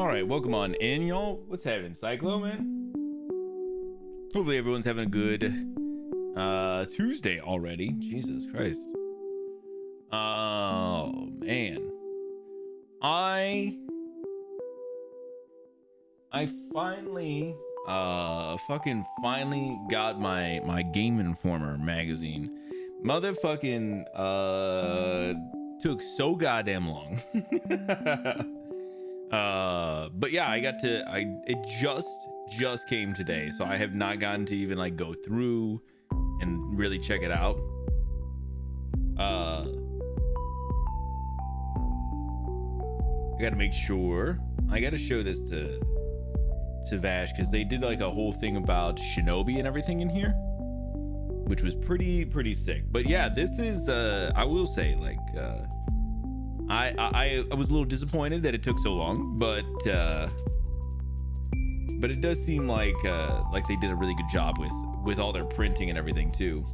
All right, welcome on in, y'all. What's happening, Cyclo, man? Hopefully everyone's having a good Tuesday already. Jesus Christ. Oh man, I finally finally got my Game Informer magazine. Motherfucking took so goddamn long. But yeah, it just came today, so I have not gotten to even like go through and really check it out. I gotta make sure I gotta show this to Vash, because they did like a whole thing about Shinobi and everything in here, which was pretty sick. But yeah, this is I will say, like, I was a little disappointed that it took so long, but it does seem like they did a really good job with all their printing and everything too.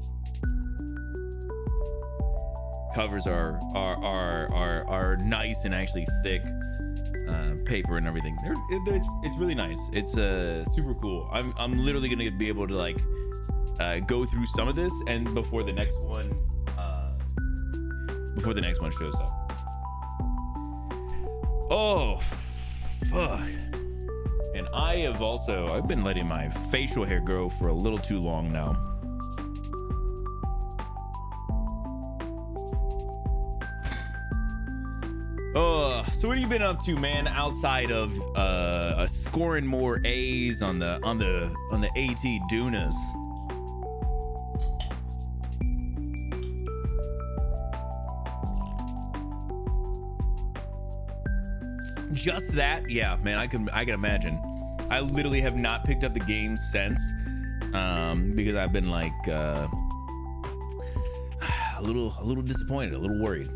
Covers are nice and actually thick paper and everything. It's really nice. It's super cool. I'm literally gonna be able to like go through some of this and before the next one shows up. Oh fuck. And I've been letting my facial hair grow for a little too long now. So what have you been up to, man, outside of scoring more A's on the AT Dunas? Just that? Yeah, man, I can imagine. I literally have not picked up the game since because I've been like a little disappointed, a little worried.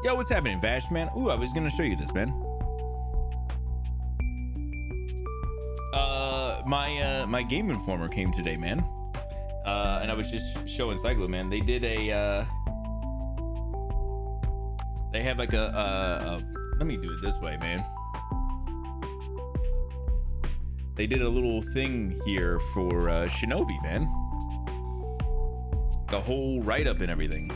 Yo, what's happening, Vash, man? Ooh, I was gonna show you this, man. My Game Informer came today, man. And I was just showing Cyclo, man. They did a they have like a let me do it this way, man. They did a little thing here for Shinobi, man. The whole write-up and everything.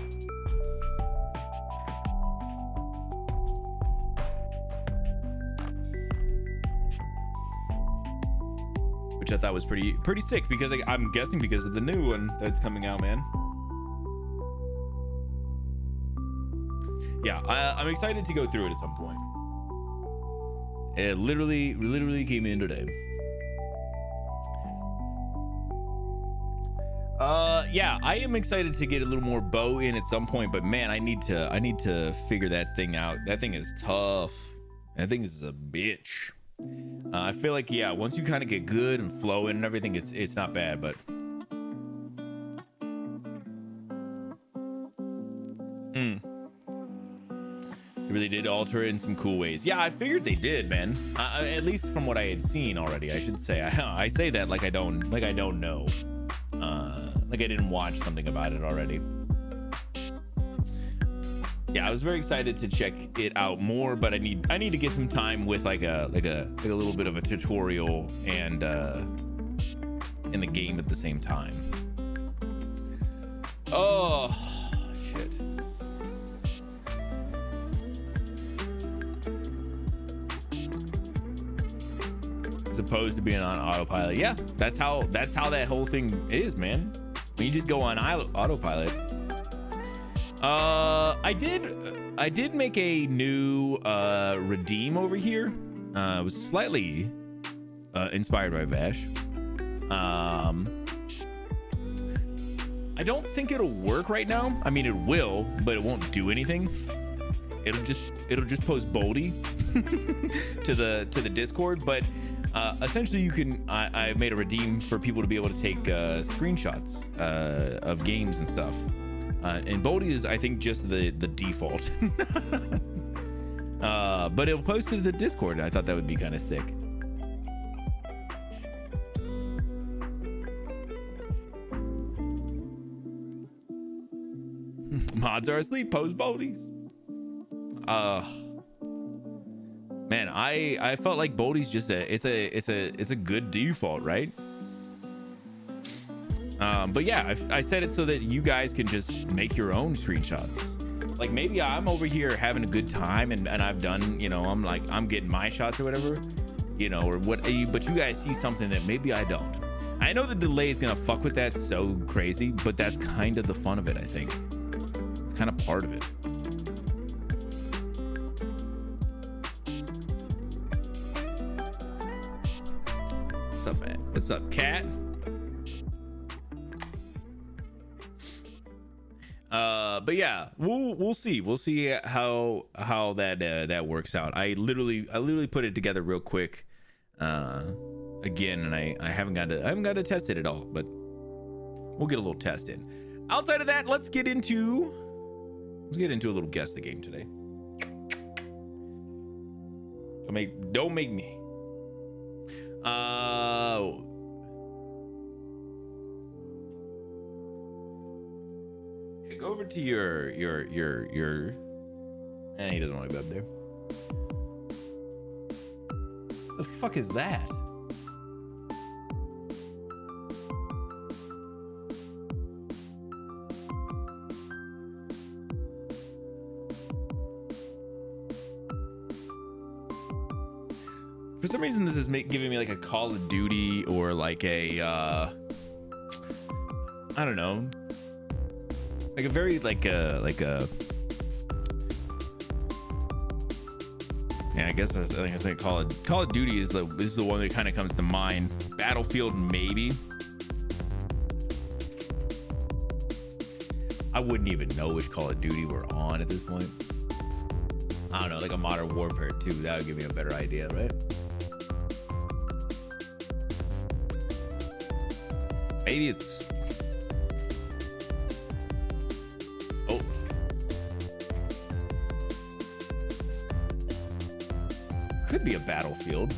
Which I thought was pretty sick, because like, I'm guessing because of the new one that's coming out, man. Yeah, I'm excited to go through it at some point. It literally came in today. Yeah, I am excited to get a little more bow in at some point, but man, I need to figure that thing out. That thing is tough. That thing is a bitch. I feel like, yeah, once you kind of get good and flowing and everything, it's not bad, but it really did alter it in some cool ways. Yeah, I figured they did, man. At least from what I had seen already, I should say. I say that like I don't know. Like I didn't watch something about it already. Yeah, I was very excited to check it out more, but I need to get some time with like a little bit of a tutorial and in the game at the same time. Oh shit. As opposed to being on autopilot. Yeah, that's how that whole thing is, man. When you just go on autopilot. I did make a new redeem over here. It was slightly inspired by Vash. I don't think it'll work right now. I mean, it will, but it won't do anything. It'll just post Boldy to the Discord, but essentially you can I made a redeem for people to be able to take screenshots of games and stuff. And Boldy is, I think, just the default. But it'll post it to the Discord, and I thought that would be kind of sick. Mods are asleep. Post Boldies. Man, I felt like Boldy's just it's a good default, right? But yeah, I said it so that you guys can just make your own screenshots. Like maybe I'm over here having a good time and I've done, you know, I'm getting my shots or whatever, you know, or what, but you guys see something that maybe I don't. I know the delay is gonna fuck with that so crazy, but that's kind of the fun of it. I think it's kind of part of it. What's up, man? What's up, cat? But yeah, we'll see how that works out. I literally put it together real quick again, and I haven't got to test it at all, but we'll get a little test in. Outside of that, let's get into a little guess the game today. Don't make me. Go over to your he doesn't want to go up there. The fuck is that? For some reason this is giving me like a Call of Duty or like a I don't know, like a very like a yeah, I guess I think I say Call of Duty is the one that kind of comes to mind. Battlefield maybe. I wouldn't even know which Call of Duty we're on at this point. I don't know, like a Modern Warfare 2, that would give me a better idea, right? Maybe it's could be a Battlefield.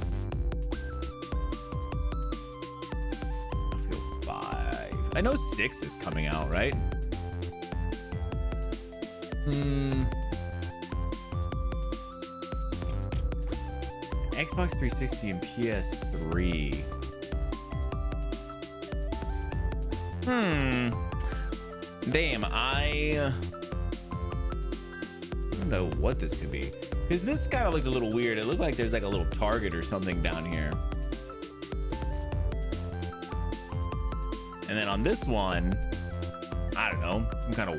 Battlefield 5. I know 6 is coming out, right? Xbox 360 and PS3. Damn, I don't know what this could be. Because this kind of looked a little weird. It looked like there's like a little target or something down here. And then on this one, I don't know, some kind of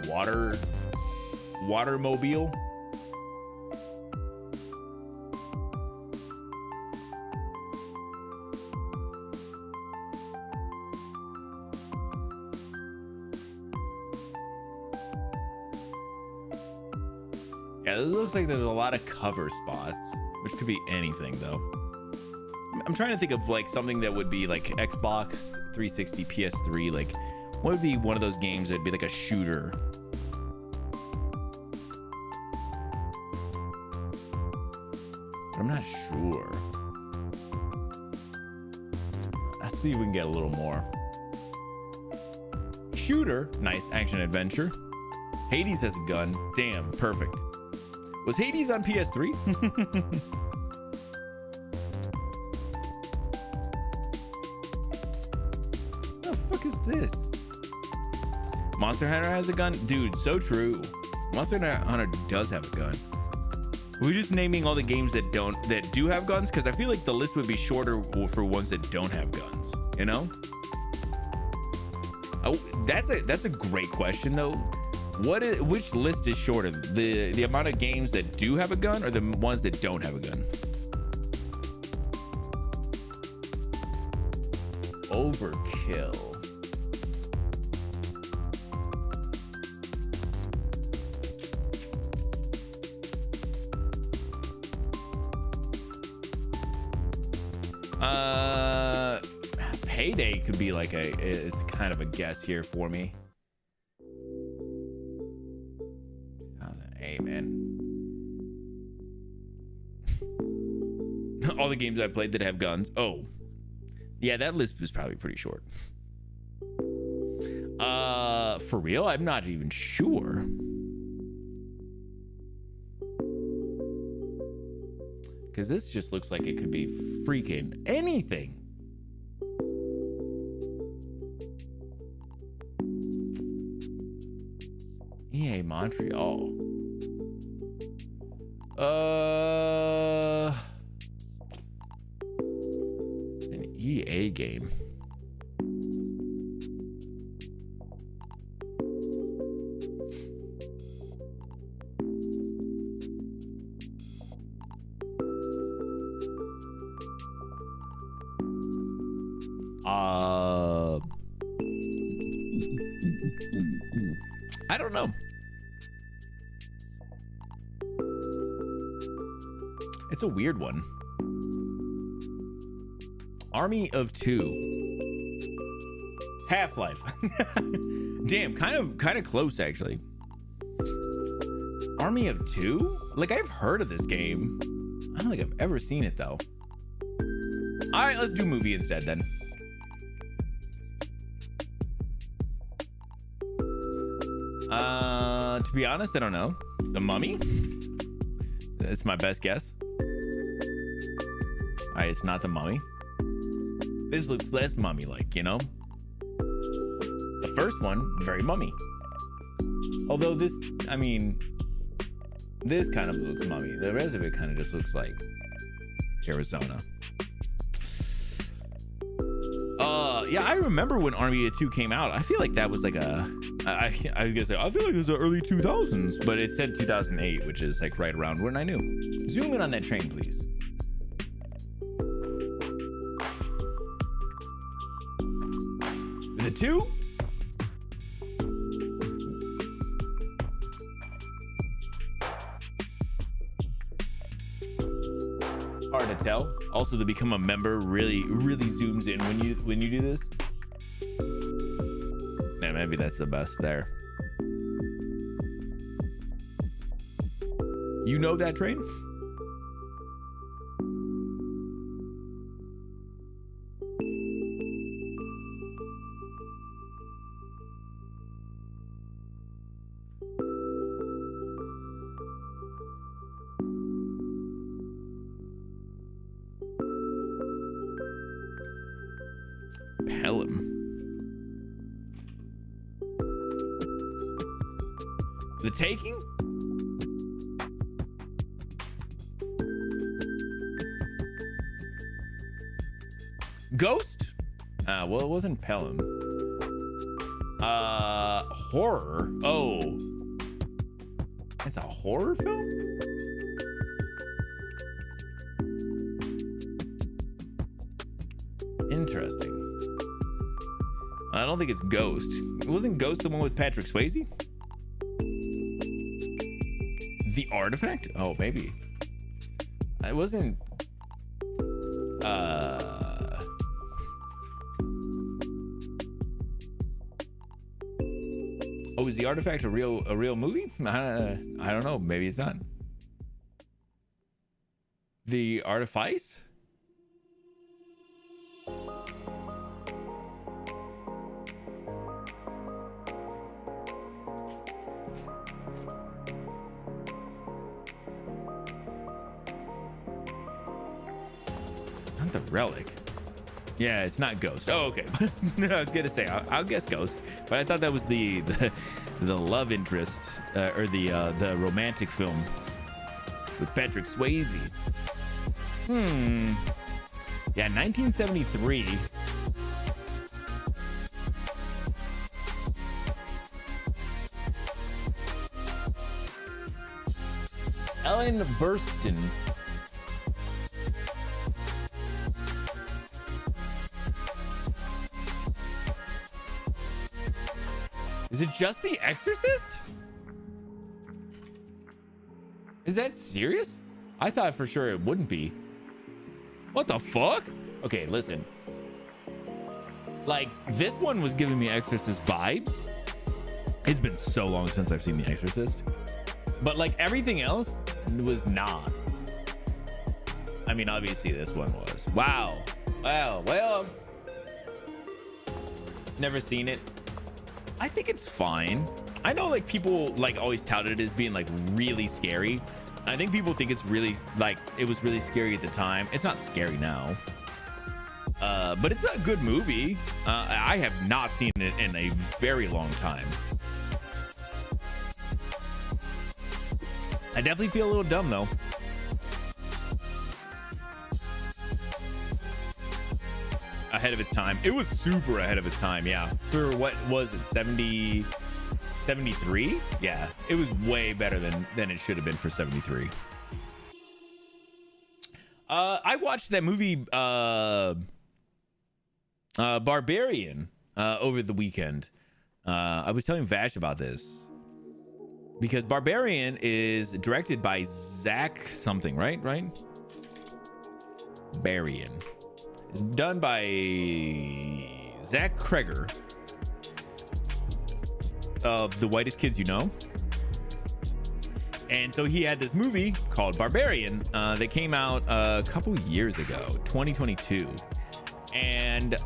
watermobile. Yeah, this looks like there's a lot of cover spots, which could be anything though. I'm trying to think of like something that would be like Xbox 360, PS3. Like, what would be one of those games that'd be like a shooter? But I'm not sure. Let's see if we can get a little more. Shooter, nice action adventure. Hades has a gun. Damn, perfect. Was Hades on PS3? What the fuck is this? Monster Hunter has a gun? Dude, so true. Monster Hunter does have a gun. Are we just naming all the games that do have guns? Because I feel like the list would be shorter for ones that don't have guns, you know? Oh, that's a great question though. Which list is shorter, the amount of games that do have a gun or the ones that don't have a gun? Overkill. Payday could be like is kind of a guess here for me. Hey man, all the games I played that have guns. Oh yeah, that list was probably pretty short. For real, I'm not even sure. because this just looks like it could be freaking anything. EA Montreal. It's an EA game. I don't know. It's a weird one. Army of Two. Half-Life. Damn, kind of close actually. Army of Two? Like, I've heard of this game. I don't think I've ever seen it though. All right, let's do movie instead then. To be honest, I don't know. The Mummy? That's my best guess. All right, it's not The Mummy. This looks less mummy-like, you know? The first one, very mummy. Although this, I mean, this kind of looks mummy. The rest of it kind of just looks like Arizona. Yeah, I remember when Army of Two came out. I feel like that was like a, I was gonna say, I feel like it was the early 2000s, but it said 2008, which is like right around when I knew. Zoom in on that train, please. The two? Hard to tell. Also, to become a member really zooms in when you do this. Yeah, maybe that's the best there. You know that train? Pelham. The Taking? Ghost? Well, it wasn't Pelham. Horror? Oh. It's a horror film? Interesting. I don't think it's Ghost. Wasn't Ghost the one with Patrick Swayze? The Artifact? Oh, maybe. It wasn't. Oh, is The Artifact a real movie? I don't know. Maybe it's not. The Artifice? The Relic. Yeah, it's not Ghost. Oh, okay. I was gonna say I'll guess Ghost, but I thought that was the love interest or the romantic film with Patrick Swayze. Yeah, 1973. Ellen Burstyn. Is it just The Exorcist? Is that serious? I thought for sure it wouldn't be. What the fuck? Okay, listen. Like, this one was giving me Exorcist vibes. It's been so long since I've seen The Exorcist. But like everything else was not. I mean, obviously this one was. Wow. Wow. Well, never seen it. I think it's fine. I know like people like always touted it as being like really scary, I think people think it's really like it was really scary at the time. It's not scary now. But it's a good movie. I have not seen it in a very long time. I definitely feel a little dumb though. Ahead of its time. It was super ahead of its time. Yeah. For what was it? 73? Yeah. It was way better than it should have been for 73. I watched that movie, Barbarian, over the weekend. I was telling Vash about this because Barbarian is directed by Zach something, right? Barbarian. It's done by Zach Kreger of The Whitest Kids You Know. And so he had this movie called Barbarian that came out a couple years ago, 2022. And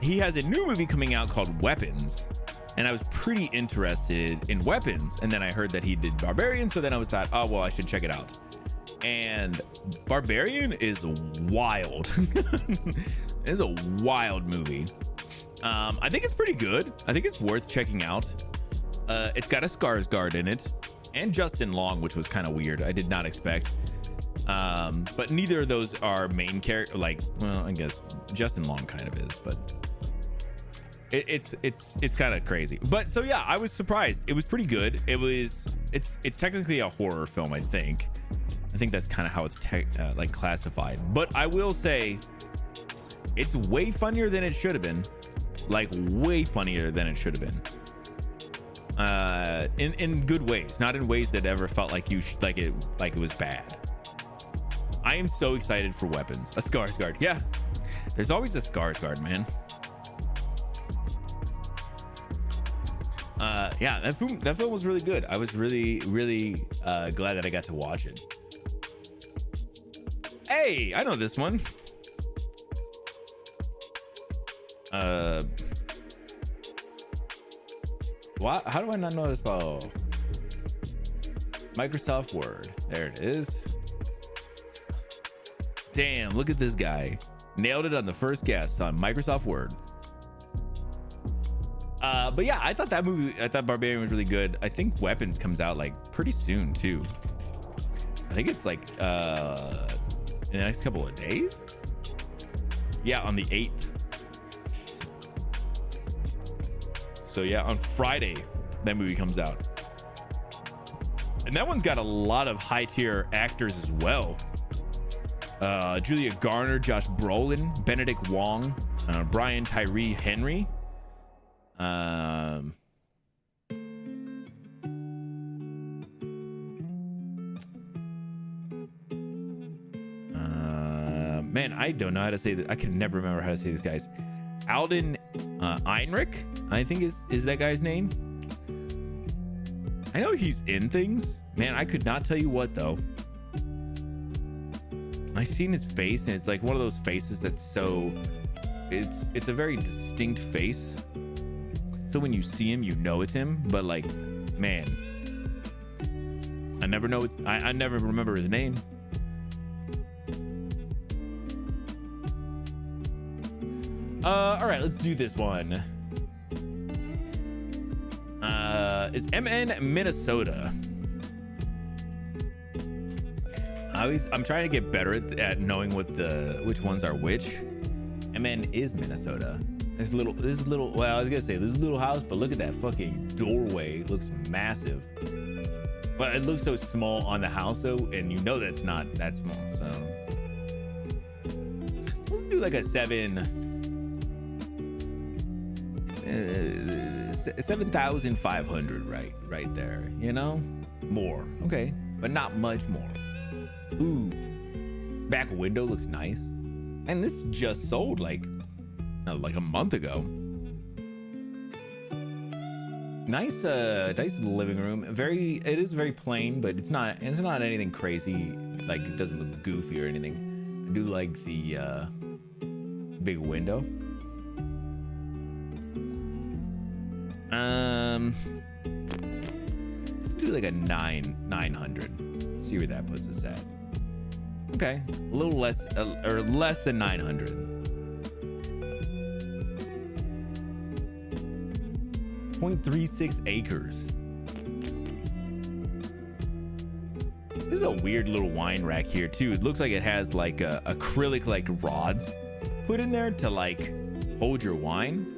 he has a new movie coming out called Weapons. And I was pretty interested in Weapons. And then I heard that he did Barbarian. So then I was thought, oh, well, I should check it out. And Barbarian is wild. It's a wild movie. I think it's pretty good. I think it's worth checking out. It's got a Skarsgård in it and Justin Long, which was kind of weird. I did not expect. But neither of those are main character. Like, well, I guess Justin Long kind of is, but it's kind of crazy. But so yeah, I was surprised. It was pretty good. It's technically a horror film, I think. I think that's kind of how it's like classified. But I will say it's way funnier than it should have been. Like way funnier than it should have been. In good ways, not in ways that ever felt like it was bad. I am so excited for Weapons. A Skarsgård. Yeah. There's always a Skarsgård, man. Yeah, that film was really good. I was really glad that I got to watch it. Hey, I know this one. What? How do I not know this about Microsoft Word? There it is. Damn, look at this guy. Nailed it on the first guess on Microsoft Word. But yeah, I thought Barbarian was really good. I think Weapons comes out like pretty soon too. I think it's like in the next couple of days. Yeah, on the 8th. So yeah, on Friday, that movie comes out. And that one's got a lot of high tier actors as well. Julia Garner, Josh Brolin, Benedict Wong, Brian Tyree Henry. Man, I don't know how to say that. I can never remember how to say this guy's. Alden Einrich, I think is that guy's name. I know he's in things. Man, I could not tell you what though. I seen his face and it's like one of those faces that's so it's a very distinct face. So when you see him, you know it's him, but like, man, I never know. I never remember his name. All right, let's do this one. Is MN Minnesota? I'm trying to get better at knowing which ones are which. MN is Minnesota. This little. Well, I was gonna say this little house, but look at that fucking doorway. It looks massive. Well, it looks so small on the house though, and you know that's not that small. So let's do like a 7,500 right there. You know, more. Okay, but not much more. Ooh, back window looks nice, and this just sold like a month ago. Nice living room. It is very plain, but it's not anything crazy. Like it doesn't look goofy or anything. I do like the big window. Let's do do like a 900. See where that puts us at. Okay, a little less or less than 900. 0.36 acres. This is a weird little wine rack here too. It looks like it has like acrylic like rods put in there to like hold your wine.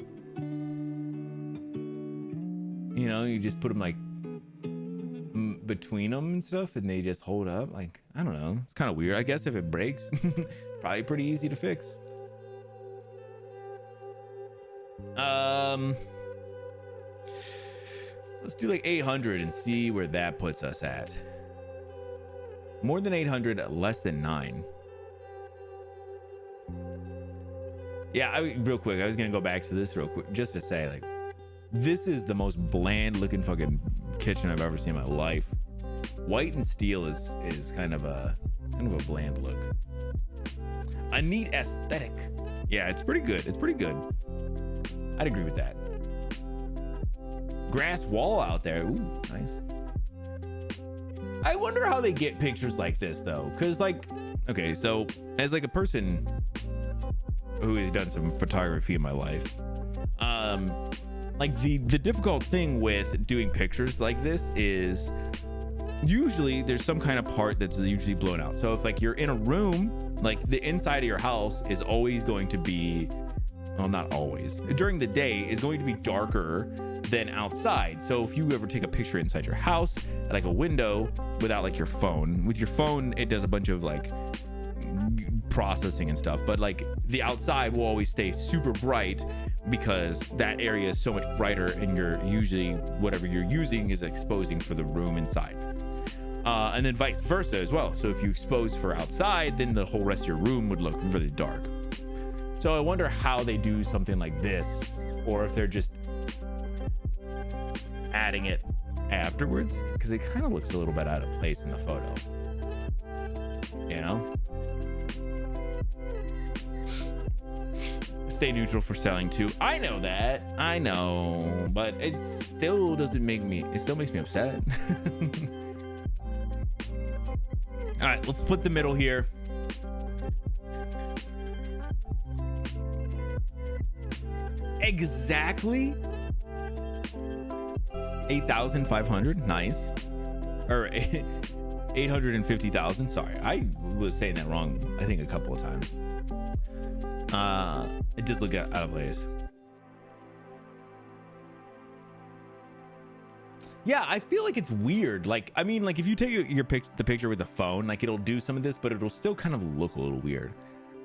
You know, you just put them like between them and stuff and they just hold up. Like, I don't know, it's kind of weird. I guess if it breaks, probably pretty easy to fix. Let's do like 800 and see where that puts us at. More than 800, less than 9. Yeah, real quick, I was gonna go back to this real quick just to say, like, this is the most bland looking fucking kitchen I've ever seen in my life. White and steel is kind of a bland look. A neat aesthetic. Yeah, it's pretty good. It's pretty good. I'd agree with that. Grass wall out there. Ooh, nice. I wonder how they get pictures like this though, because like, okay, so as like a person who has done some photography in my life, like the difficult thing with doing pictures like this is usually there's some kind of part that's usually blown out. So if like you're in a room, like the inside of your house is always going to be, well, not always, during the day is going to be darker than outside. So if you ever take a picture inside your house at like a window without like your phone, with your phone it does a bunch of like processing and stuff, but like the outside will always stay super bright because that area is so much brighter and you're usually whatever you're using is exposing for the room inside, and then vice versa as well. So if you expose for outside, then the whole rest of your room would look really dark. So I wonder how they do something like this, or if they're just adding it afterwards, because it kind of looks a little bit out of place in the photo, you know. Stay neutral for selling too. I know that, I know, but it still doesn't make me, it still makes me upset. All right, let's put the middle here. Exactly 8,500. Nice. Or 850,000. Sorry, I was saying that wrong I think a couple of times. It does look out of place. Yeah, I feel like it's weird. Like, I mean, like if you take the picture with the phone, like it'll do some of this, but it'll still kind of look a little weird.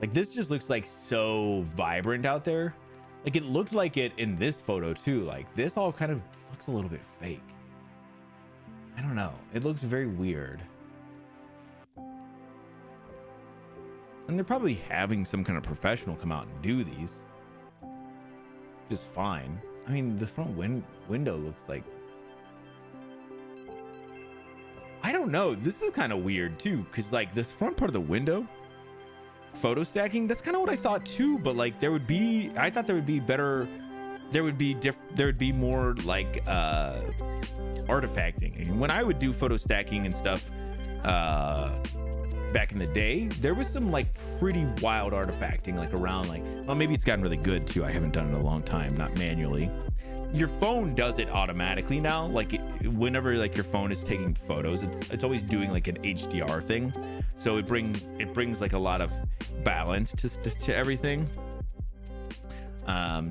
Like this just looks like so vibrant out there. Like it looked like it in this photo too. Like this all kind of looks a little bit fake. I don't know. It looks very weird. And they're probably having some kind of professional come out and do these. Just fine. I mean, the front window looks like, I don't know. This is kind of weird too, because like this front part of the window, photo stacking, that's kind of what I thought too. But like I thought there would be better, there would be more like artifacting. And when I would do photo stacking and stuff back in the day, there was some like pretty wild artifacting, like around like, well, maybe it's gotten really good too. I haven't done it in a long time, not manually. Your phone does it automatically now. Like whenever like your phone is taking photos, it's always doing like an HDR thing. So it brings like a lot of balance to everything.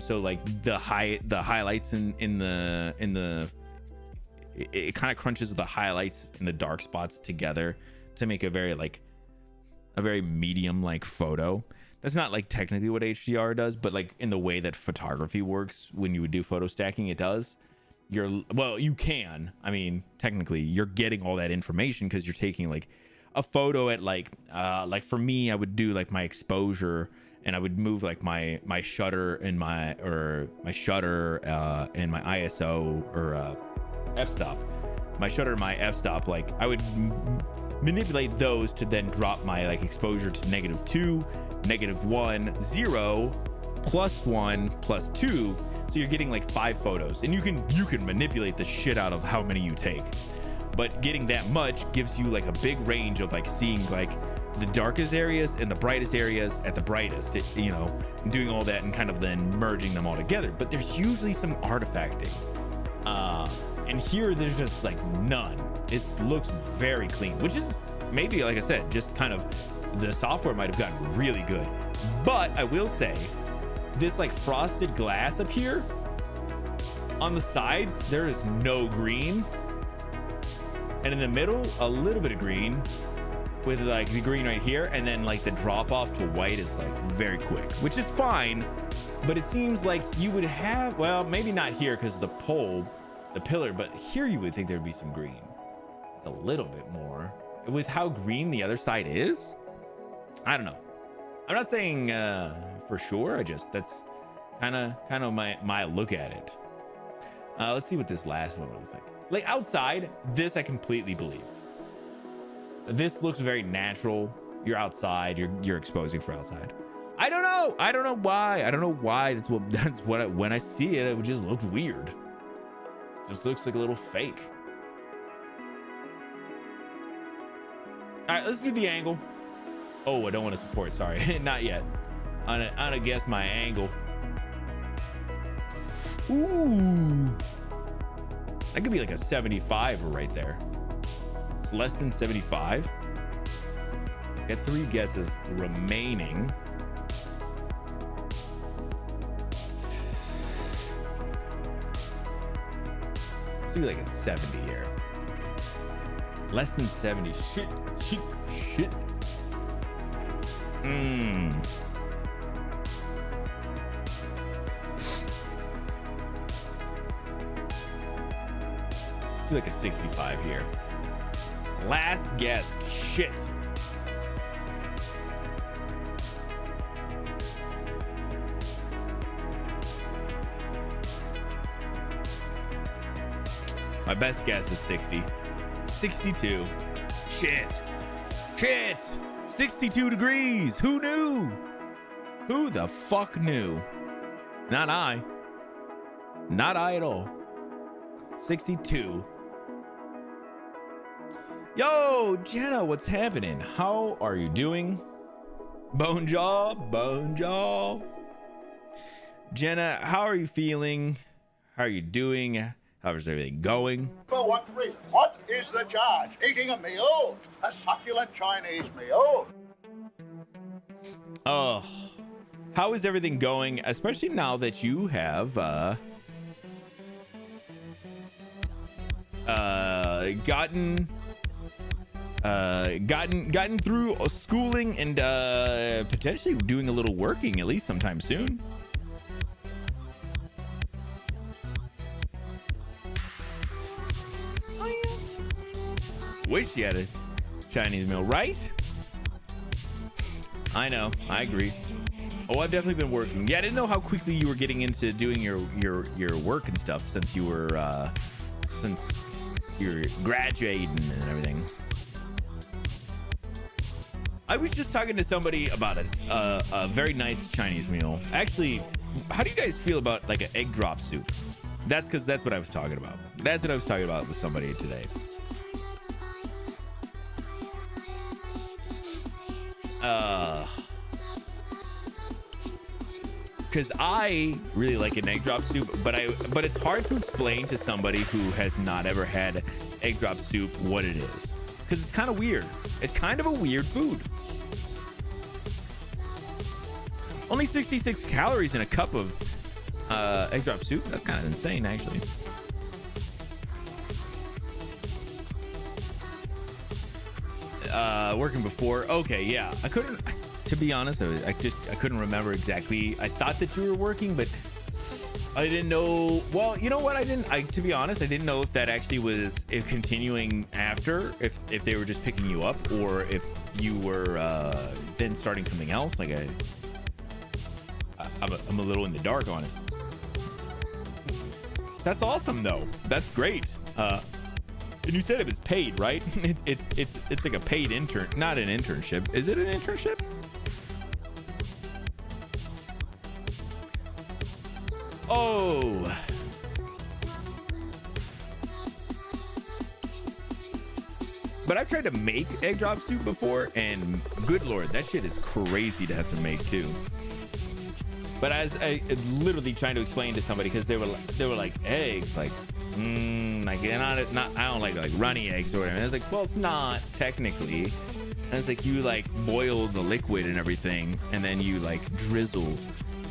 So like the highlights in the it kind of crunches the highlights and the dark spots together to make a very medium like photo. That's not like technically what HDR does, but like in the way that photography works when you would do photo stacking, it does. You can, I mean, technically you're getting all that information because you're taking like a photo at like for me, I would do like my exposure and I would move like my shutter and my shutter and my ISO or f-stop. My shutter and my f-stop, like I would manipulate those to then drop my like exposure to -2, -1, 0, +1, +2. So you're getting like 5 photos, and you can manipulate the shit out of how many you take. but getting that much gives you like a big range of like seeing like the darkest areas and the brightest areas at the brightest, you know, and doing all that and kind of then merging them all together. But there's usually some artifacting, and here there's just like none. It looks very clean, which is maybe, like I said, just kind of the software might have gotten really good. But I will say this like frosted glass up here on the sides, there is no green, and in the middle a little bit of green, with like the green right here, and then like the drop off to white is like very quick, which is fine. But it seems like you would have, well, maybe not here because of the pole, the pillar, but here you would think there'd be some green, a little bit more with how green the other side is. I don't know, I'm not saying for sure, that's kind of my look at it. Let's see what this last one looks like outside. This I completely believe. This looks very natural. You're outside, you're exposing for outside. I don't know why. That's what when I see it, it just looks weird. Just looks like a little fake. All right, let's do the angle. Oh, I don't want to support, sorry. Not yet. I'm gonna guess my angle. Ooh, that could be like a 75 right there. It's less than 75. Got 3 guesses remaining. Let's do like a 70 here. Less than 70. Shit. Let's do like a 65 here. Last guess. Shit. My best guess is 60. 62. Shit. 62 degrees. Who knew? Who the fuck knew? Not I at all. 62. Yo, Jenna, what's happening? How are you doing? Bone jaw. Jenna, how are you feeling? How are you doing? How's everything going? For what reason? What is the charge? Eating a meal? A succulent Chinese meal? Oh, how is everything going? Especially now that you have gotten through schooling and potentially doing a little working at least sometime soon. Wish you had a Chinese meal, right? I know, I agree. Oh, I've definitely been working. Yeah, I didn't know how quickly you were getting into doing your work and stuff since you were since you're graduating and everything. I was just talking to somebody about a very nice Chinese meal. Actually, how do you guys feel about like an egg drop soup? That's what I was talking about. That's what I was talking about with somebody today. Because I really like an egg drop soup, but it's hard to explain to somebody who has not ever had egg drop soup what it is, because it's kind of weird. It's kind of a weird food. Only 66 calories in a cup of egg drop soup. That's kind of insane, actually. Working before. Okay, yeah. I couldn't, to be honest, I couldn't remember exactly. I thought that you were working, but I didn't know. Well, you know what? To be honest, I didn't know if that actually was continuing after, if they were just picking you up, or if you were then starting something else. Like I'm a little in the dark on it. That's awesome though. That's great. And you said it was paid, right? It's like a paid intern, not an internship. Is it an internship? Oh. But I've tried to make egg drop soup before, and good lord, that shit is crazy to have to make too. But as I literally trying to explain to somebody, because they were like, eggs, like like not I don't like runny eggs or whatever. And I was like, well, it's not technically. And it's like you like boil the liquid and everything, and then you like drizzle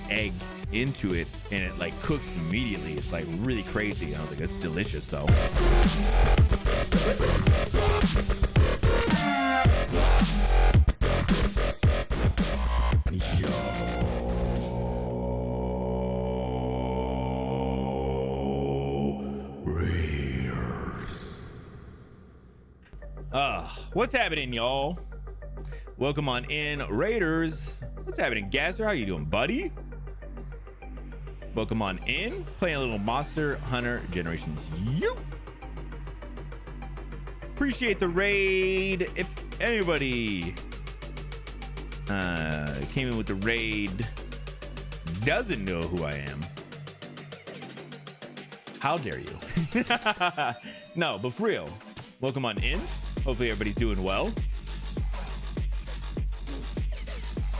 egg into it, and it like cooks immediately. It's like really crazy. And I was like, it's delicious though. What's happening, y'all? Welcome on in, Raiders. What's happening, Gasser? How you doing, buddy? Welcome on in. Playing a little Monster Hunter Generations. You. Appreciate the raid. If anybody came in with the raid, doesn't know who I am, how dare you? No, but for real, welcome on in. Hopefully everybody's doing well.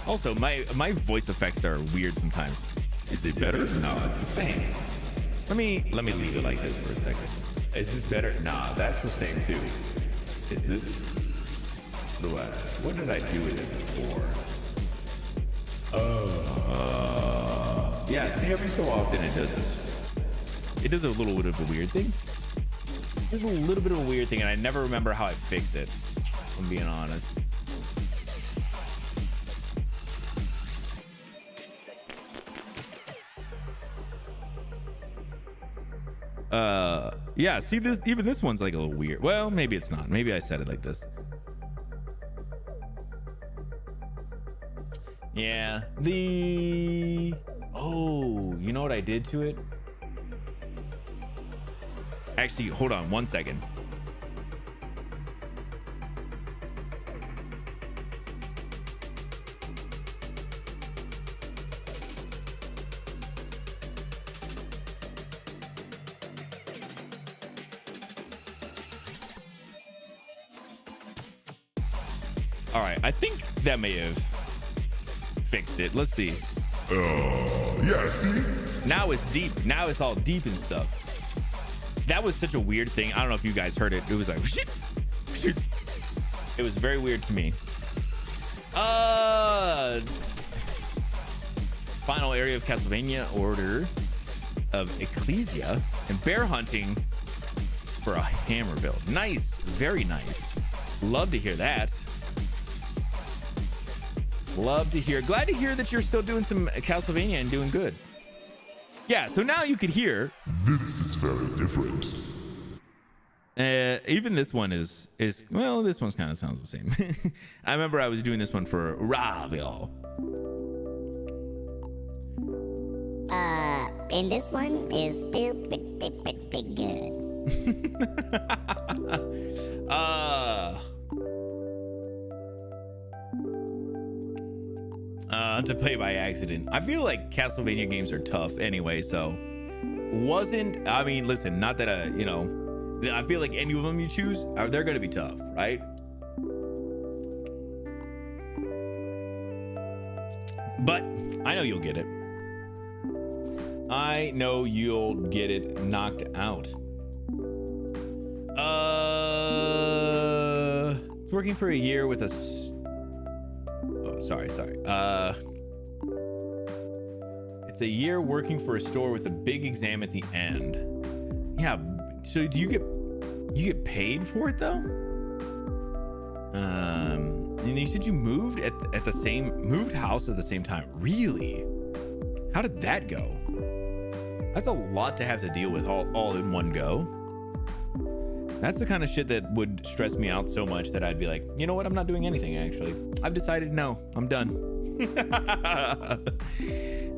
Also, my voice effects are weird sometimes. Is it better? No, it's the same. Let me leave it like this for a second. Is this better? Nah, that's the same too. Is this? What did I do with it before? Yeah, see, every so often it does this. It does a little bit of a weird thing. It's a little bit of a weird thing, and I never remember how I fix it, if I'm being honest. Yeah, see, this, even this one's like a little weird. Well, maybe it's not. Maybe I said it like this. Yeah, oh, you know what I did to it? Actually, hold on one second. All right, I think that may have fixed it. Let's see. Yeah, see? Now it's deep. Now it's all deep and stuff. That was such a weird thing. I don't know if you guys heard it. It was like, shit, shit. It was very weird to me. Final area of Castlevania, Order of Ecclesia, and bear hunting for a hammer build. Nice, very nice. Love to hear that. Love to hear. Glad to hear that you're still doing some Castlevania and doing good. Yeah, so now you could hear. This is very different. Even this one is well, this one's kind of sounds the same. I remember I was doing this one for Rob, y'all. And this one is still pretty good. To play by accident. I feel like Castlevania games are tough anyway, so I mean, listen, not that I feel like any of them you choose they're gonna be tough, right? But I know you'll get it. I know you'll get it knocked out. It's working for a year with a sorry. It's a year working for a store with a big exam at the end. Yeah. So do you get paid for it though? And you said you moved moved house at the same time. Really? How did that go? That's a lot to have to deal with all in one go. That's the kind of shit that would stress me out so much that I'd be like, you know what? I'm not doing anything, actually. I've decided no, I'm done.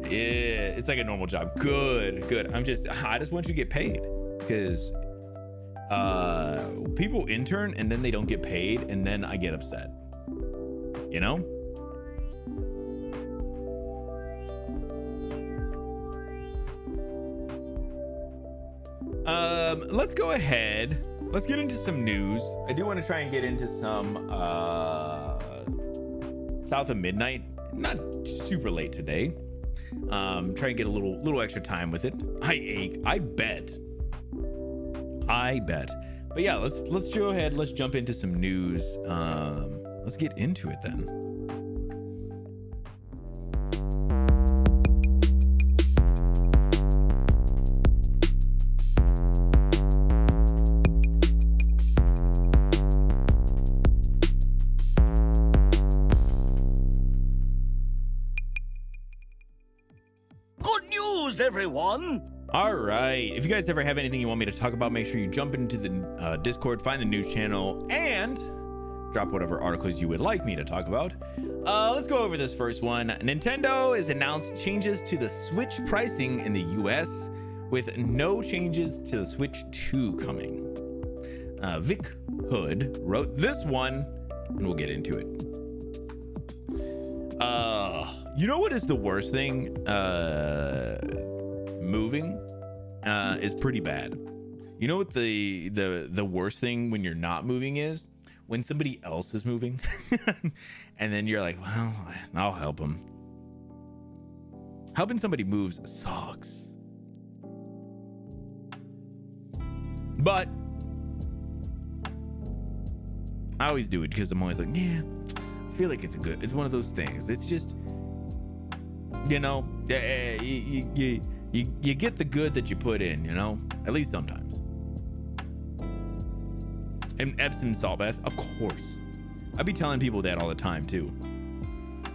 Yeah, it's like a normal job. Good. I just want you to get paid, because people intern and then they don't get paid, and then I get upset. You know? Let's go ahead let's get into some news. I do want to try and get into some South of Midnight. Not super late today. Try and get a little extra time with it. I bet. But yeah, let's go ahead. Let's jump into some news. Let's get into it then. Good news, everyone! All right. If you guys ever have anything you want me to talk about, make sure you jump into the Discord, find the news channel, and drop whatever articles you would like me to talk about. Let's go over this first one. Nintendo has announced changes to the Switch pricing in the US, with no changes to the Switch 2 coming. Vic Hood wrote this one, and we'll get into it. You know what is the worst thing? Moving is pretty bad. You know what the worst thing when you're not moving is? When somebody else is moving and then you're like, well, I'll help them. Helping somebody moves sucks. But I always do it because I'm always like, yeah, I feel like it's one of those things. It's just, you know, you get the good that you put in, you know, at least sometimes. And Epsom salt bath, of course. I be telling people that all the time too.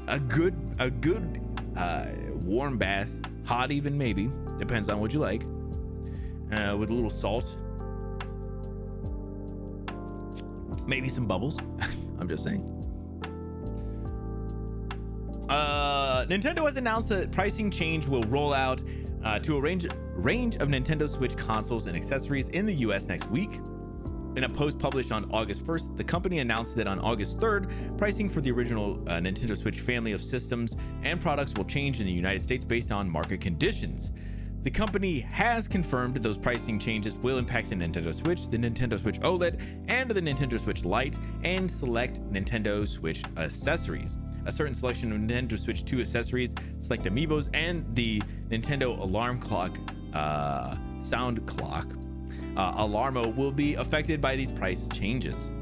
A good warm bath, hot even maybe, depends on what you like, with a little salt, maybe some bubbles. I'm just saying. Nintendo has announced that pricing change will roll out to a range of Nintendo Switch consoles and accessories in the US next week. In a post published on August 1st, the company announced that on August 3rd, pricing for the original Nintendo Switch family of systems and products will change in the United States based on market conditions. The company has confirmed those pricing changes will impact the Nintendo Switch, the Nintendo Switch OLED, and the Nintendo Switch Lite, and select Nintendo Switch accessories. A certain selection of Nintendo Switch 2 accessories, select amiibos, and the Nintendo alarm clock, sound clock, Alarmo will be affected by these price changes.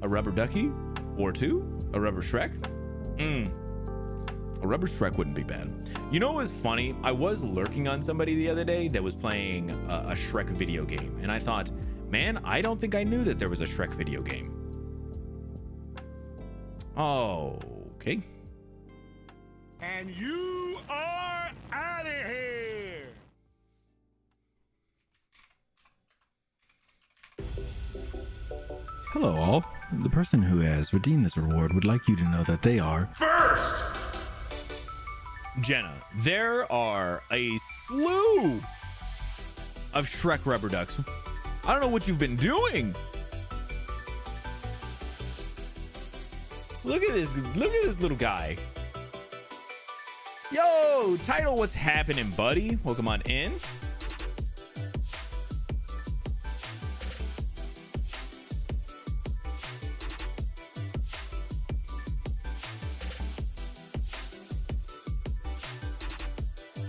A rubber ducky or two? A rubber Shrek? A rubber Shrek wouldn't be bad. You know what was funny? I was lurking on somebody the other day that was playing a Shrek video game, and I thought, man, I don't think I knew that there was a Shrek video game. Oh, okay. And you are out of here. Hello all. The person who has redeemed this reward would like you to know that they are First! Jenna, there are a slew of Shrek rubber ducks. I don't know what you've been doing. Look at this little guy. Yo, Title, what's happening, buddy? Welcome on in.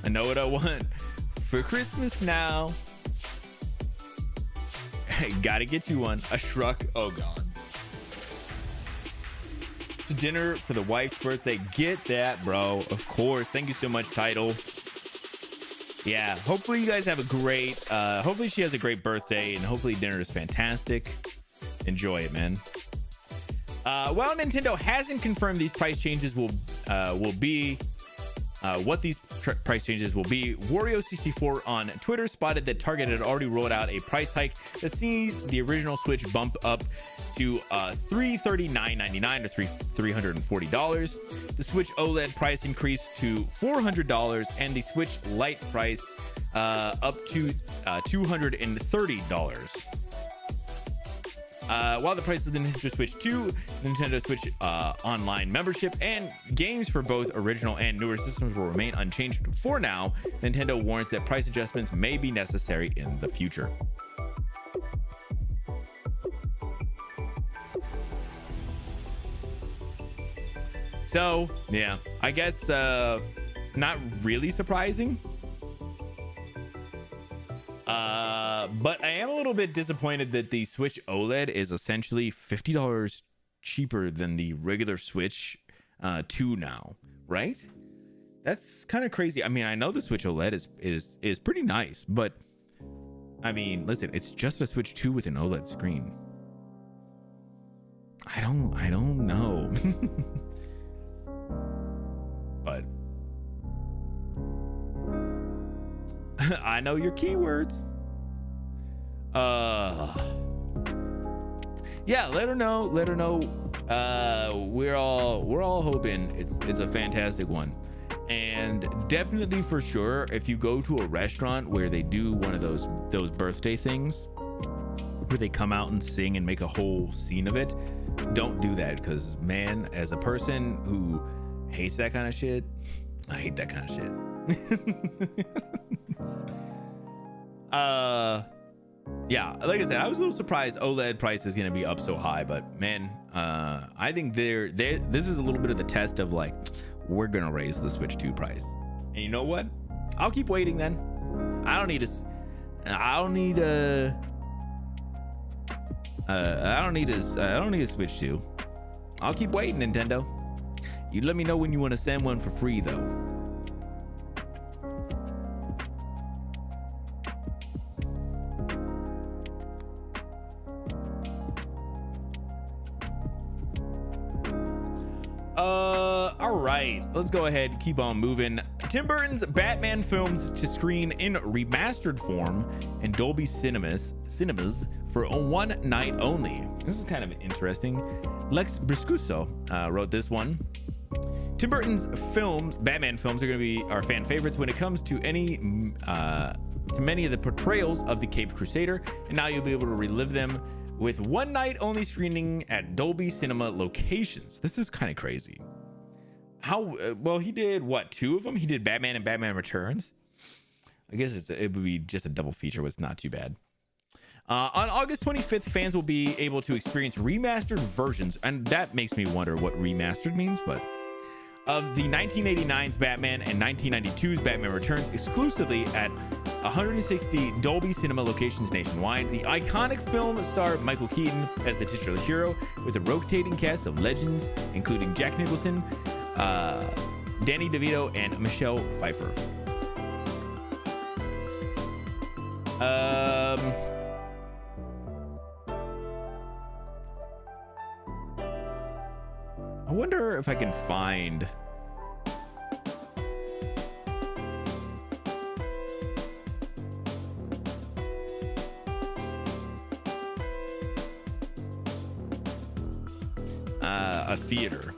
I know what I want for Christmas now. Hey, gotta get you one. A Shrek. Oh, God. To dinner for the wife's birthday. Get that, bro. Of course. Thank you so much, Title. Yeah, hopefully you guys have a great, hopefully she has a great birthday, and hopefully dinner is fantastic. Enjoy it, man. While Nintendo hasn't confirmed these price changes will be, what these price changes will be, Wario64 on Twitter spotted that Target had already rolled out a price hike that sees the original Switch bump up to $339.99 or $340. The Switch OLED price increased to $400, and the Switch Lite price up to $230. While the price of the Nintendo Switch 2, Nintendo Switch Online membership, and games for both original and newer systems will remain unchanged for now, Nintendo warns that price adjustments may be necessary in the future. So yeah, I guess not really surprising. But I am a little bit disappointed that the Switch OLED is essentially $50 cheaper than the regular Switch 2 now, right? That's kind of crazy. I mean, I know the Switch OLED is pretty nice, but I mean, listen, it's just a Switch 2 with an OLED screen. I don't know. But I know your keywords. Yeah, let her know. We're all hoping it's a fantastic one. And definitely for sure, if you go to a restaurant where they do one of those birthday things where they come out and sing and make a whole scene of it, don't do that, because man, as a person who hates that kind of shit, I hate that kind of shit. Yeah, like I said, I was a little surprised OLED price is going to be up so high, but man, I think this is a little bit of the test of like, we're going to raise the Switch 2 price. And you know what? I'll keep waiting then. I don't need a Switch 2. I'll keep waiting, Nintendo. You let me know when you want to send one for free though. All right, let's go ahead and keep on moving. Tim Burton's Batman films to screen in remastered form in Dolby Cinemas for a one night only. This is kind of interesting. Lex Briscuso wrote this one. Tim Burton's Batman films are fan favorites when it comes to many of the portrayals of the Caped Crusader, and now you'll be able to relive them with one night only screening at Dolby Cinema locations. This is kind of crazy. Well, he did what, 2 of them? He did Batman and Batman Returns. I guess it would be just a double feature, was not too bad. On August 25th, fans will be able to experience remastered versions, and that makes me wonder what remastered means, but of the 1989's Batman and 1992's Batman Returns exclusively at 160 Dolby Cinema locations nationwide. The iconic film starred Michael Keaton as the titular hero with a rotating cast of legends, including Jack Nicholson, Danny DeVito, and Michelle Pfeiffer. I wonder if I can find a theater.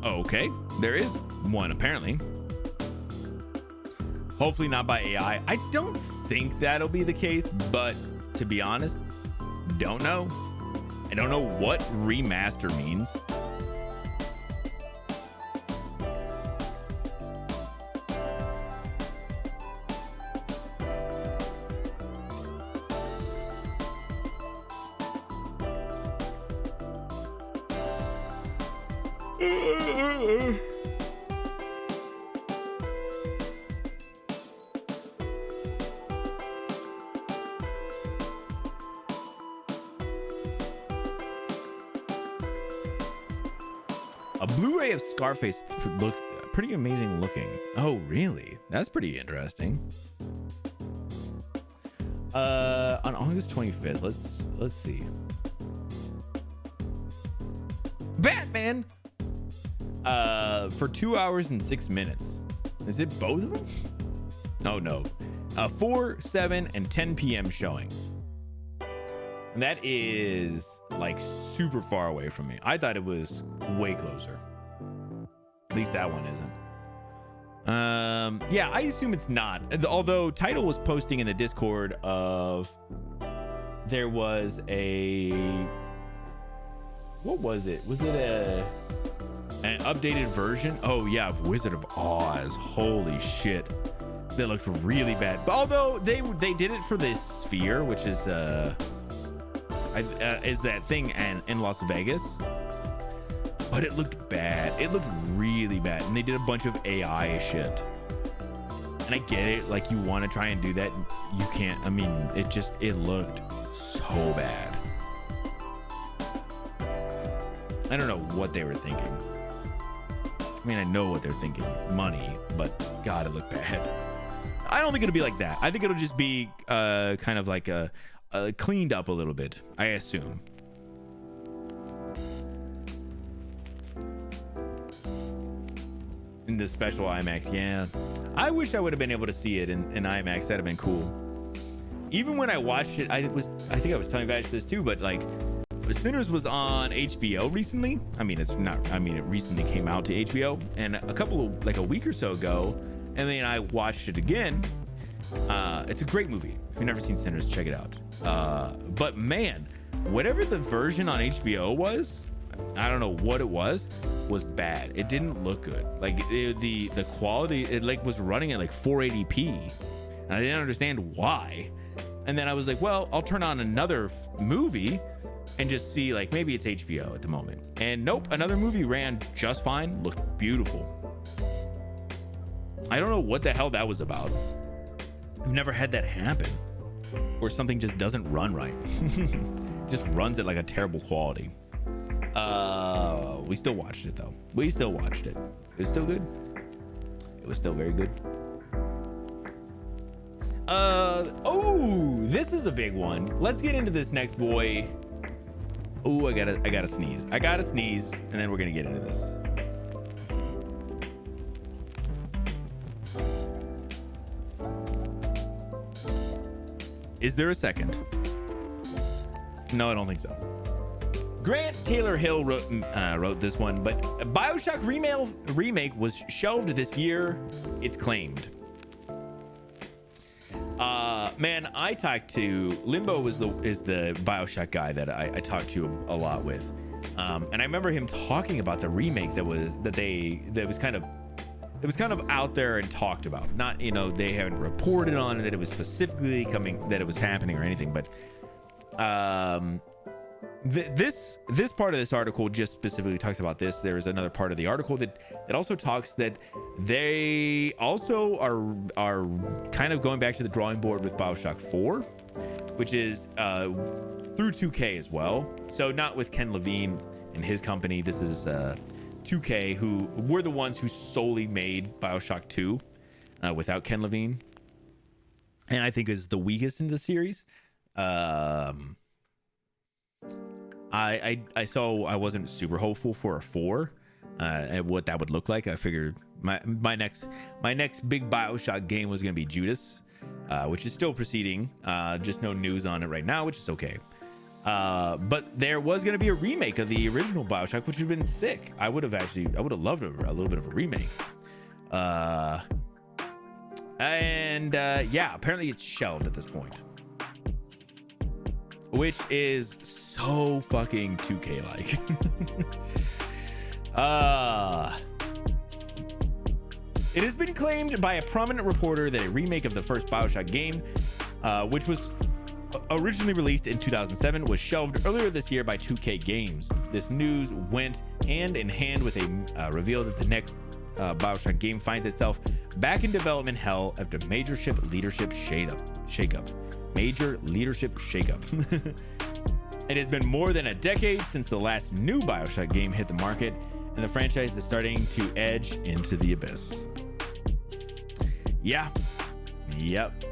Okay, there is one apparently. Hopefully not by AI. I don't think that'll be the case, but to be honest, don't know. I don't know what remaster means. A Blu-ray of Scarface looks pretty amazing looking. Oh, really? That's pretty interesting. On August 25th, let's see. Batman for 2 hours and 6 minutes. Is it both of them? Oh no. 4, 7, and 10 p.m. showing. And that is like super far away from me. I thought it was way closer. At least that one isn't. Yeah, I assume it's not. Although Title was posting in the Discord of there was a, what was it? Was it an updated version? Oh yeah, of Wizard of Oz. Holy shit. That looked really bad. But although they did it for the Sphere, which is I is that thing in Las Vegas. But it looked bad. It looked really bad. And they did a bunch of AI shit. And I get it. Like, you want to try and do that. You can't. I mean, it looked so bad. I don't know what they were thinking. I mean, I know what they're thinking. Money. But, God, it looked bad. I don't think it'll be like that. I think it'll just be kind of like a cleaned up a little bit, I assume. In the special IMAX, yeah. I wish I would have been able to see it in IMAX. That'd have been cool. Even when I watched it, I think I was telling you guys this too, but like, Sinners was on HBO recently. I mean, it recently came out to HBO, and a week or so ago, and then I watched it again. It's a great movie. If you've never seen Sinners, check it out. But man, whatever the version on HBO was, I don't know what it was bad. It didn't look good. Like the quality, it like was running at like 480p, and I didn't understand why. And then I was like, well, I'll turn on another movie and just see, like, maybe it's HBO at the moment. And nope, another movie ran just fine, looked beautiful. I don't know what the hell that was about. I've never had that happen, where something just doesn't run right. Just runs at like a terrible quality. We still watched it though. We still watched it. It was still good. It was still very good. Oh, this is a big one. Let's get into this next boy. Oh, I gotta sneeze. I gotta sneeze, and then we're gonna get into this. Is there a second? No, I don't think so. Grant Taylor Hill wrote this one, but BioShock remake was shelved this year. It's claimed. Man, I talked to Limbo is the BioShock guy that I talked to a lot with, and I remember him talking about the remake that was kind of out there and talked about. Not, they haven't reported on it that it was specifically that it was happening or anything, but this part of this article just specifically talks about this. There's another part of the article that also talks that they also are kind of going back to the drawing board with BioShock 4, which is through 2K as well. So not with Ken Levine and his company. This is 2K, who were the ones who solely made BioShock 2 without Ken Levine, and I think is the weakest in the series. I wasn't super hopeful for a 4 and what that would look like. I figured my next big BioShock game was gonna be Judas, which is still proceeding. Just no news on it right now, which is okay. But there was gonna be a remake of the original BioShock, which would have been sick. I would have loved a little bit of a remake. Yeah, apparently it's shelved at this point, which is so fucking 2K like. It has been claimed by a prominent reporter that a remake of the first BioShock game, which was originally released in 2007, was shelved earlier this year by 2K Games. This news went hand in hand with a reveal that the next BioShock game finds itself back in development hell after major leadership shakeup. Major leadership shakeup. It has been more than a decade since the last new BioShock game hit the market, and the franchise is starting to edge into the abyss. Yeah. Yep.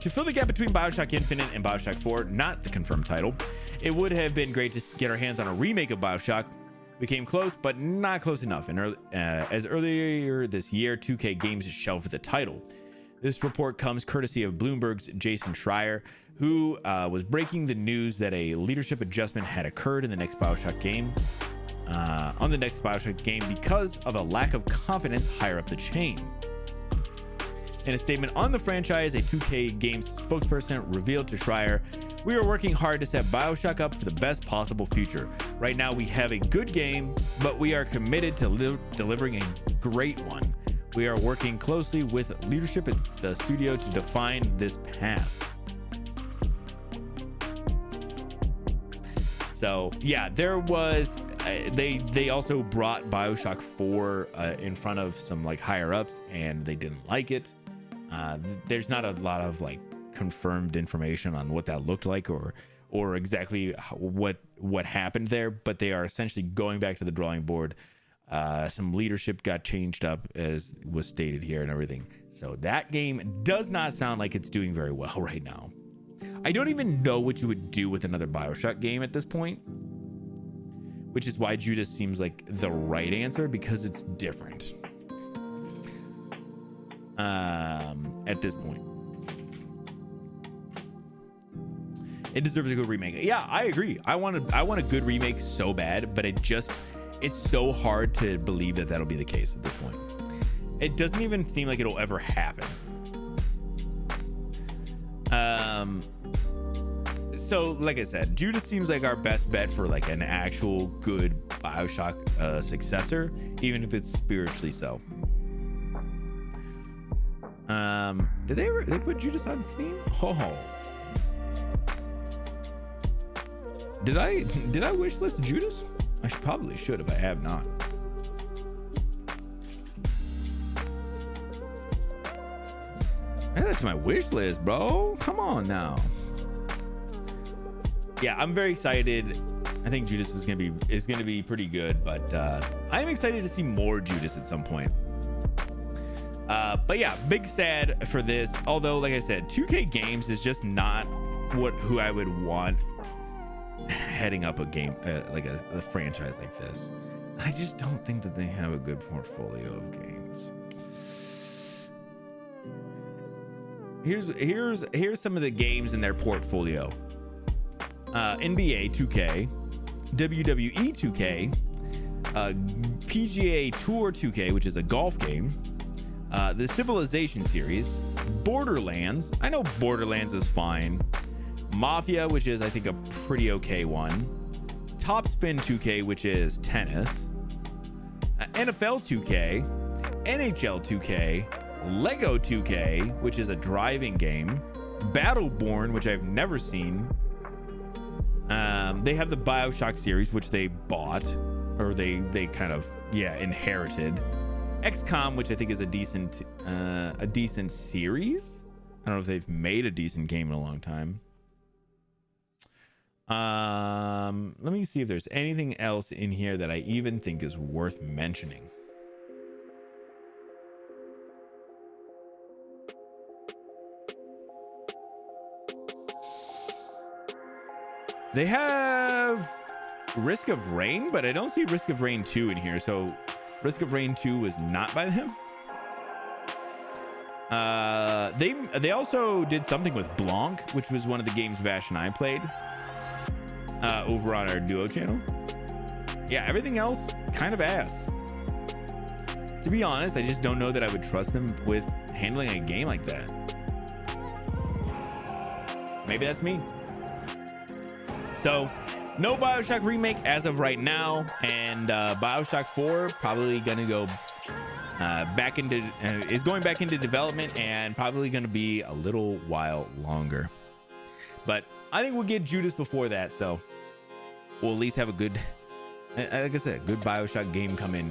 To fill the gap between BioShock Infinite and BioShock 4, not the confirmed title, it would have been great to get our hands on a remake of BioShock. We came close, but not close enough. And as earlier this year, 2K Games shelved the title. This report comes courtesy of Bloomberg's Jason Schreier, who was breaking the news that a leadership adjustment had occurred in the next BioShock game. On the next BioShock game because of a lack of confidence higher up the chain. In a statement on the franchise, a 2K Games spokesperson revealed to Schreier, "We are working hard to set BioShock up for the best possible future. Right now we have a good game, but we are committed to delivering a great one. We are working closely with leadership at the studio to define this path. So yeah, there was they also brought BioShock 4 in front of some like higher ups, and they didn't like it. There's not a lot of like confirmed information on what that looked like or exactly what happened there, but they are essentially going back to the drawing board. Some leadership got changed up, as was stated here, and everything. So that game does not sound like it's doing very well right now. I don't even know what you would do with another BioShock game at this point, which is why Judas seems like the right answer, because it's different at this point. It deserves a good remake. Yeah, I agree. I want a good remake so bad, but it's so hard to believe that that'll be the case at this point. It doesn't even seem like it'll ever happen. So like I said, Judas seems like our best bet for like an actual good BioShock successor, even if it's spiritually so. Did they put Judas on Steam? Oh, did I wishlist Judas? I probably should if I have not. Add that to my wish list, bro. Come on now. Yeah, I'm very excited. I think Judas is gonna be pretty good, but I'm excited to see more Judas at some point. But yeah, big sad for this. Although, like I said, 2K Games is just not who I would want heading up a game like a franchise like this. I just don't think that they have a good portfolio of games. Here's some of the games in their portfolio. NBA 2K, WWE 2K, PGA Tour 2K, which is a golf game, the Civilization series, Borderlands. I know Borderlands is fine. Mafia, which is I think a pretty okay one. Topspin 2K, which is tennis. NFL 2K, NHL 2K, Lego 2K, which is a driving game. Battleborn, which I've never seen. They have the BioShock series, which they bought, or they kind of inherited. XCOM, which I think is a decent series. I don't know if they've made a decent game in a long time. Let me see if there's anything else in here that I even think is worth mentioning. They have Risk of Rain, but I don't see Risk of Rain 2 in here. So Risk of Rain 2 was not by him. They also did something with Blanc, which was one of the games Vash and I played over on our Duo channel. Yeah, everything else kind of ass. To be honest, I just don't know that I would trust them with handling a game like that. Maybe that's me. So no BioShock remake as of right now, and BioShock 4 probably gonna go is going back into development, and probably gonna be a little while longer. But I think we'll get Judas before that, so we'll at least have a good, like I said, good BioShock game come in.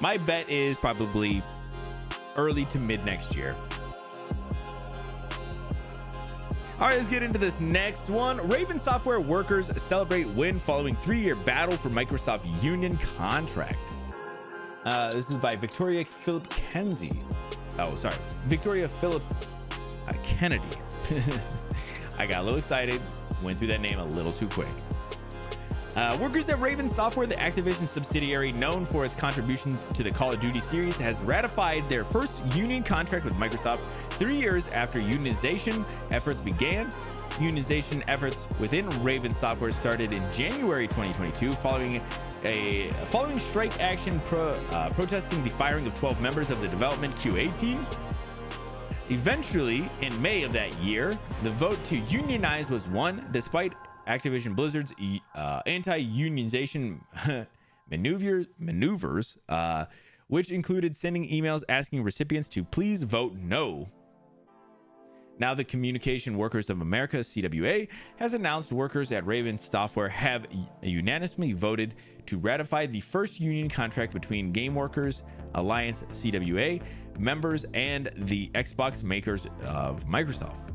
My bet is probably early to mid next year. All right, let's get into this next one. Raven Software workers celebrate win following 3-year battle for Microsoft union contract. This is by Victoria Philip Kenzie. Oh, sorry. Victoria Philip Kennedy. I got a little excited. Went through that name a little too quick. Workers at Raven Software, the Activision subsidiary known for its contributions to the Call of Duty series, has ratified their first union contract with Microsoft 3 years after unionization efforts began. Unionization efforts within Raven Software started in January 2022 following strike action protesting the firing of 12 members of the development QA team. Eventually, in May of that year, the vote to unionize was won despite Activision Blizzard's anti-unionization maneuvers, which included sending emails asking recipients to please vote no. Now, the Communication Workers of America, CWA, has announced workers at Raven Software have unanimously voted to ratify the first union contract between Game Workers Alliance, CWA, members and the Xbox makers of Microsoft.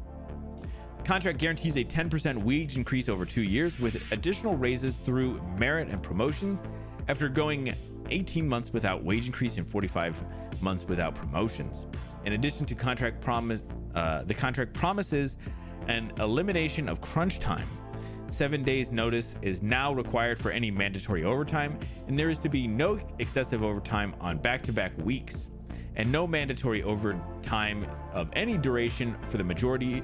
The contract guarantees a 10% wage increase over 2 years with additional raises through merit and promotion after going 18 months without wage increase and 45 months without promotions. In addition to contract promise, the contract promises an elimination of crunch time. 7 days notice is now required for any mandatory overtime, and there is to be no excessive overtime on back-to-back weeks, and no mandatory overtime of any duration for the majority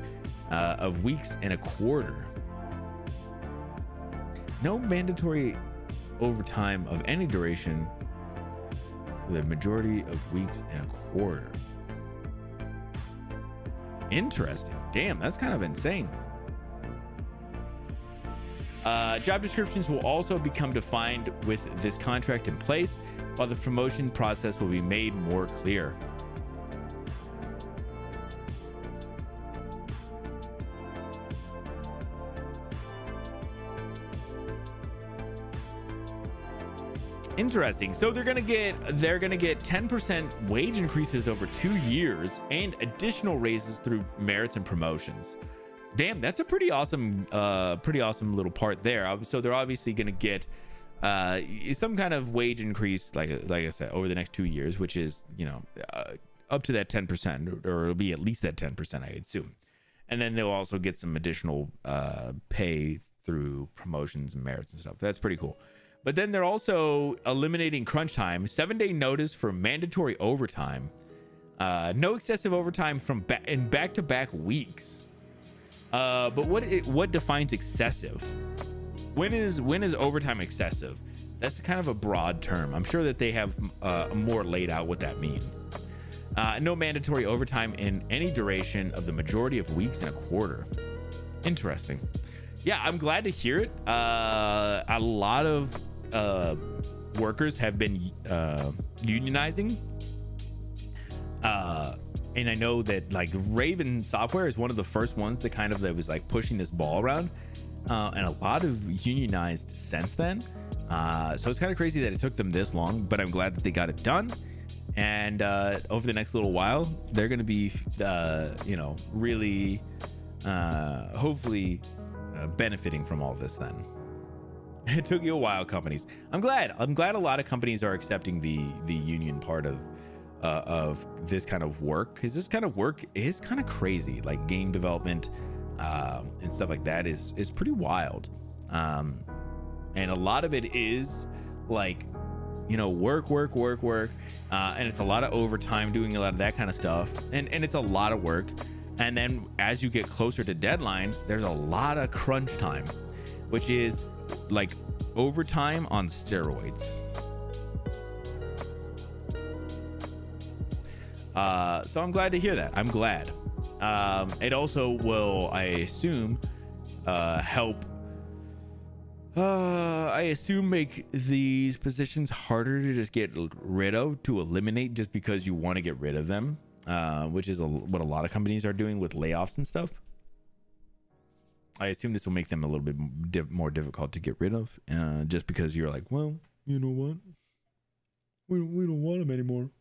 of weeks in a quarter. No mandatory overtime of any duration for the majority of weeks in a quarter. Interesting. Damn, that's kind of insane. Job descriptions will also become defined with this contract in place, while the promotion process will be made more clear. Interesting. So they're gonna get 10% wage increases over 2 years and additional raises through merits and promotions. Damn, that's a pretty awesome little part there. So they're obviously gonna get some kind of wage increase, like I said, over the next 2 years, which is, you know, up to that 10%, or it'll be at least that 10%, I assume. And then they'll also get some additional pay through promotions and merits and stuff. That's pretty cool. But then they're also eliminating crunch time, 7-day notice for mandatory overtime, no excessive overtime from in back-to-back weeks. But what defines excessive? When is overtime excessive? That's kind of a broad term. I'm sure that they have more laid out what that means. No mandatory overtime in any duration of the majority of weeks in a quarter. Interesting. Yeah, I'm glad to hear it. A lot of workers have been unionizing, and I know that like Raven Software is one of the first ones that was like pushing this ball around, and a lot of unionized since then. So it's kind of crazy that it took them this long, but I'm glad that they got it done. And over the next little while, they're going to be really hopefully benefiting from all this. Then it took you a while, companies. I'm glad a lot of companies are accepting the union part of this kind of work, because this kind of work is kind of crazy. Like game development and stuff like that is pretty wild, and a lot of it is like, you know, work, and it's a lot of overtime, doing a lot of that kind of stuff, and it's a lot of work. And then as you get closer to deadline, there's a lot of crunch time, which is like overtime on steroids. So I'm glad to hear that. I'm glad. It also will, I assume, help. I assume make these positions harder to just get rid of, to eliminate, just because you want to get rid of them, which is what a lot of companies are doing with layoffs and stuff. I assume this will make them a little bit more difficult to get rid of, just because you're like, well, you know what? We don't want them anymore.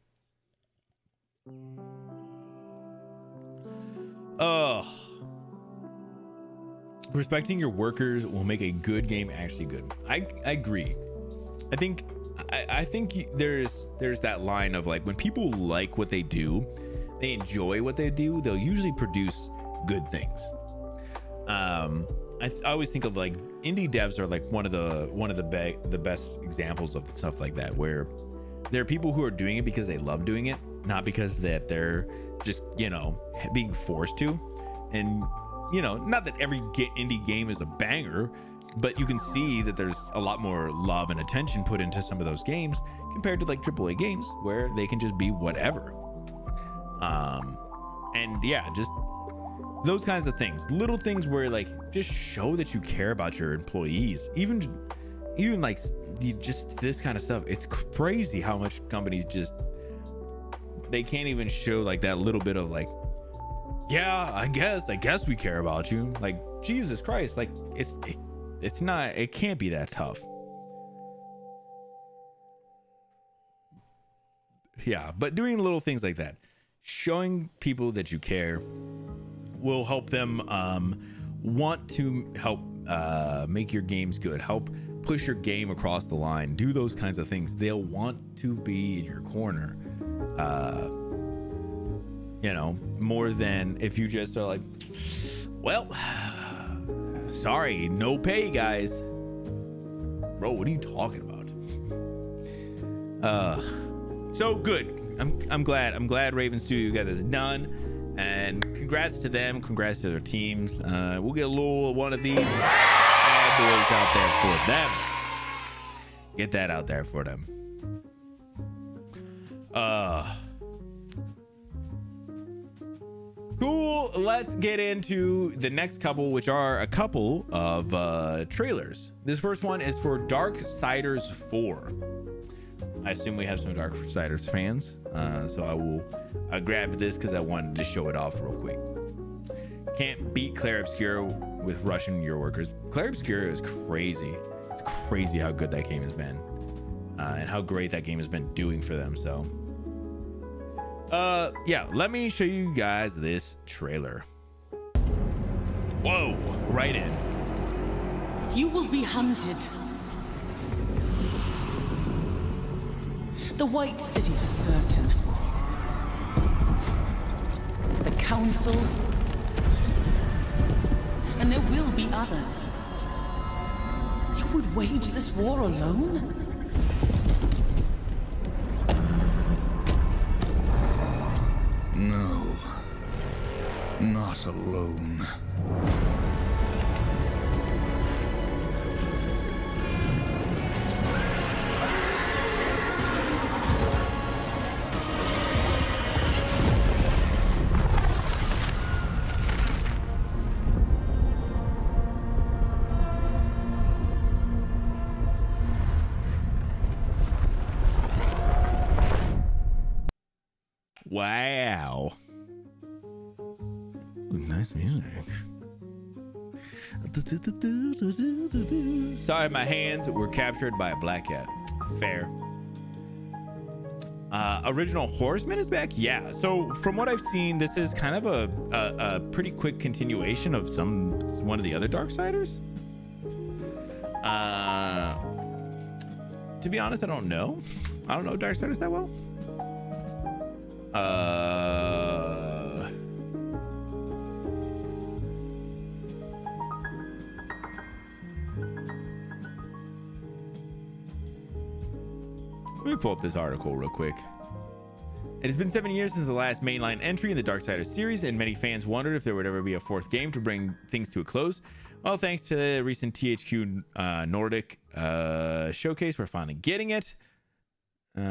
Respecting your workers will make a good game actually good. I agree. I think there's that line of like, when people like what they do, they enjoy what they do, they'll usually produce good things. I always think of like indie devs are like one of the best examples of stuff like that, where there are people who are doing it because they love doing it, not because that they're just, you know, being forced to. And, you know, not that every indie game is a banger, but you can see that there's a lot more love and attention put into some of those games compared to like AAA games, where they can just be whatever. And yeah, just those kinds of things, little things where like, just show that you care about your employees. Even even like just this kind of stuff. It's crazy how much companies just, they can't even show like that little bit of like, yeah, I guess we care about you. Like, Jesus Christ, like it's not, it can't be that tough. Yeah, but doing little things like that, showing people that you care, will help them want to help make your games good, help push your game across the line, do those kinds of things. They'll want to be in your corner, you know, more than if you just are like, well, sorry, no pay, guys. Bro, what are you talking about? So good. I'm glad Raven Studio got this done, and congrats to them, congrats to their teams. We'll get a little one of these bad boys out there for them. Get that out there for them. Cool. Let's get into the next couple, which are a couple of trailers. This first one is for Darksiders 4. I assume we have some Darksiders fans, so I will grab this because I wanted to show it off real quick. Can't beat Claire Obscura with Russian Euro Workers. Claire Obscura is crazy. It's crazy how good that game has been, and how great that game has been doing for them. So, yeah, let me show you guys this trailer. Whoa, right in. You will be hunted. The White City for certain. The Council. And there will be others. You would wage this war alone? No. Not alone. Wow. Nice music. Sorry, my hands were captured by a black cat. Fair. Original Horseman is back? Yeah. So from what I've seen, this is kind of a pretty quick continuation of one of the other Darksiders. To be honest, I don't know Darksiders that well. Let me pull up this article real quick. It has been 7 years since the last mainline entry in the Darksiders series, and many fans wondered if there would ever be a fourth game to bring things to a close. Well, thanks to the recent THQ Nordic showcase, we're finally getting it. If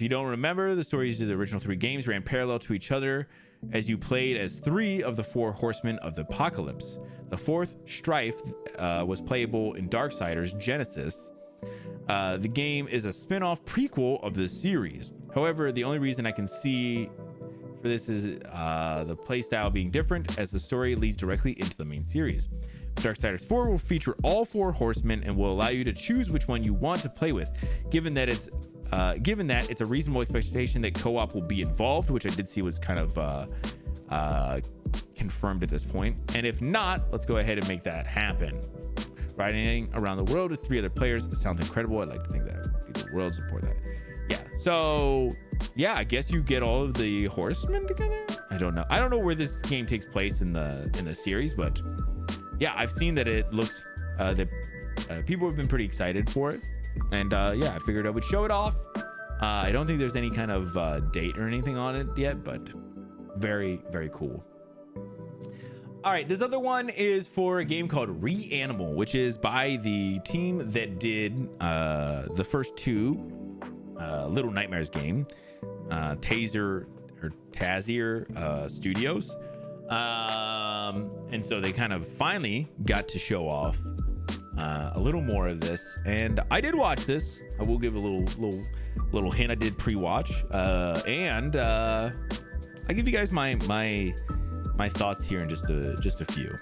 you don't remember, the stories of the original 3 games ran parallel to each other as you played as 3 of the 4 horsemen of the apocalypse. The 4th, Strife, was playable in Darksiders Genesis. The game is a spin-off prequel of the series. However, the only reason I can see for this is the playstyle being different, as the story leads directly into the main series. Darksiders 4 will feature all 4 horsemen and will allow you to choose which one you want to play with. Given that it's a reasonable expectation that co-op will be involved, which I did see was kind of confirmed at this point. And if not, let's go ahead and make that happen. Riding around the world with 3 other players sounds incredible. I'd like to think that the world support that. Yeah. So yeah, I guess you get all of the horsemen together. I don't know where this game takes place in the series, but yeah, I've seen that it looks that people have been pretty excited for it, and yeah, I figured I would show it off. I don't think there's any kind of date or anything on it yet, but very, very cool. All right, this other one is for a game called Reanimal, which is by the team that did the first 2 Little Nightmares game, Tazier Studios. And so they kind of finally got to show off a little more of this, and I did watch this. I will give a little hint. I did pre-watch, and I'll give you guys my thoughts here in just a few.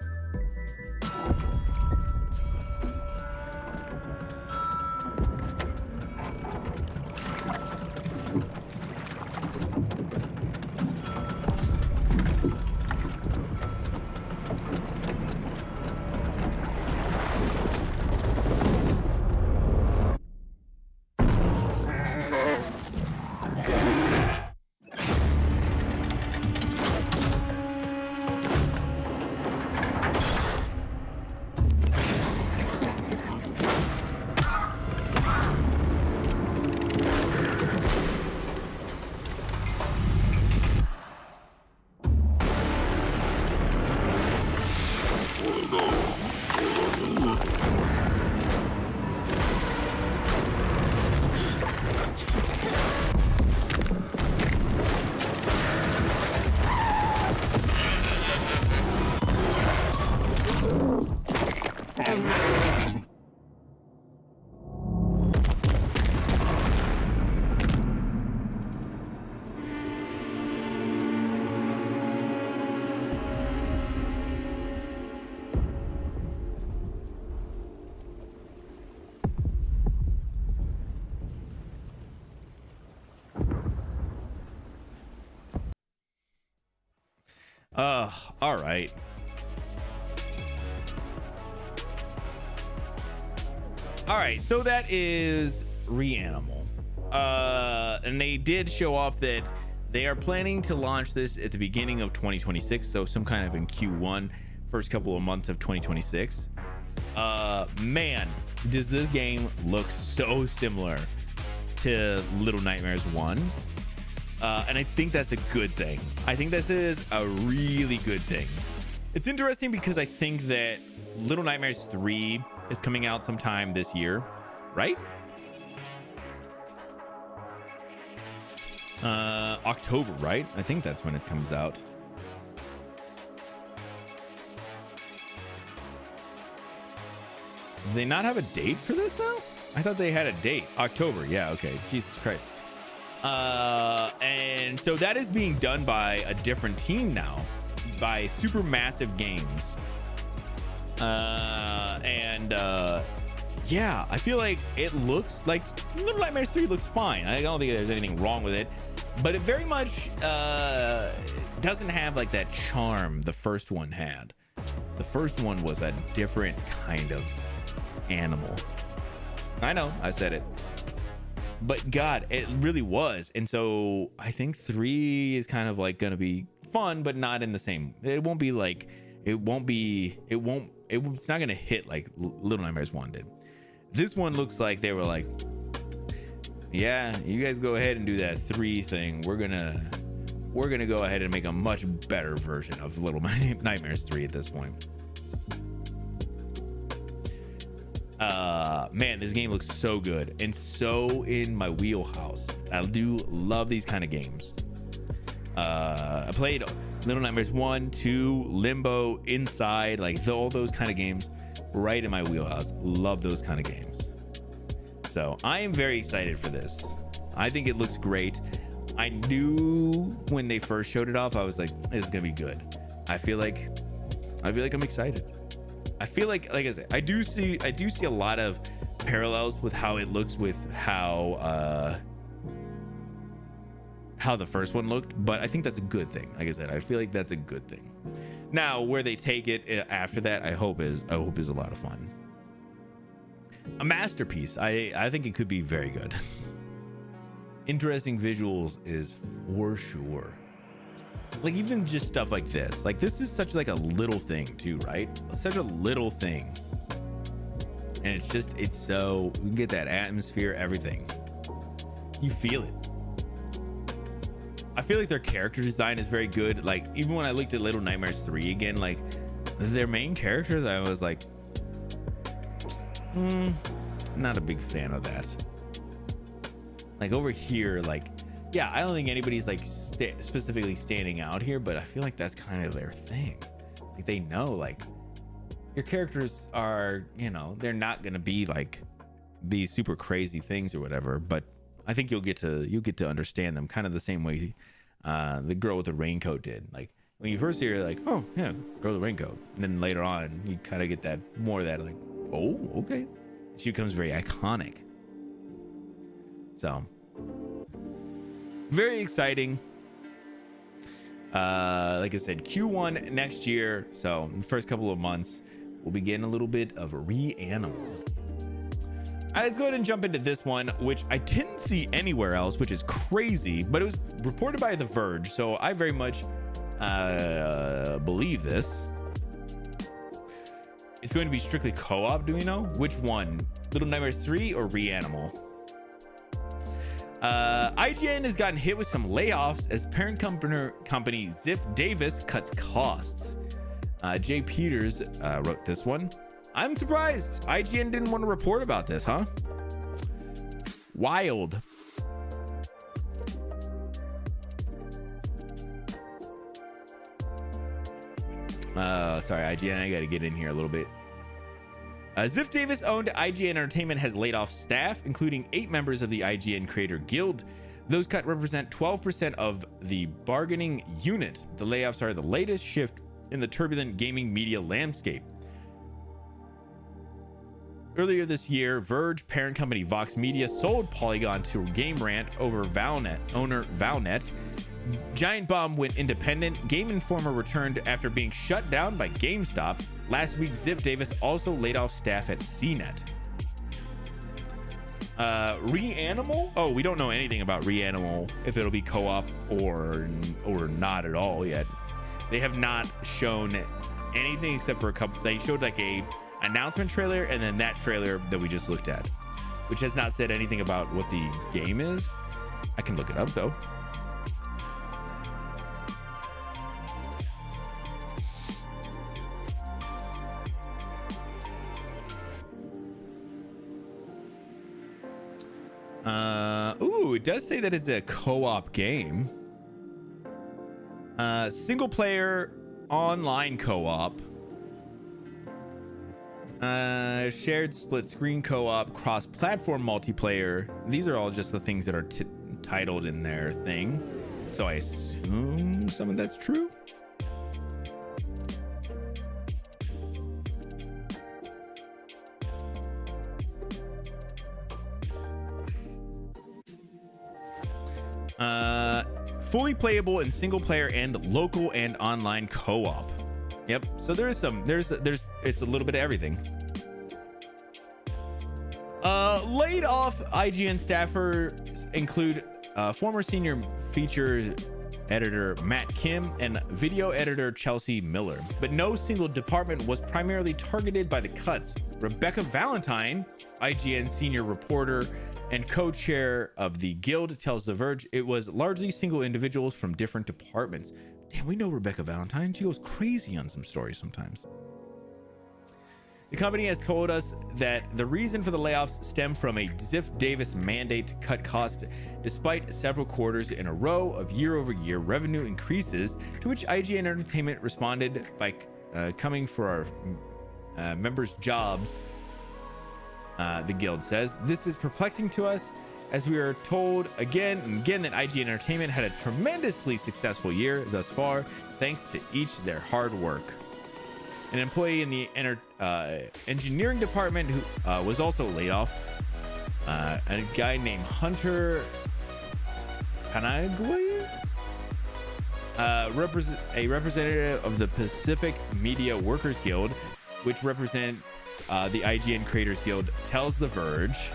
All right. All right, so that is Reanimal. And they did show off that they are planning to launch this at the beginning of 2026, so some kind of in Q1, first couple of months of 2026. Man, does this game look so similar to Little Nightmares 1. And I think that's a good thing. I think this is a really good thing. It's interesting because I think that Little Nightmares 3 is coming out sometime this year, right? October, right? I think that's when it comes out. Do they not have a date for this now? I thought they had a date. October. Yeah, okay. Jesus Christ. And so that is being done by a different team now, by Supermassive Games. Yeah, I feel like it looks like Little Nightmares 3 looks fine. I don't think there's anything wrong with it, but it very much doesn't have like that charm the first one had. The first one was a different kind of animal. I know, I said it. But God, it really was. And so I think 3 is kind of like going to be fun, but not in the same. It won't be like, it's not going to hit like Little Nightmares 1 did. This one looks like they were like, yeah, you guys go ahead and do that 3 thing. We're going to go ahead and make a much better version of Little Nightmares 3 at this point. Man, this game looks so good and so in my wheelhouse. I do love these kind of games. I played Little Nightmares 1, 2, Limbo, Inside, like all those kind of games, right in my wheelhouse. Love those kind of games. So I am very excited for this. I think it looks great. I knew when they first showed it off, I was like, this is gonna be good. I feel like I'm excited. I feel like I said, I do see a lot of parallels with how it looks with how the first one looked, but I think that's a good thing. Like I said, I feel like that's a good thing. Now, where they take it after that, I hope is a lot of fun. A masterpiece. I think it could be very good. Interesting visuals is for sure. Like even just stuff like this. Like this is such like a little thing too, right? It's such a little thing. And it's so, you can get that atmosphere, everything. You feel it. I feel like their character design is very good. Like even when I looked at Little Nightmares 3 again, like their main characters, I was like, not a big fan of that. Like over here, like yeah, I don't think anybody's like specifically standing out here, but I feel like that's kind of their thing. Like they know like your characters are, you know, they're not gonna be like these super crazy things or whatever, but I think you'll get to understand them kind of the same way the girl with the raincoat did. Like when you first hear it, like, oh yeah, girl with the raincoat, and then later on you kind of get that more of that like, oh okay, she becomes very iconic. So very exciting. Like I said, Q1 next year, so in the first couple of months we'll be getting a little bit of Reanimal. All right, let's go ahead and jump into this one, which I didn't see anywhere else, which is crazy, but it was reported by The Verge, so I very much believe this. It's going to be strictly co-op. Do we know which one? Little Nightmares 3 or Reanimal? IGN has gotten hit with some layoffs as parent company Ziff Davis cuts costs. Jay Peters wrote this one. I'm surprised IGN didn't want to report about this, huh? Wild. Sorry, IGN, I gotta get in here a little bit. Ziff Davis owned IGN Entertainment has laid off staff, including 8 members of the IGN Creator Guild. Those cuts represent 12% of the bargaining unit. The layoffs are the latest shift in the turbulent gaming media landscape. Earlier this year, Verge parent company Vox Media sold Polygon to Game Rant over owner Valnet. Giant Bomb went independent. Game Informer returned after being shut down by GameStop. Last week, Ziff Davis also laid off staff at CNET. Reanimal? Oh, we don't know anything about Reanimal, if it'll be co-op or not at all yet. They have not shown anything except for a couple. They showed like a announcement trailer and then that trailer that we just looked at, which has not said anything about what the game is. I can look it up though. Ooh, it does say that it's a co-op game. Single player online co-op. Shared split screen co-op, cross-platform multiplayer. These are all just the things that are titled in their thing. So I assume some of that's true. Fully playable in single player and local and online co-op. Yep. So there's it's a little bit of everything. Laid off IGN staffers include former senior feature editor Matt Kim and video editor Chelsea Miller, but no single department was primarily targeted by the cuts. Rebecca Valentine, IGN senior reporter and co-chair of the guild, tells The Verge it was largely single individuals from different departments. Damn, we know Rebecca Valentine. She goes crazy on some stories sometimes. The company has told us that the reason for the layoffs stem from a Ziff Davis mandate to cut costs despite several quarters in a row of year-over-year revenue increases, to which IGN Entertainment responded by coming for our members' jobs. The guild says, this is perplexing to us as we are told again and again that IGN Entertainment had a tremendously successful year thus far, thanks to each their hard work. An employee in the engineering department who was also laid off, a guy named Hunter Panagui, a representative of the Pacific Media Workers Guild, which represents the IGN Creators Guild, tells The Verge.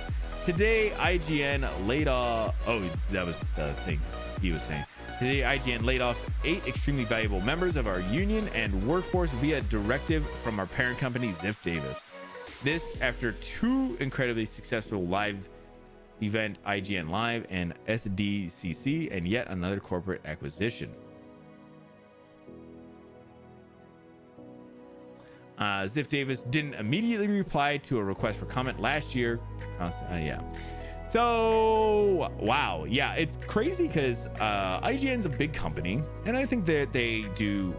Today, IGN laid off... Oh, that was the thing he was saying. Today, IGN laid off 8 extremely valuable members of our union and workforce via directive from our parent company, Ziff Davis. This after 2 incredibly successful live event, IGN Live and SDCC, and yet another corporate acquisition. Ziff Davis didn't immediately reply to a request for comment last year. So, wow. Yeah, it's crazy because IGN's a big company, and I think that they do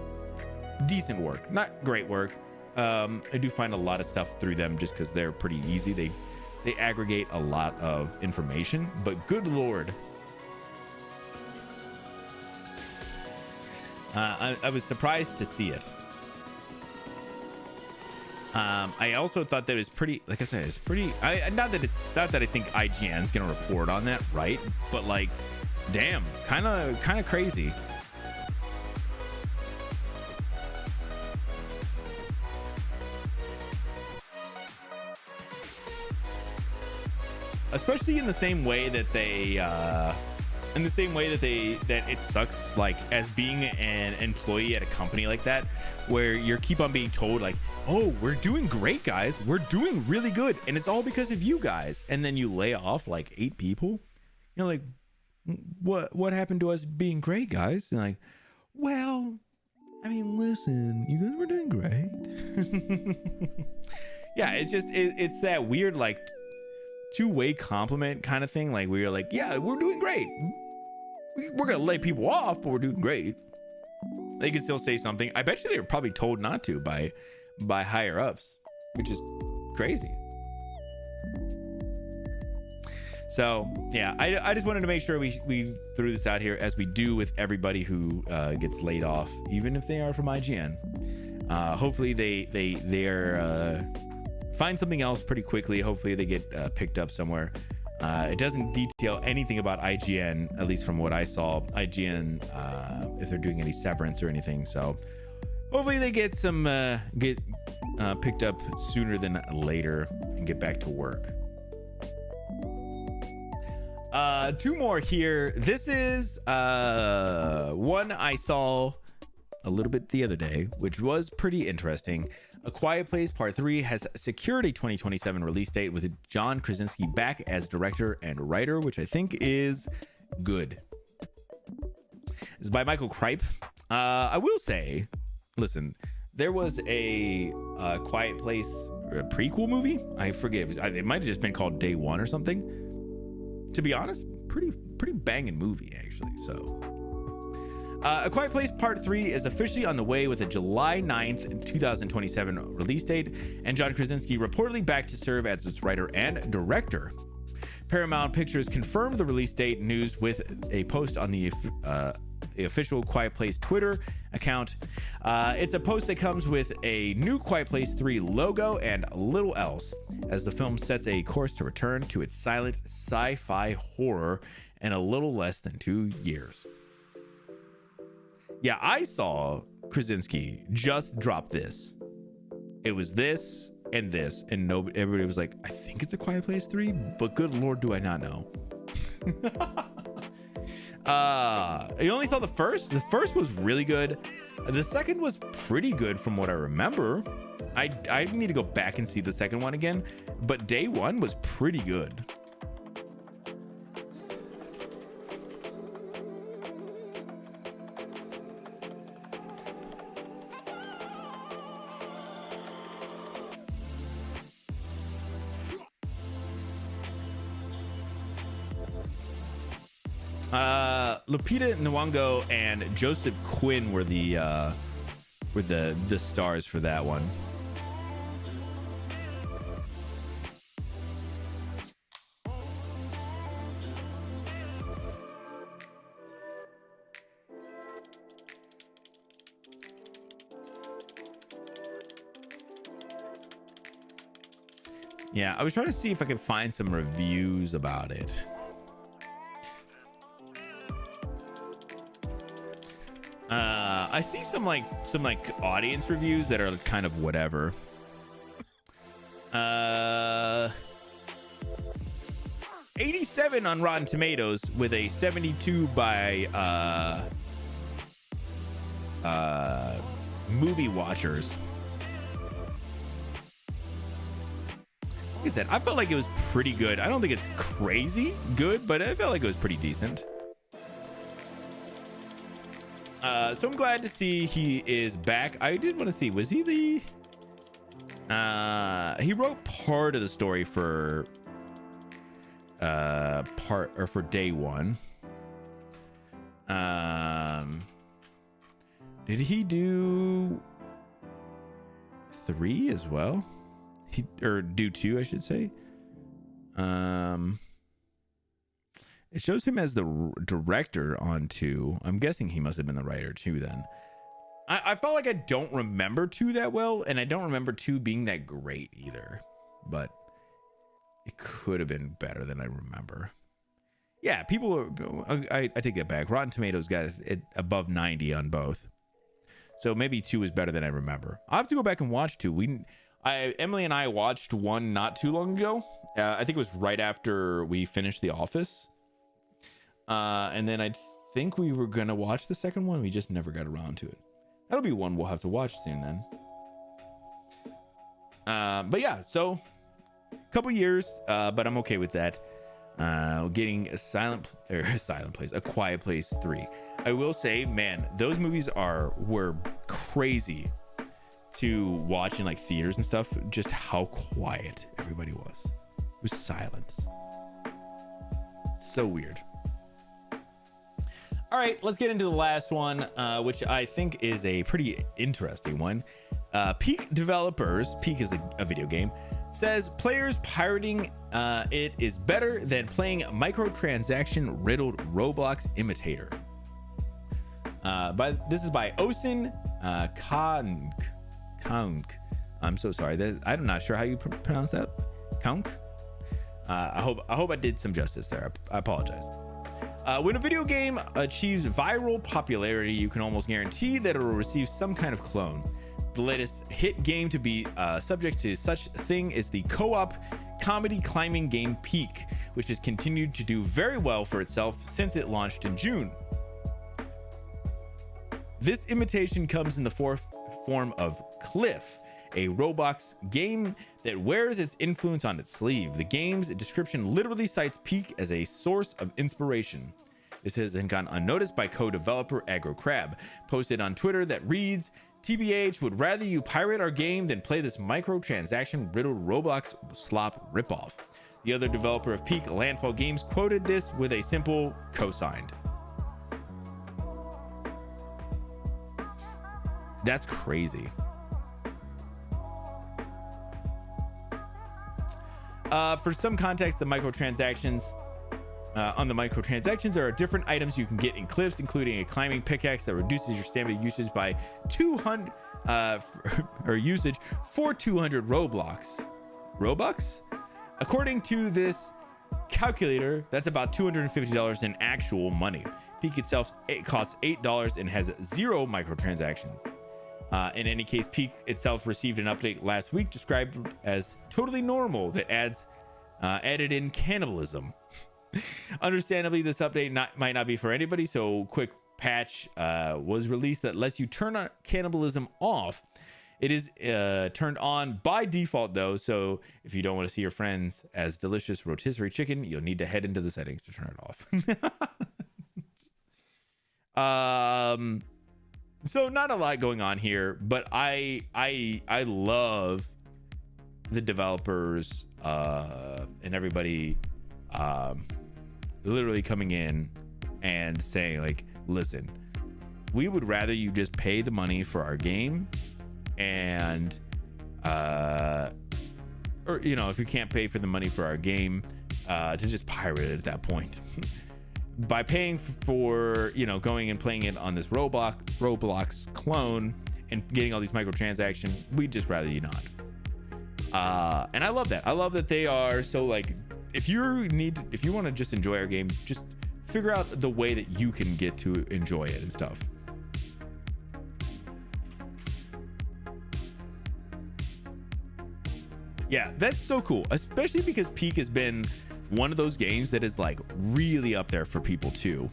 decent work, not great work. I do find a lot of stuff through them just because they're pretty easy. They aggregate a lot of information, but good Lord. I was surprised to see it. I also thought that it was pretty, like I said, it's pretty, not that I think IGN's gonna report on that, right? But like, damn, kind of crazy. Especially in the same way that that it sucks, like, as being an employee at a company like that, where you keep on being told like, oh, we're doing great, guys, we're doing really good, and it's all because of you guys, and then you lay off like 8 people. You're like, what happened to us being great, guys? And like, well, I mean, listen, you guys were doing great. Yeah, it's that weird like two-way compliment kind of thing, like where you're like, yeah, we're doing great, we're gonna lay people off, but we're doing great. They can still say something. I bet you they were probably told not to by higher ups, which is crazy. So yeah, I just wanted to make sure we threw this out here, as we do with everybody who gets laid off, even if they are from IGN. Hopefully they're find something else pretty quickly. Hopefully they get picked up somewhere. It doesn't detail anything about IGN, at least from what I saw. IGN, if they're doing any severance or anything. So hopefully they get some picked up sooner than later and get back to work. 2 more here. This is one I saw a little bit the other day, which was pretty interesting. A Quiet Place Part 3 has secured a 2027 release date, with John Krasinski back as director and writer, which I think is good. This is by Michael Kripe. I will say, listen, there was a Quiet Place prequel movie. I forget. It might have just been called Day One or something. To be honest, pretty banging movie, actually. So A Quiet Place Part 3 is officially on the way, with a July 9th, 2027 release date, and John Krasinski reportedly back to serve as its writer and director. Paramount Pictures confirmed the release date news with a post on the official Quiet Place Twitter account. It's a post that comes with a new Quiet Place 3 logo and little else, as the film sets a course to return to its silent sci-fi horror in a little less than 2 years. Yeah, I saw Krasinski just drop this. It was this, and everybody was like, I think it's A Quiet Place 3, but good Lord, do I not know. You only saw the first. The first was really good. The second was pretty good from what I remember. I need to go back and see the second one again, but Day One was pretty good. Lupita Nyong'o and Joseph Quinn were the stars for that one. Yeah, I was trying to see if I could find some reviews about it. I see some audience reviews that are kind of whatever. 87 on Rotten Tomatoes with a 72 by movie watchers. Like I said, I felt like it was pretty good. I don't think it's crazy good, but I felt like it was pretty decent. So I'm glad to see he is back. I did want to see, was he the he wrote part of the story for for day one. Did he do 3 as well? Or do 2, I should say. It shows him as the director on 2. I'm guessing he must have been the writer too then. I felt like I don't remember 2 that well, and I don't remember 2 being that great either, but it could have been better than I remember. Yeah, I take that back. Rotten Tomatoes got it above 90 on both, so maybe 2 is better than I remember. I'll have to go back and watch 2. Emily and I watched 1 not too long ago. I think it was right after we finished The Office, and then I think we were gonna watch the second one. We just never got around to it. That'll be one we'll have to watch soon then. But yeah, so a couple years, but I'm okay with that. Getting a Quiet Place 3. I will say, man, those movies were crazy to watch in like theaters and stuff. Just how quiet everybody was. It was silence. So weird. All right, let's get into the last one, which I think is a pretty interesting one. Peak Developers, Peak is a video game, says players pirating it is better than playing microtransaction riddled Roblox imitator. This is by Osin Kaunk. I'm so sorry. I'm not sure how you pronounce that. Kaunk. I hope I did some justice there. I apologize. When a video game achieves viral popularity, you can almost guarantee that it will receive some kind of clone. The latest hit game to be subject to such thing is the co-op comedy climbing game Peak, which has continued to do very well for itself since it launched in June. This imitation comes in the form of Cliff, a Roblox game that wears its influence on its sleeve. The game's description literally cites Peak as a source of inspiration. This hasn't gone unnoticed by co-developer Aggro Crab, posted on Twitter that reads, TBH, would rather you pirate our game than play this microtransaction riddled Roblox slop ripoff. The other developer of Peak, Landfall Games, quoted this with a simple co-signed. That's crazy. For some context, the microtransactions there are different items you can get in Cliffs, including a climbing pickaxe that reduces your stamina usage by 200 usage for 200 Robux. According to this calculator, that's about $250 in actual money. Peak itself, it costs $8 and has 0 microtransactions. In any case, Peak itself received an update last week described as totally normal that added in cannibalism. Understandably, this update might not be for anybody, so quick patch was released that lets you turn cannibalism off. It is turned on by default though, so if you don't want to see your friends as delicious rotisserie chicken, you'll need to head into the settings to turn it off. So not a lot going on here, but I love the developers and everybody literally coming in and saying like, listen, we would rather you just pay the money for our game, and or if you can't pay for the money for our game, to just pirate it at that point. By paying for going and playing it on this Roblox clone and getting all these microtransactions, we'd just rather you not. And I love that. I love that they are so like, if you want to just enjoy our game, just figure out the way that you can get to enjoy it and stuff. Yeah, that's so cool, especially because Peak has been one of those games that is like really up there for people too.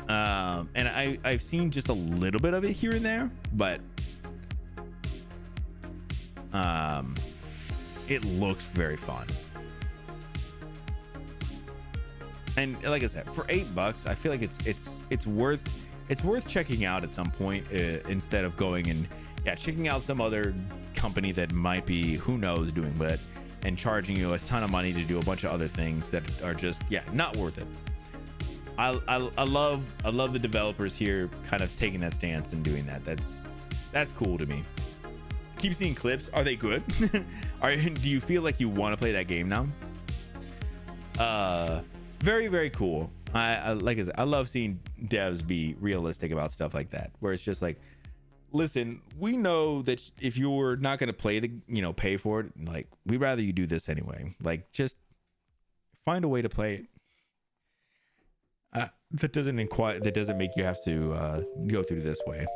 And I've seen just a little bit of it here and there, but it looks very fun. And like I said, for $8, I feel like it's worth checking out at some point, instead of going and checking out some other company that might be, who knows, doing. But and charging you a ton of money to do a bunch of other things that are just, yeah, not worth it. I love the developers here kind of taking that stance and doing that. That's cool to me. Keep seeing clips. Are they good? Do you feel like you want to play that game now? Very, very cool. I like I said, I love seeing devs be realistic about stuff like that, where it's just like, listen, we know that if you were not going to play the, pay for it, like, we'd rather you do this anyway. Like, just find a way to play it. That doesn't make you have to go through this way.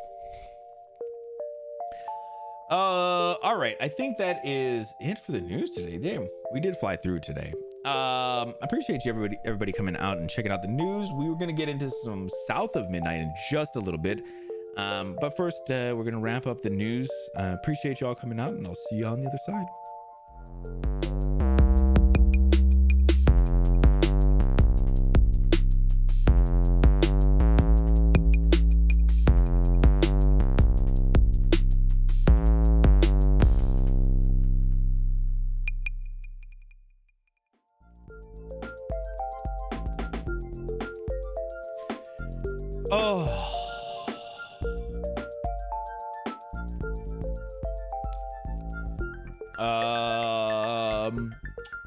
All right, I think that is it for the news today. Damn, we did fly through today. I appreciate you everybody coming out and checking out the news. We were gonna get into some South of Midnight in just a little bit, but first we're gonna wrap up the news. Appreciate y'all coming out, and I'll see you on the other side.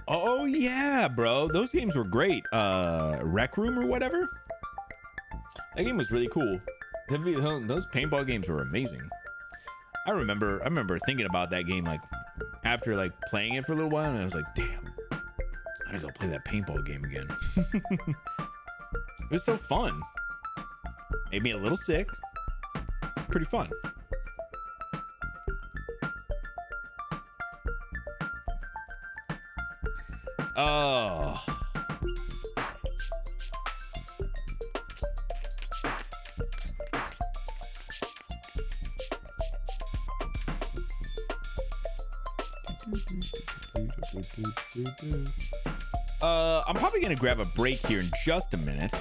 Oh yeah, bro, those games were great. Rec Room or whatever, that game was really cool. Those paintball games were amazing. I remember thinking about that game like after like playing it for a little while, and I was like, damn, I gotta go play that paintball game again. It was so fun. Made me a little sick. It's pretty fun. Oh. I'm probably gonna grab a break here in just a minute.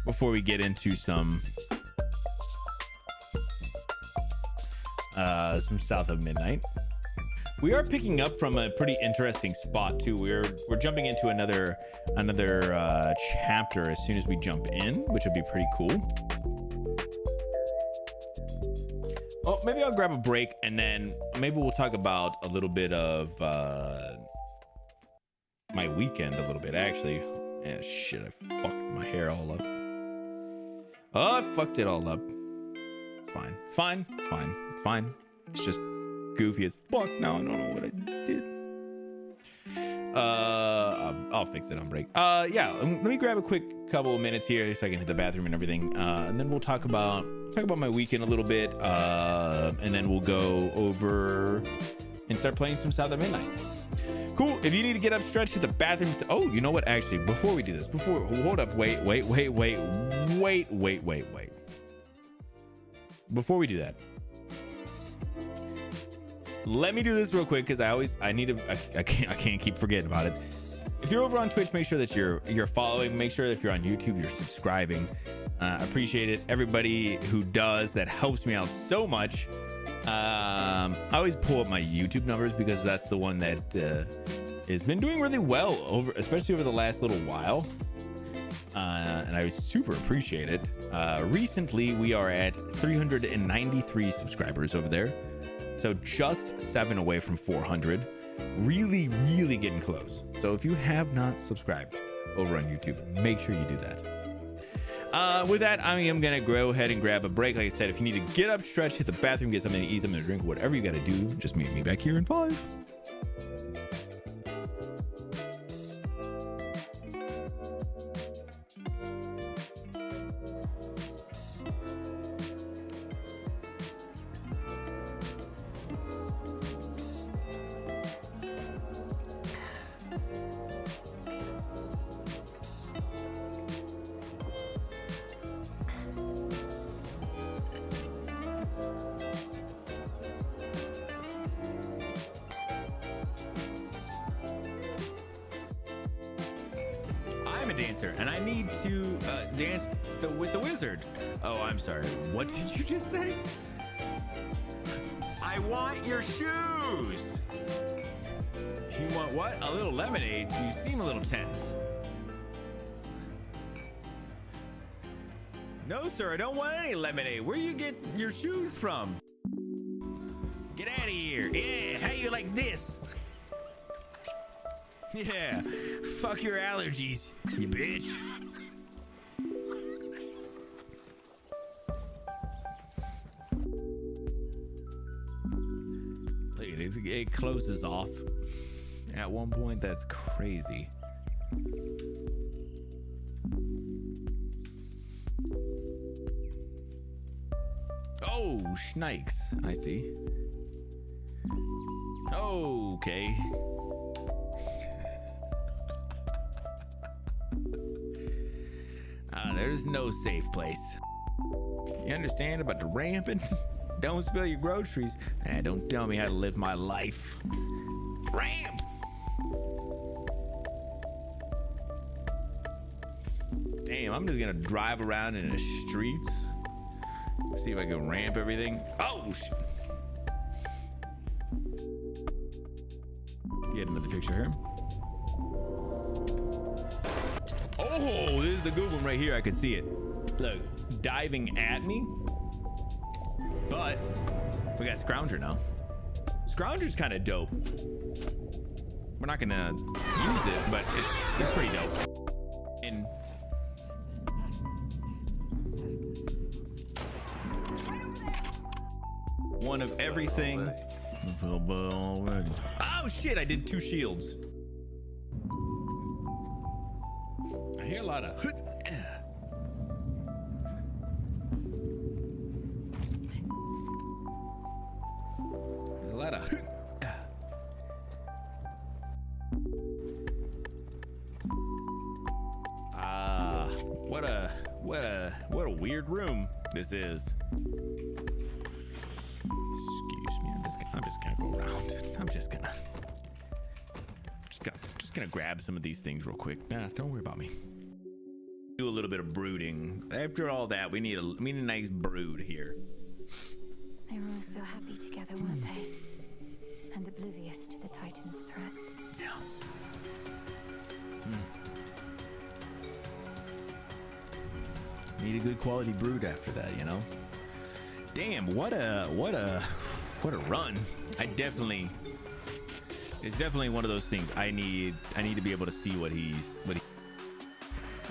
Before we get into some South of Midnight, we are picking up from a pretty interesting spot too. We're jumping into another chapter as soon as we jump in, which would be pretty cool. Oh, maybe I'll grab a break and then maybe we'll talk about a little bit of my weekend a little bit. Actually, yeah, shit, I fucked my hair all up. Oh, I fucked it all up. It's fine. It's fine. It's fine. It's fine. It's just goofy as fuck now. I don't know what I did. I'll fix it on break. Yeah, let me grab a quick couple of minutes here so I can hit the bathroom and everything. And then we'll talk about my weekend a little bit. And then we'll go over and start playing some South of Midnight. Cool. If you need to get up, stretch to the bathroom. Oh, you know what? Actually, before we do this, hold up. Wait. Before we do that, let me do this real quick because I can't keep forgetting about it. If you're over on Twitch, make sure that you're following. Make sure that if you're on YouTube, you're subscribing. I appreciate it. Everybody who does, that helps me out so much. I always pull up my YouTube numbers because that's the one that has been doing really well especially over the last little while, and I super appreciate it. Recently we are at 393 subscribers over there, so just 7 away from 400. Really getting close. So if you have not subscribed over on YouTube, make sure you do that. With that, I am gonna go ahead and grab a break. Like I said, if you need to get up, stretch, hit the bathroom, get something to eat, something to drink, whatever you gotta do, just meet me back here in 5. a dancer, and I need to dance with the wizard. Oh, I'm sorry. What did you just say? I want your shoes. You want what? A little lemonade? You seem a little tense. No, sir, I don't want any lemonade. Where you get your shoes from? Get out of here. Yeah, how you like this? Yeah, fuck your allergies, you bitch. Look at it, it closes off. At one point, that's crazy. Oh, schnikes, I see. Okay. There's no safe place. You understand about the ramping? Don't spill your groceries. Don't tell me how to live my life. Ramp! Damn, I'm just gonna drive around in the streets. See if I can ramp everything. Oh, shit. Get another picture here. Oh, this is the good one right here. I can see it. Look, diving at me. But we got Scrounger now. Scrounger's kind of dope. We're not gonna use it, but it's pretty dope. And one of everything. Oh shit! I did 2 shields. I hear a lot of. There's a lot of. What a weird room this is. Excuse me. I'm just gonna go around. I'm just gonna grab some of these things real quick. Nah, don't worry about me. Do a little bit of brooding. After all that, we need a nice brood here. They were all so happy together, weren't they? And oblivious to the Titan's threat. Yeah. Need a good quality brood after that, you know. Damn, what a run. It's definitely one of those things. I need to be able to see what he.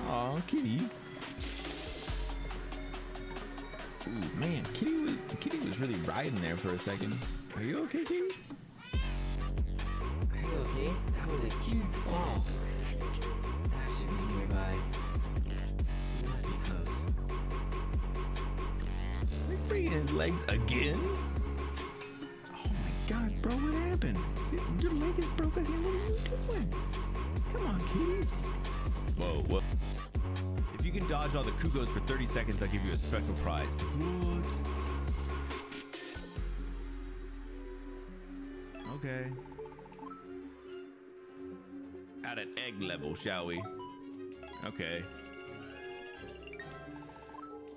Oh, Kitty. Ooh, man, Kitty was really riding there for a second. Are you okay, Kitty? Are you okay? That was a huge fall. That should be nearby. You must be close. He's breaking his legs again? Oh my god, bro, what happened? Your leg is broken again. What are you doing? Come on, Kitty. Whoa, whoa. If you can dodge all the Kugos for 30 seconds, I'll give you a special prize. What? Okay. At an egg level, shall we? Okay.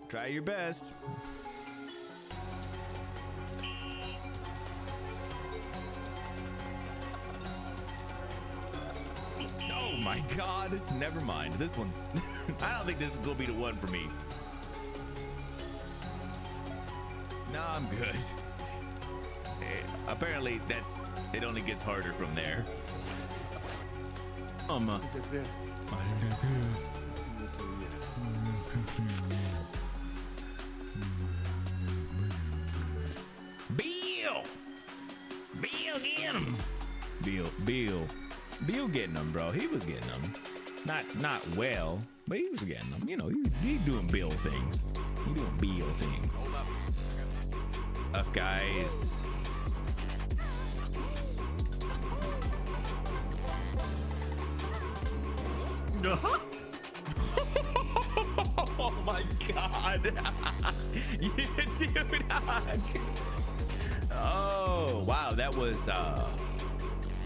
Try your best. Oh my god. Never mind. This one's... I don't think this is gonna be the one for me. No, I'm good. Apparently, it only gets harder from there. That's it. Bill! Bill, get him! Bill getting them, bro. He was getting them. Not well, but he was getting them. You know, he doing Bill things. He doing Bill things. Hold up, guys. Oh my god. You do not. Oh wow, that was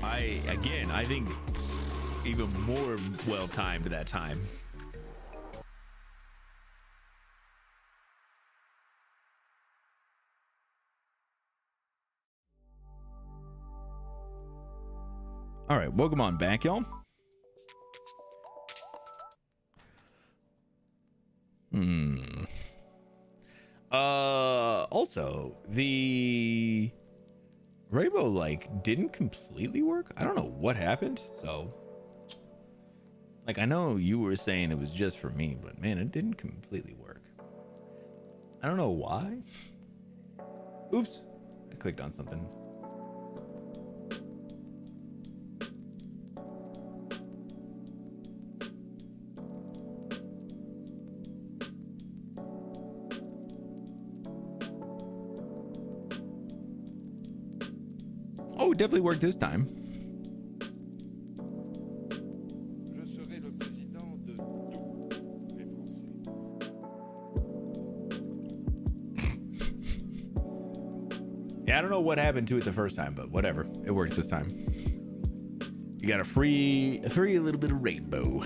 I think even more well timed that time. All right, welcome on back, y'all. Also, the rainbow like didn't completely work. I don't know what happened. So, like, I know you were saying it was just for me, but man, it didn't completely work. I don't know why. Oops, I clicked on something. Oh, it definitely worked this time. Yeah, I don't know what happened to it the first time, but whatever. It worked this time. You got a free little bit of rainbow.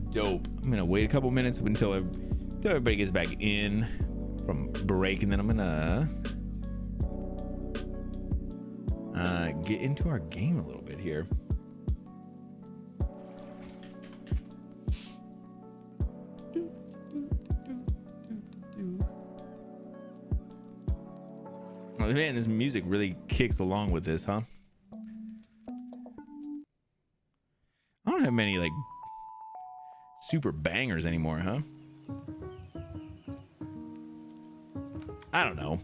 Dope. I'm gonna wait a couple minutes until everybody gets back in from break, and then I'm gonna get into our game a little bit here. Oh man, this music really kicks along with this, huh? I don't have many like super bangers anymore, huh? I don't know.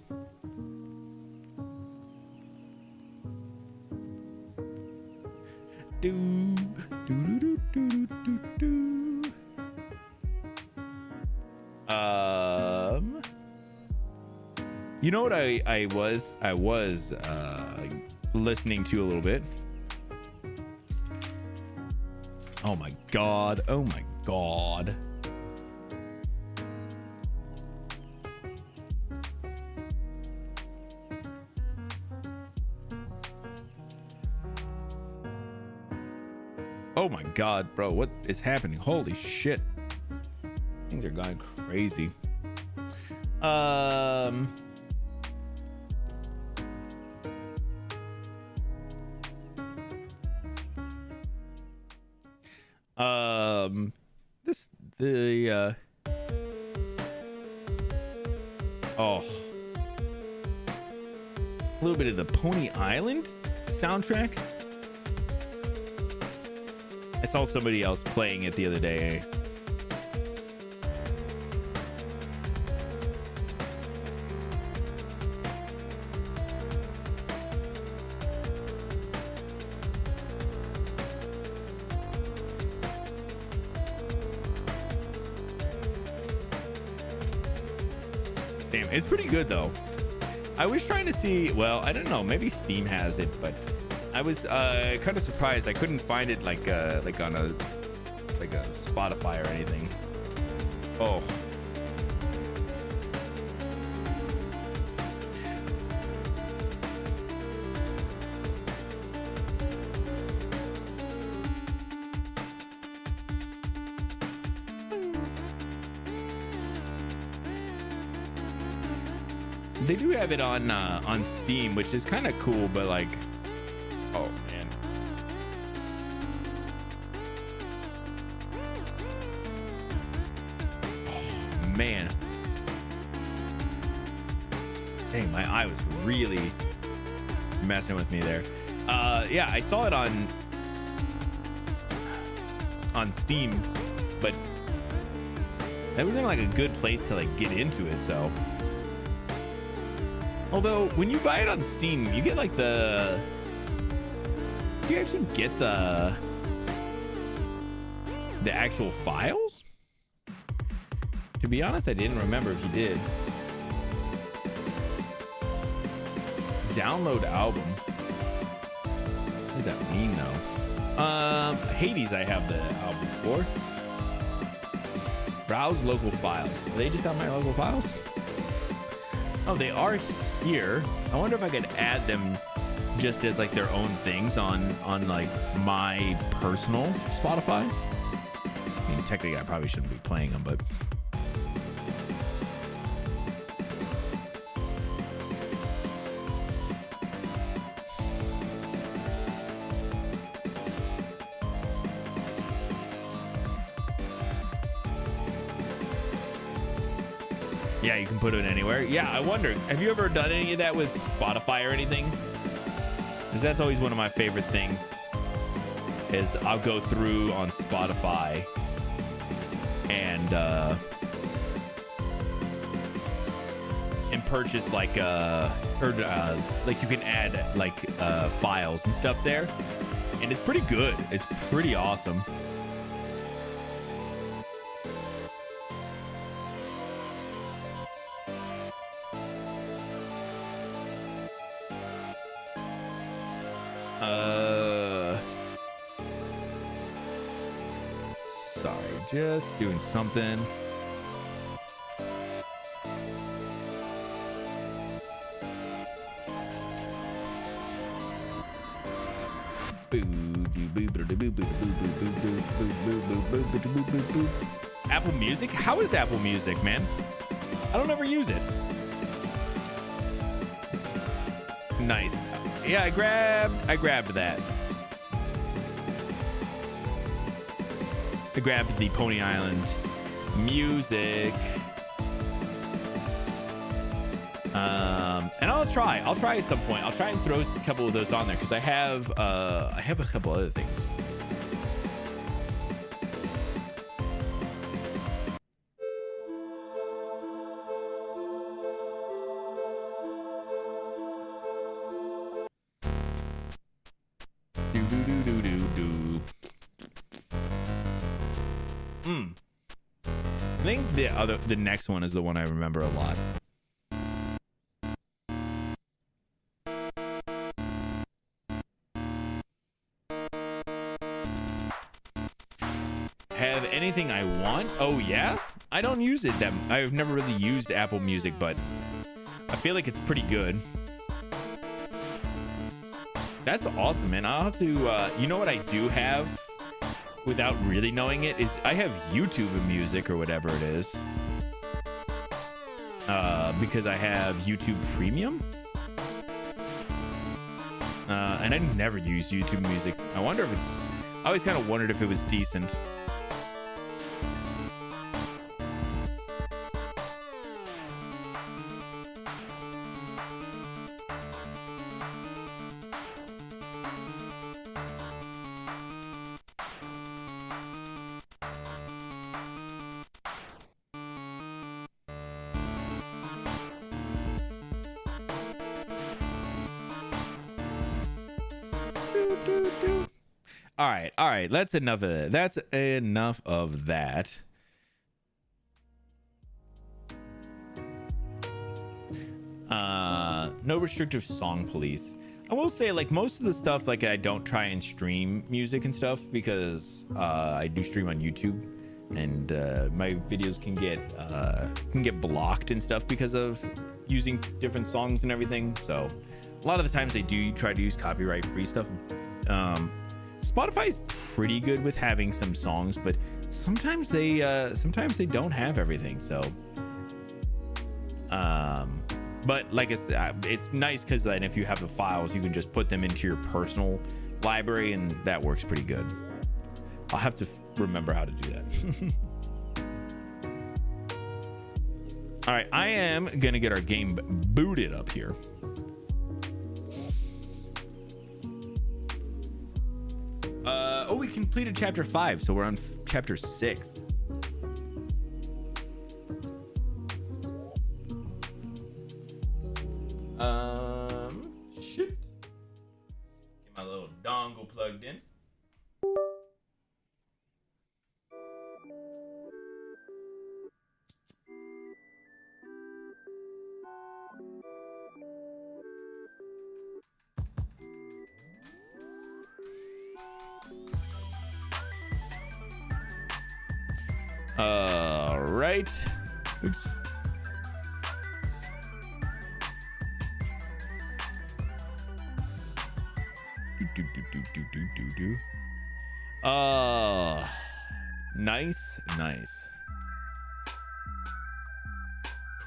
You know what I was listening to a little bit. Oh my god. Oh my god. Oh my god, bro, what is happening? Holy shit. Things are going crazy. Oh, a little bit of the Pony Island soundtrack. I saw somebody else playing it the other day. Damn, it's pretty good though. I was trying to see, well, I don't know, maybe Steam has it, but I was kind of surprised I couldn't find it like on a Spotify or anything. Oh. They do have it on Steam, which is kind of cool, but like, oh man. Oh man. Dang, my eye was really messing with me there. Yeah, I saw it on Steam, but that wasn't like a good place to like get into it, so. Although when you buy it on Steam, you get like do you actually get the actual files? To be honest, I didn't remember if you did. Download album. What does that mean though? Hades I have the album for. Browse local files. Are they just on my local files? Oh, they are here. I wonder if I could add them just as like their own things on like my personal Spotify. I mean, technically I probably shouldn't be playing them, but yeah, you can put it anywhere. Yeah, I wonder, have you ever done any of that with Spotify or anything? Because that's always one of my favorite things, is I'll go through on Spotify and purchase like like you can add like files and stuff there, and it's pretty good. It's pretty awesome. Sorry, just doing something. Apple Music? How is Apple Music, man? I don't ever use it. Nice. Yeah, I grabbed that. I grabbed the Pony Island Music. And I'll try at some point. I'll try and throw a couple of those on there because I have a couple other things. I think the next one is the one I remember a lot. Have anything I want? Oh yeah, I don't use it that I've never really used Apple Music, but I feel like it's pretty good. That's awesome, man. I'll have to you know what I do have without really knowing it is I have YouTube Music or whatever it is, because I have YouTube Premium, and I never use YouTube Music. I wonder if it's, I always kind of wondered if it was decent. All right, that's enough of that. That's enough of that. No restrictive song police. I will say, like, most of the stuff, like, I don't try and stream music and stuff because I do stream on YouTube, and my videos can get blocked and stuff because of using different songs and everything. So a lot of the times I do try to use copyright free stuff. Spotify is pretty good with having some songs, but sometimes they don't have everything. So but like it's nice because then if you have the files, you can just put them into your personal library, and that works pretty good. I'll have to remember how to do that. All right, I am gonna get our game booted up here. Oh, we completed chapter 5, so we're on chapter 6. Shit. Get my little dongle plugged in. All right. Oops. Nice.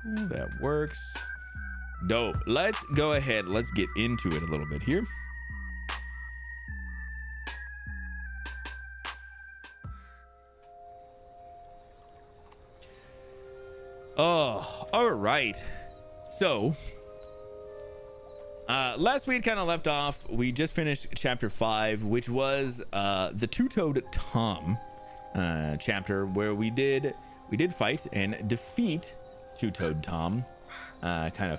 Cool, that works. Dope. Let's go ahead. Let's get into it a little bit here. Oh, all right. So, last we had kind of left off. We just finished chapter 5, which was the Two-Toed Tom chapter, where we did fight and defeat Two-Toed Tom. Kind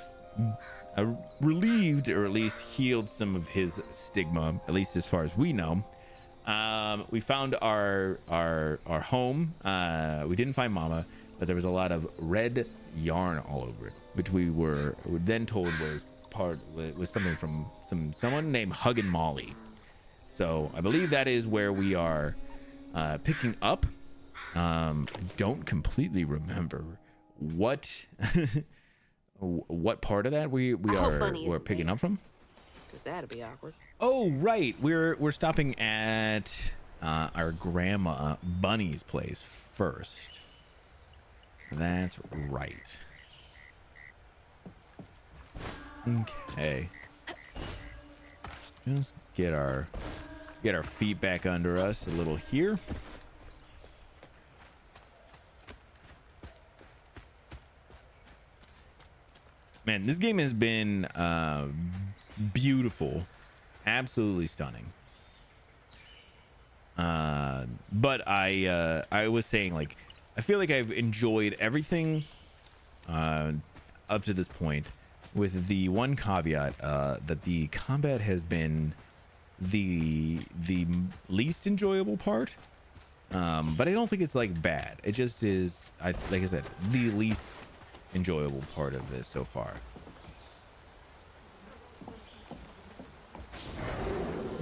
of relieved, or at least healed some of his stigma, at least as far as we know. We found our home. We didn't find Mama, but there was a lot of red yarn all over it, which we were then told was something from someone named Huggin' Molly. So I believe that is where we are picking up. I don't completely remember what what part of that we're picking up from. Cause that'd be awkward. Oh right, we're stopping at our grandma Bunny's place first. That's right. Okay. Just get our feet back under us a little here. Man, this game has been beautiful, absolutely stunning. But I was saying, like, I feel like I've enjoyed everything up to this point, with the one caveat that the combat has been the least enjoyable part. But I don't think it's like bad. It just is, like I said, the least enjoyable part of this so far.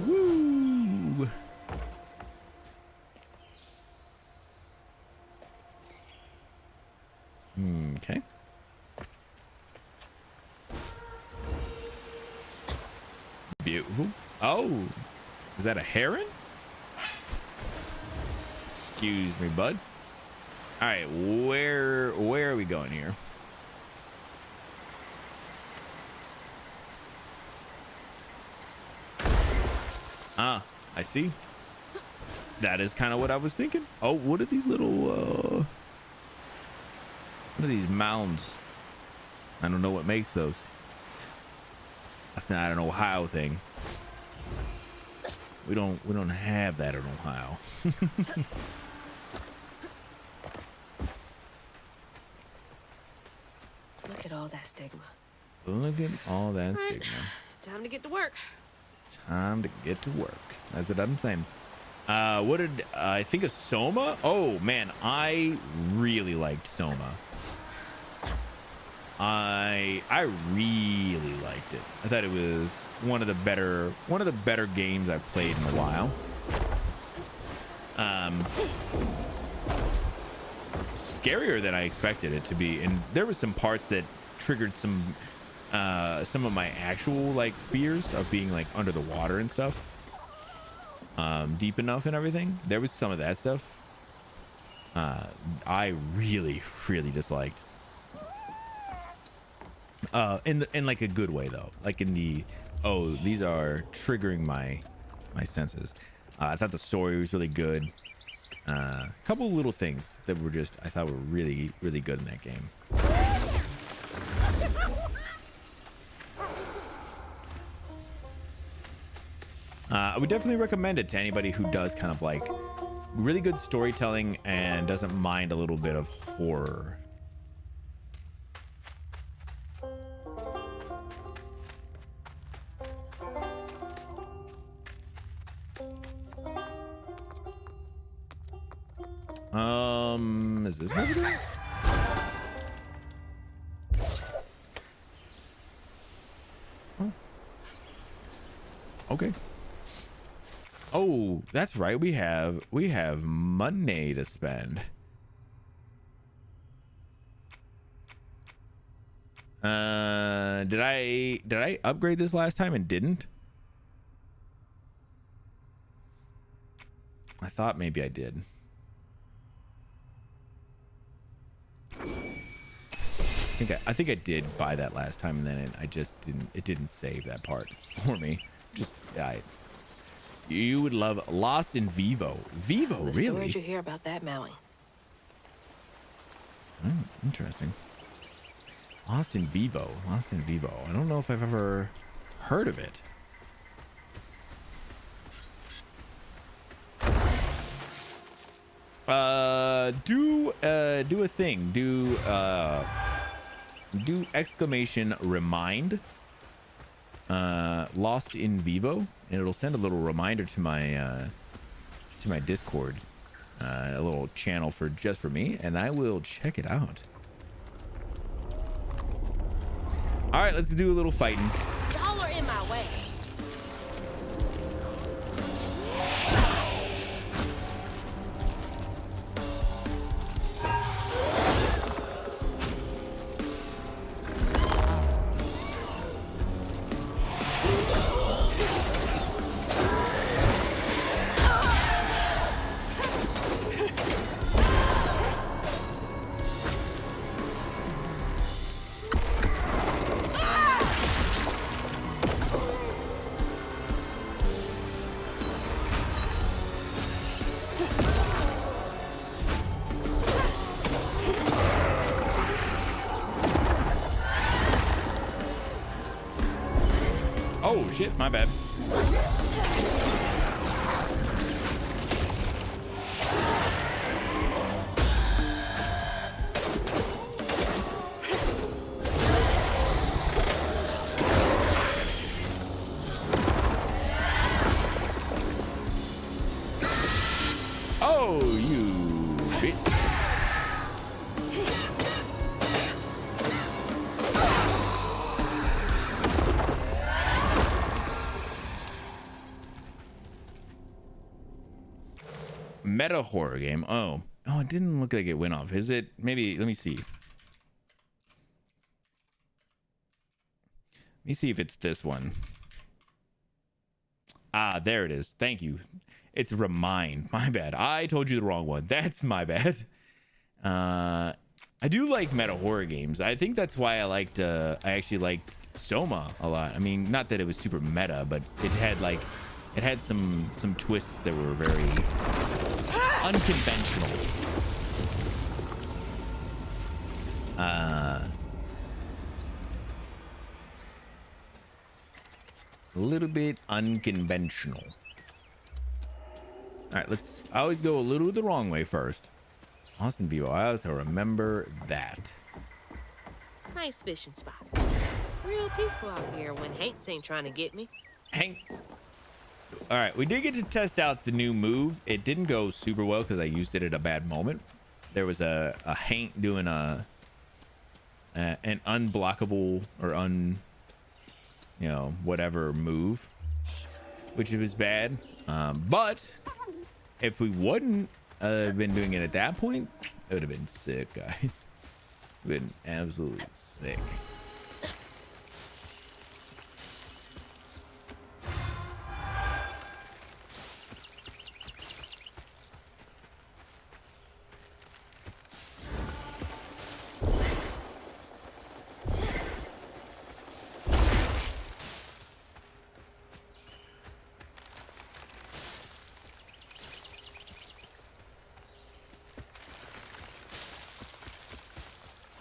Woo! Okay. Beautiful. Oh, is that a heron? Excuse me, bud. All right, where are we going here? Ah, I see. That is kind of what I was thinking. Oh, what are these little what are these mounds? I don't know what makes those. That's not an Ohio thing. We don't have that in Ohio. Look at all that stigma. Look at all that stigma. Time to get to work. Time to get to work. That's what I'm saying. What did I think of Soma? Oh man, I really liked Soma. I really liked it. I thought it was one of the better games I've played in a while. Scarier than I expected it to be, and there were some parts that triggered some of my actual like fears of being like under the water and stuff, deep enough and everything. There was some of that stuff I really disliked, in like a good way though, like in the, oh, these are triggering my senses. I thought the story was really good. A couple of little things that were just, I thought were really good in that game. I would definitely recommend it to anybody who does kind of like really good storytelling and doesn't mind a little bit of horror. Is this what we're doing? Oh. Okay. Oh, that's right. We have money to spend. Did I upgrade this last time and didn't? I thought maybe I did. I think I did buy that last time, and then I just didn't. It didn't save that part for me. Just died. You would love Lost in Vivo. Vivo, The really? stories you hear about that Maui. Oh, interesting. Lost in Vivo. Lost in Vivo. I don't know if I've ever heard of it. Do a thing. Do exclamation remind Lost in Vivo, and it'll send a little reminder to my Discord, a little channel for just for me, and I will check it out. All right, let's do a little fighting. Y'all are in my way. Oh shit, my bad. Oh, you bitch. Meta horror game. Oh, it didn't look like it went off. Is it? Maybe. Let me see. Let me see if it's this one. Ah, there it is. Thank you. It's Remind. My bad. I told you the wrong one. That's my bad. I do like meta horror games. I think that's why I actually liked Soma a lot. I mean, not that it was super meta, but it had some twists that were very unconventional. A little bit unconventional. All right, I always go a little the wrong way first. Lost in Vivo. I have to remember that. Nice fishing spot. Real peaceful out here when Hanks ain't trying to get me. Hanks. All right, we did get to test out the new move. It didn't go super well because I used it at a bad moment. There was a Hank doing an unblockable or whatever move, which was bad. But if we wouldn't have been doing it at that point, it would have been sick, guys. Been absolutely sick.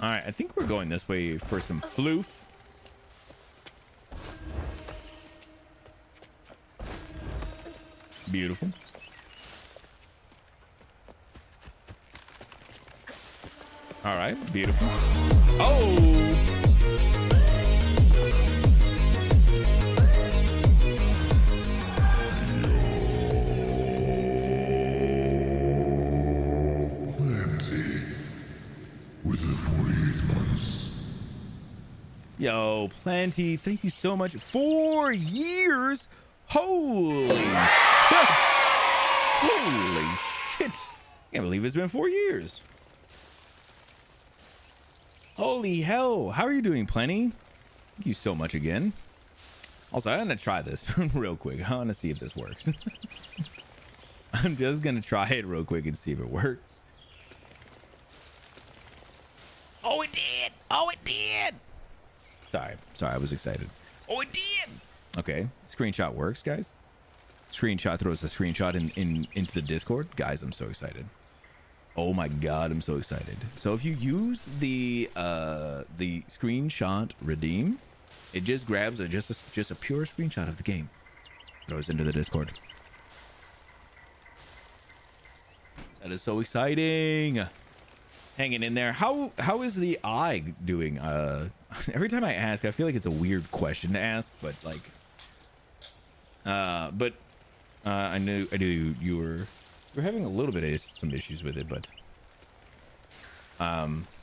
All right, I think we're going this way for some floof. Beautiful. All right, beautiful. Oh! Yo, Plenty, thank you so much. 4 years? Holy shit. Holy shit. Can't believe it's been 4 years. Holy hell. How are you doing, Plenty? Thank you so much again. Also, I'm going to try this real quick. I want to see if this works. I'm just gonna try it real quick and see if it works. Oh, it did. Oh, it did. Sorry, I was excited. Oh, it did. Okay, screenshot works, guys. Screenshot throws a screenshot into the Discord. Guys, I'm so excited. Oh my god, I'm so excited. So if you use the screenshot redeem, it just grabs just a pure screenshot of the game, throws into the Discord. That is so exciting. Hanging in there. How is the eye doing? Every time I ask, I feel like it's a weird question to ask, but like I knew you were having a little bit of some issues with it, but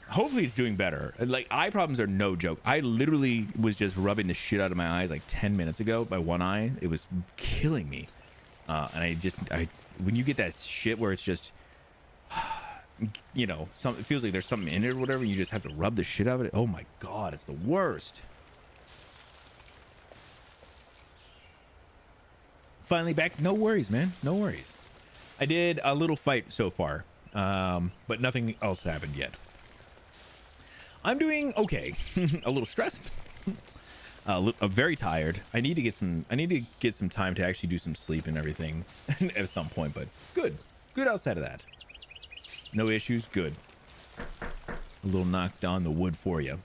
hopefully it's doing better. Like, eye problems are no joke. I literally was just rubbing the shit out of my eyes like 10 minutes ago. My one eye, it was killing me. And when you get that shit where it's just, you know, it feels like there's something in it or whatever, you just have to rub the shit out of it. Oh my god, it's the worst. Finally back. No worries, man. No worries. I did a little fight so far, but nothing else happened yet. I'm doing okay. A little stressed. I'm very tired. I need to get some time to actually do some sleep and everything at some point, but good outside of that. No issues. Good. A little knocked on the wood for you.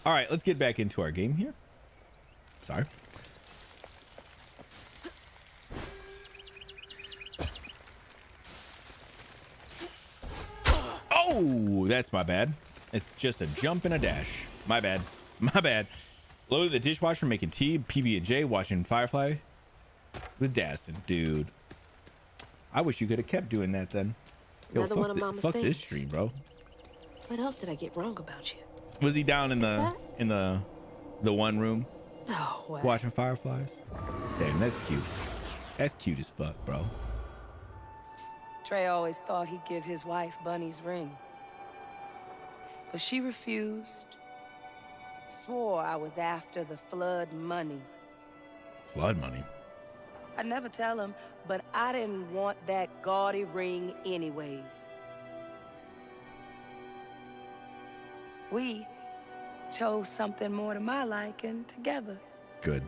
All right, let's get back into our game here. Sorry. Oh, that's my bad. It's just a jump and a dash. My bad. Loaded the dishwasher, making tea, PB&J, watching Firefly with Dastin. Dude, I wish you could have kept doing that then. Yo, Another one of Mama's fuck this things. stream, bro. What else did I get wrong about you? Was he down in the one room No way. watching Fireflies? Damn, that's cute. That's cute as fuck, bro. Trey always thought he'd give his wife Bunny's ring. But she refused. Swore I was after the flood money. Flood money? I'd never tell him, but I didn't want that gaudy ring anyways. We chose something more to my liking together. Good.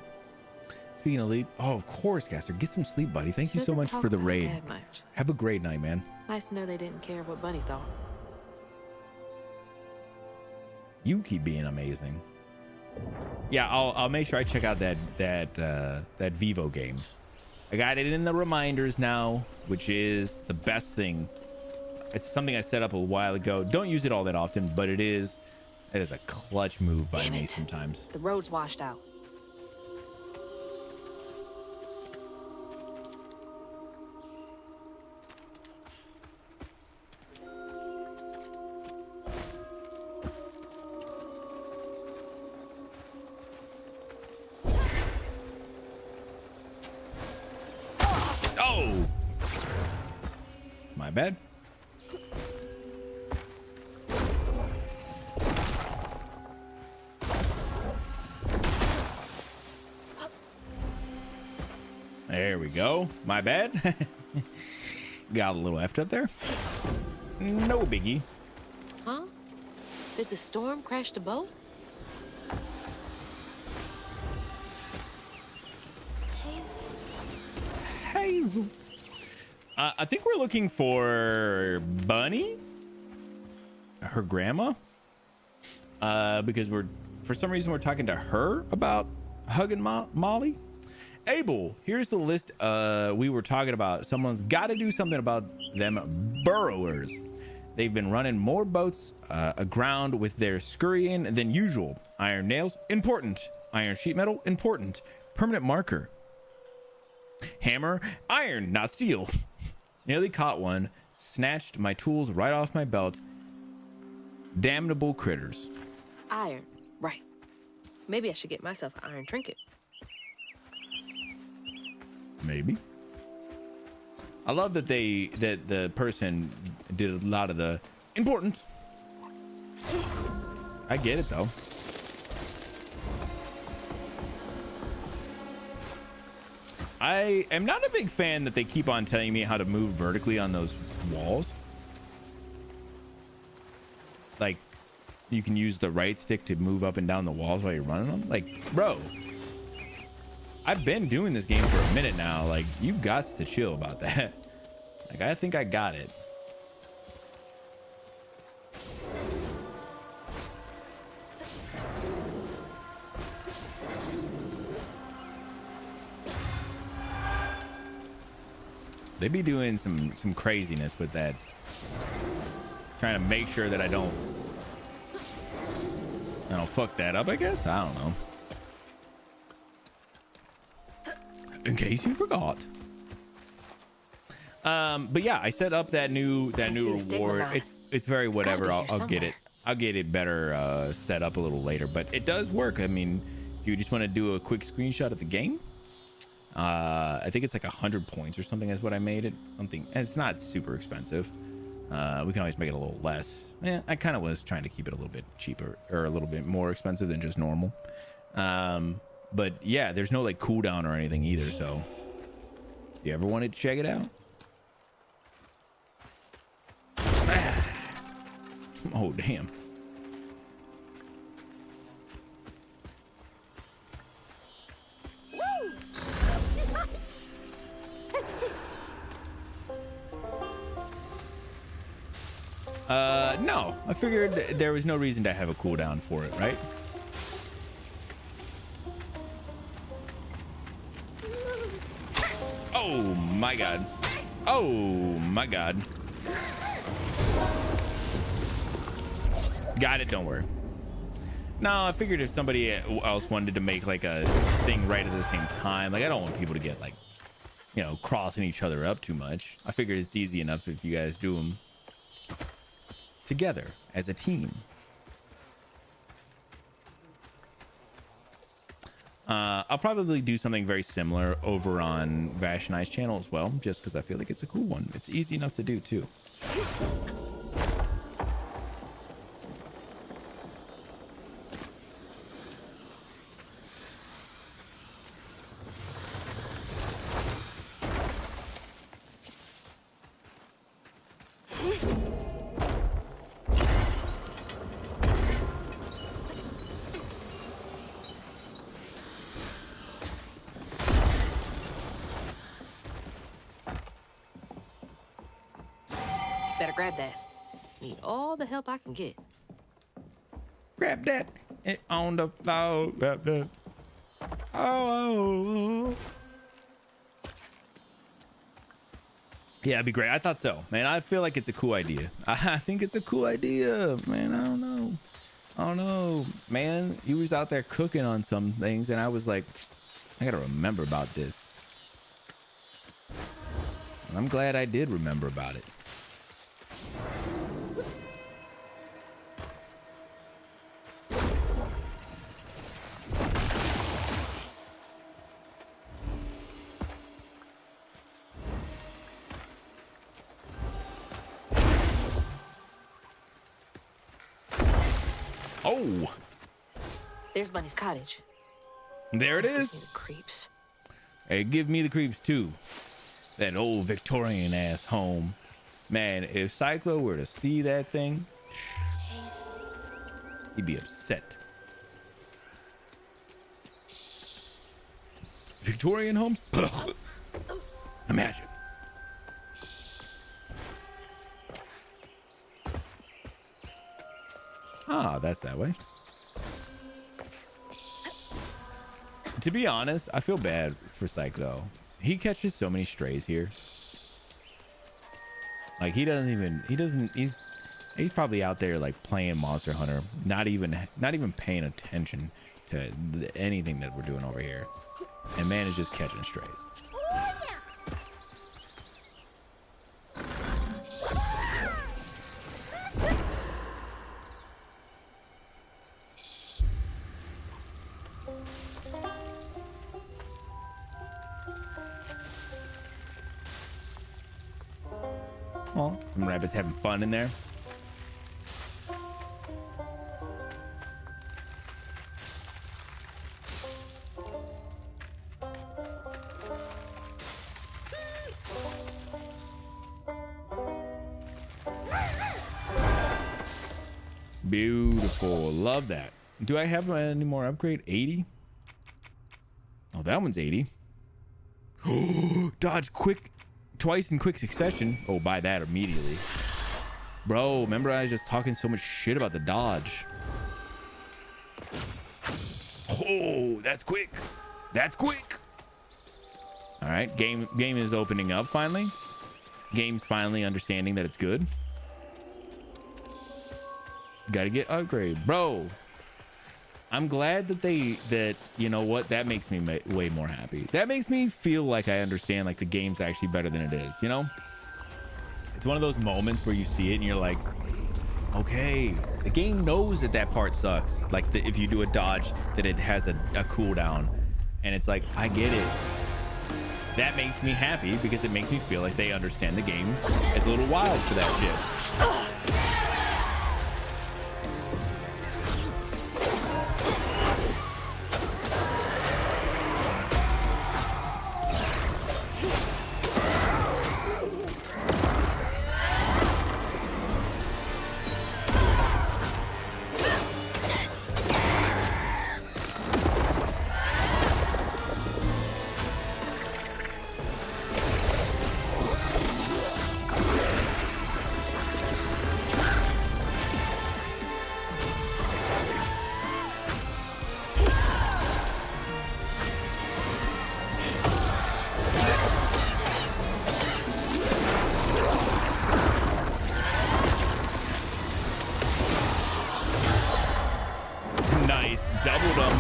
Speaking of sleep, oh, of course, Gaster. Get some sleep, buddy. Thank you so Doesn't much talk for the about raid. Dad much. Have a great night, man. Nice to know they didn't care what Bunny thought. You keep being amazing. Yeah, I'll make sure I check out that Vivo game. I got it in the reminders now, which is the best thing. It's something I set up a while ago. Don't use it all that often, but it is a clutch move by me sometimes. The road's washed out. Oh! My bad. There we go. My bad. Got a little effed up there. No biggie. Huh? Did the storm crash the boat? Hazel. I think we're looking for Bunny, her grandma, because for some reason we're talking to her about hugging Molly. Abel, here's the list we were talking about. Someone's got to do something about them burrowers. They've been running more boats aground with their scurrying than usual. Iron nails, important. Iron sheet metal, important. Permanent marker. Hammer, iron, not steel. Nearly caught one. Snatched my tools right off my belt. Damnable critters. Iron. Right. Maybe I should get myself an iron trinket. Maybe. I love that the person did a lot of the important. I get it though. I am not a big fan that they keep on telling me how to move vertically on those walls. Like, you can use the right stick to move up and down the walls while you're running them. Like, bro, I've been doing this game for a minute now. Like, you got to chill about that. Like, I think I got it. They be doing some craziness with that, trying to make sure that I don't fuck that up, I guess. I don't know. In case you forgot. But yeah, I set up that new reward. It's very whatever. I'll get it. I'll get it better set up a little later, but it does work. I mean, if you just want to do a quick screenshot of the game, I think it's like 100 points or something is what I made it. Something, and it's not super expensive. We can always make it a little less. Yeah, I kind of was trying to keep it a little bit cheaper or a little bit more expensive than just normal. But yeah, there's no like cooldown or anything either. So if you ever wanted to check it out. Oh, damn. No, I figured there was no reason to have a cooldown for it, right? Oh my god. Oh my god. Got it, don't worry. No, I figured if somebody else wanted to make like a thing right at the same time, like I don't want people to get like, you know, crossing each other up too much. I figured it's easy enough if you guys do them together as a team. I'll probably do something very similar over on Vash and I's channel as well, just because I feel like it's a cool one. It's easy enough to do too. Better grab that. Need all the help I can get. Grab that. It on the floor. Grab that. Oh. Yeah, it'd be great. I thought so, man. I feel like it's a cool idea. I think it's a cool idea, man. I don't know, man. You was out there cooking on some things, and I was like, I gotta remember about this. And I'm glad I did remember about it. Oh, there's Bunny's cottage. There it is. The creeps. Hey, give me the creeps too. That old Victorian ass home. Man, if Cyclo were to see that thing, he'd be upset. Victorian homes? Imagine. Ah, that's that way. To be honest, I feel bad for Cyclo. He catches so many strays here. Like he's probably out there like playing Monster Hunter, not even paying attention to anything that we're doing over here. And man is just catching strays. Oh, some rabbits having fun in there. Beautiful. Love that. Do I have any more upgrade? 80? Oh, that one's 80. Dodge quick twice in quick succession. Oh, buy that immediately. Bro, remember I was just talking so much shit about the dodge. Oh, that's quick. That's quick. All right, game is opening up finally. Game's finally understanding that it's good. Gotta get upgrade, bro. I'm glad that you know what, that makes me way more happy. That makes me feel like I understand like the game's actually better than it is, you know? It's one of those moments where you see it and you're like, okay, the game knows that that part sucks. Like if you do a dodge, that it has a cooldown, and it's like, I get it. That makes me happy because it makes me feel like they understand the game is a little wild for that shit. Doubled them.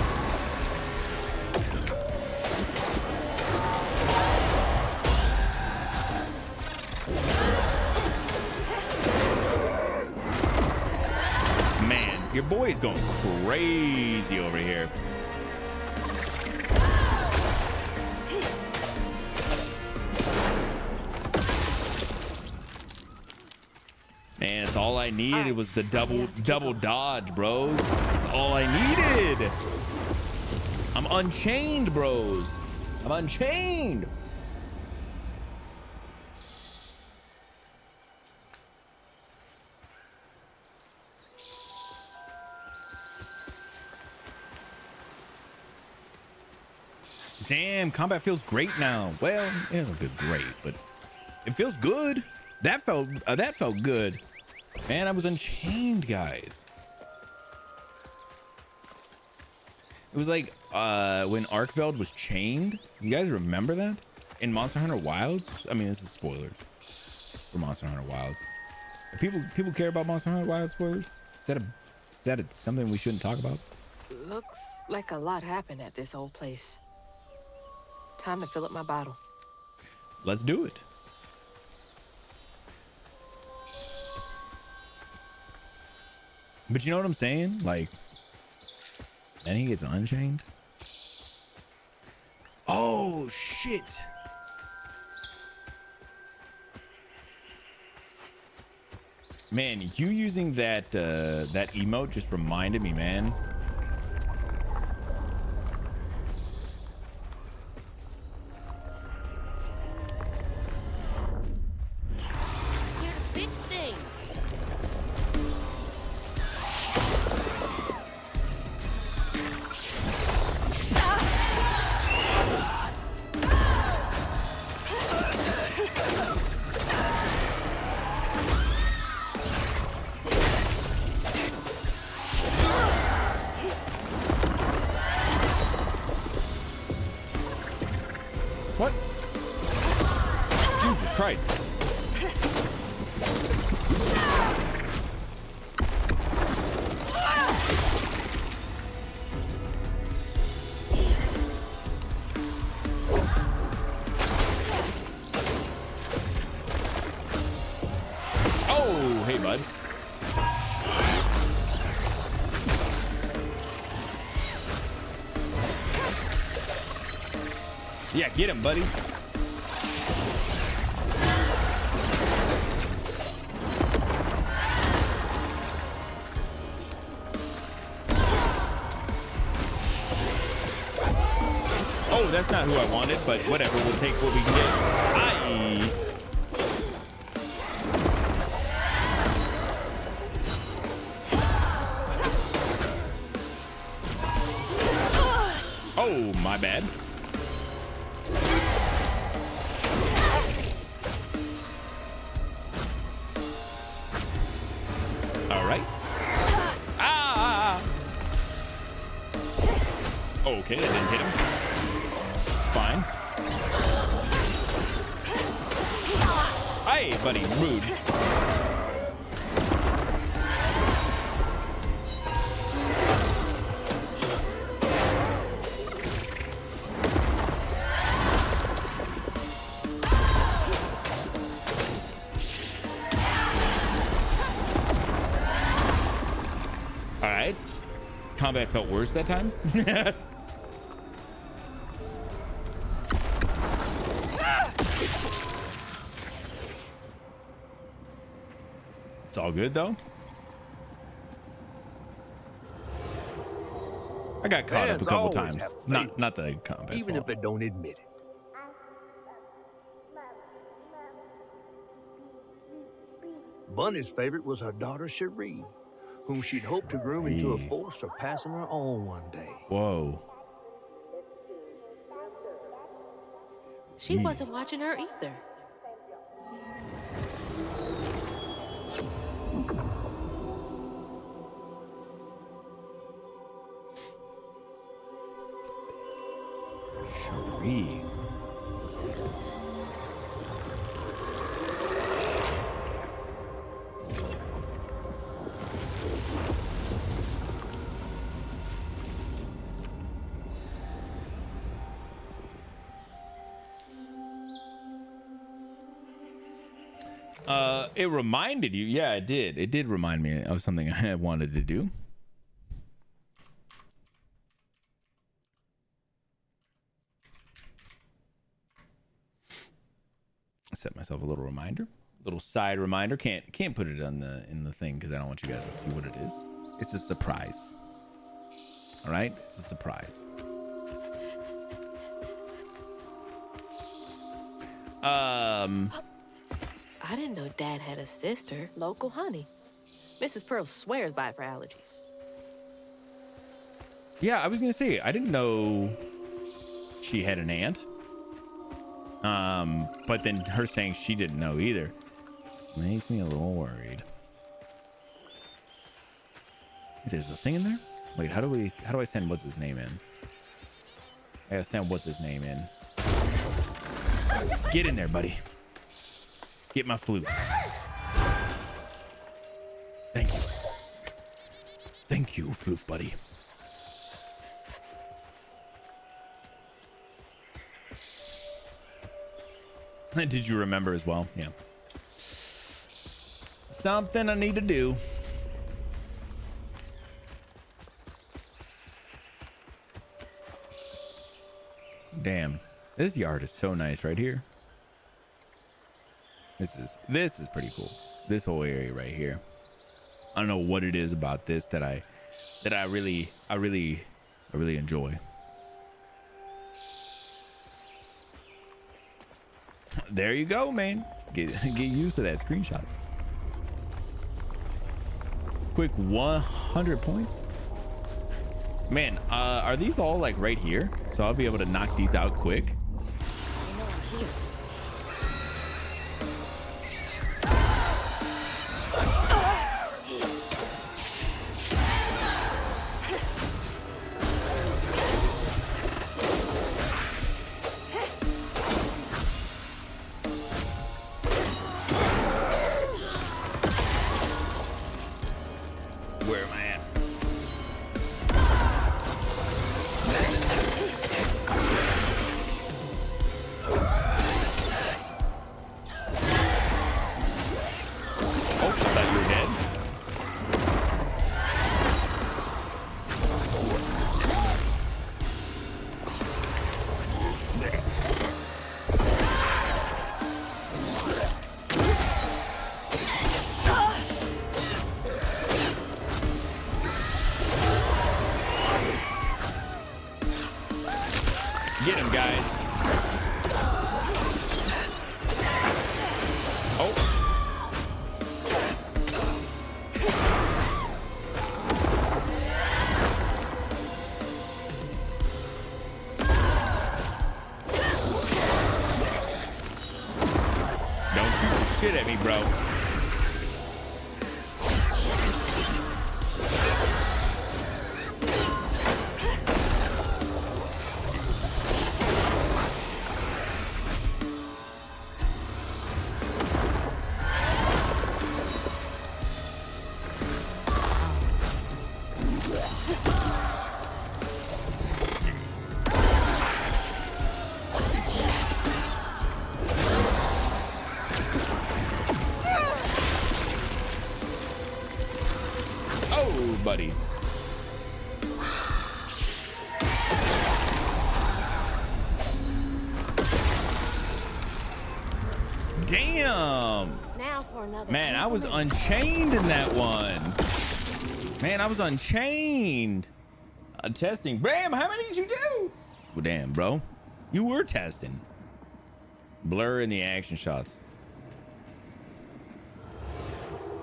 Man, your boy is going crazy over here. Man, it's all I needed. It was the double dodge, bros. It's all I needed. I'm unchained, bros. I'm unchained. Damn, combat feels great now. Well, it doesn't feel great, but it feels good. That felt good. Man, I was unchained, guys. It was like when Arkveld was chained. You guys remember that? In Monster Hunter Wilds? I mean, this is spoilers for Monster Hunter Wilds. People care about Monster Hunter Wilds spoilers? Is that something we shouldn't talk about? Looks like a lot happened at this old place. Time to fill up my bottle. Let's do it. But you know what I'm saying? Like, then he gets unchained. Oh, shit. Man, you using that that emote just reminded me, man. What? Jesus Christ. Oh, hey, bud. Yeah, get him, buddy. Oh, that's not who I wanted, but whatever. We'll take what we can get. Aye. Oh, my bad. All right. Ah! Okay, I didn't hit him. Fine. Hey, buddy, rude. All right. Combat felt worse that time. It's all good though. I got caught up a couple times. Not the combat. Even if they don't admit it. Bunny's favorite was her daughter Cherie, whom she'd hoped to groom into a force surpassing her own one day. Whoa. She wasn't watching her either. Cherie. It reminded you. Yeah, it did. It did remind me of something I wanted to do. Set myself a little reminder, little side reminder. Can't put it on in the thing because I don't want you guys to see what it is. It's a surprise. All right, it's a surprise. I didn't know Dad had a sister, local honey. Mrs. Pearl swears by it for allergies. Yeah, I was gonna say I didn't know she had an aunt. But then her saying she didn't know either makes me a little worried. There's a thing in there? Wait, how do I send what's his name in? I gotta send what's his name in. Get in there, buddy. Get my flutes. Thank you. Thank you, floof buddy. Did you remember as well? Yeah. Something I need to do. Damn. This yard is so nice right here. This is pretty cool. This whole area right here. I don't know what it is about this that I really enjoy. There you go, man. Get used to that screenshot. Quick 100 points. Man, are these all like right here? So I'll be able to knock these out quick. Get him, guys. Oh. shit at me, bro. Buddy. Damn. Now for another. Man, I was unchained in that one. Man, I was unchained. Testing. Bram, how many did you do? Well, damn, bro. You were testing. Blur in the action shots.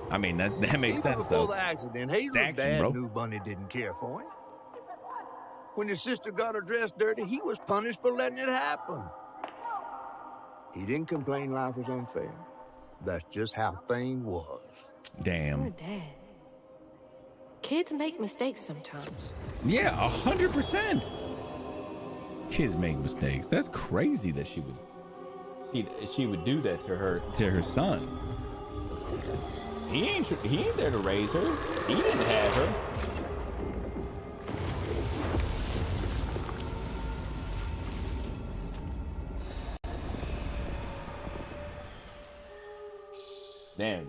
I mean, that makes sense, though. Before the accident, Hazel's dad knew Bunny didn't care for him. When his sister got her dress dirty, he was punished for letting it happen. He didn't complain life was unfair. That's just how things was. Damn. Oh, Dad. Kids make mistakes sometimes. Yeah, 100%. Kids make mistakes. That's crazy that she would do that to her son. He ain't there to raise her. He didn't have her. Damn.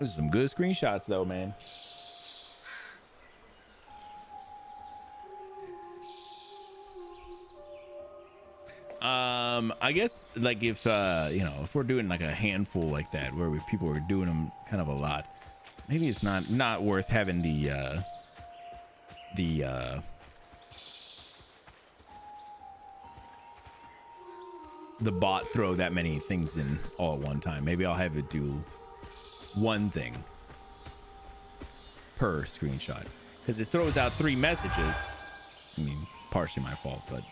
Those are some good screenshots though, man. I guess like if if we're doing like a handful like that where people are doing them kind of a lot, maybe it's not worth having the bot throw that many things in all at one time. Maybe I'll have it do one thing per screenshot because it throws out 3 messages. I mean, partially my fault, but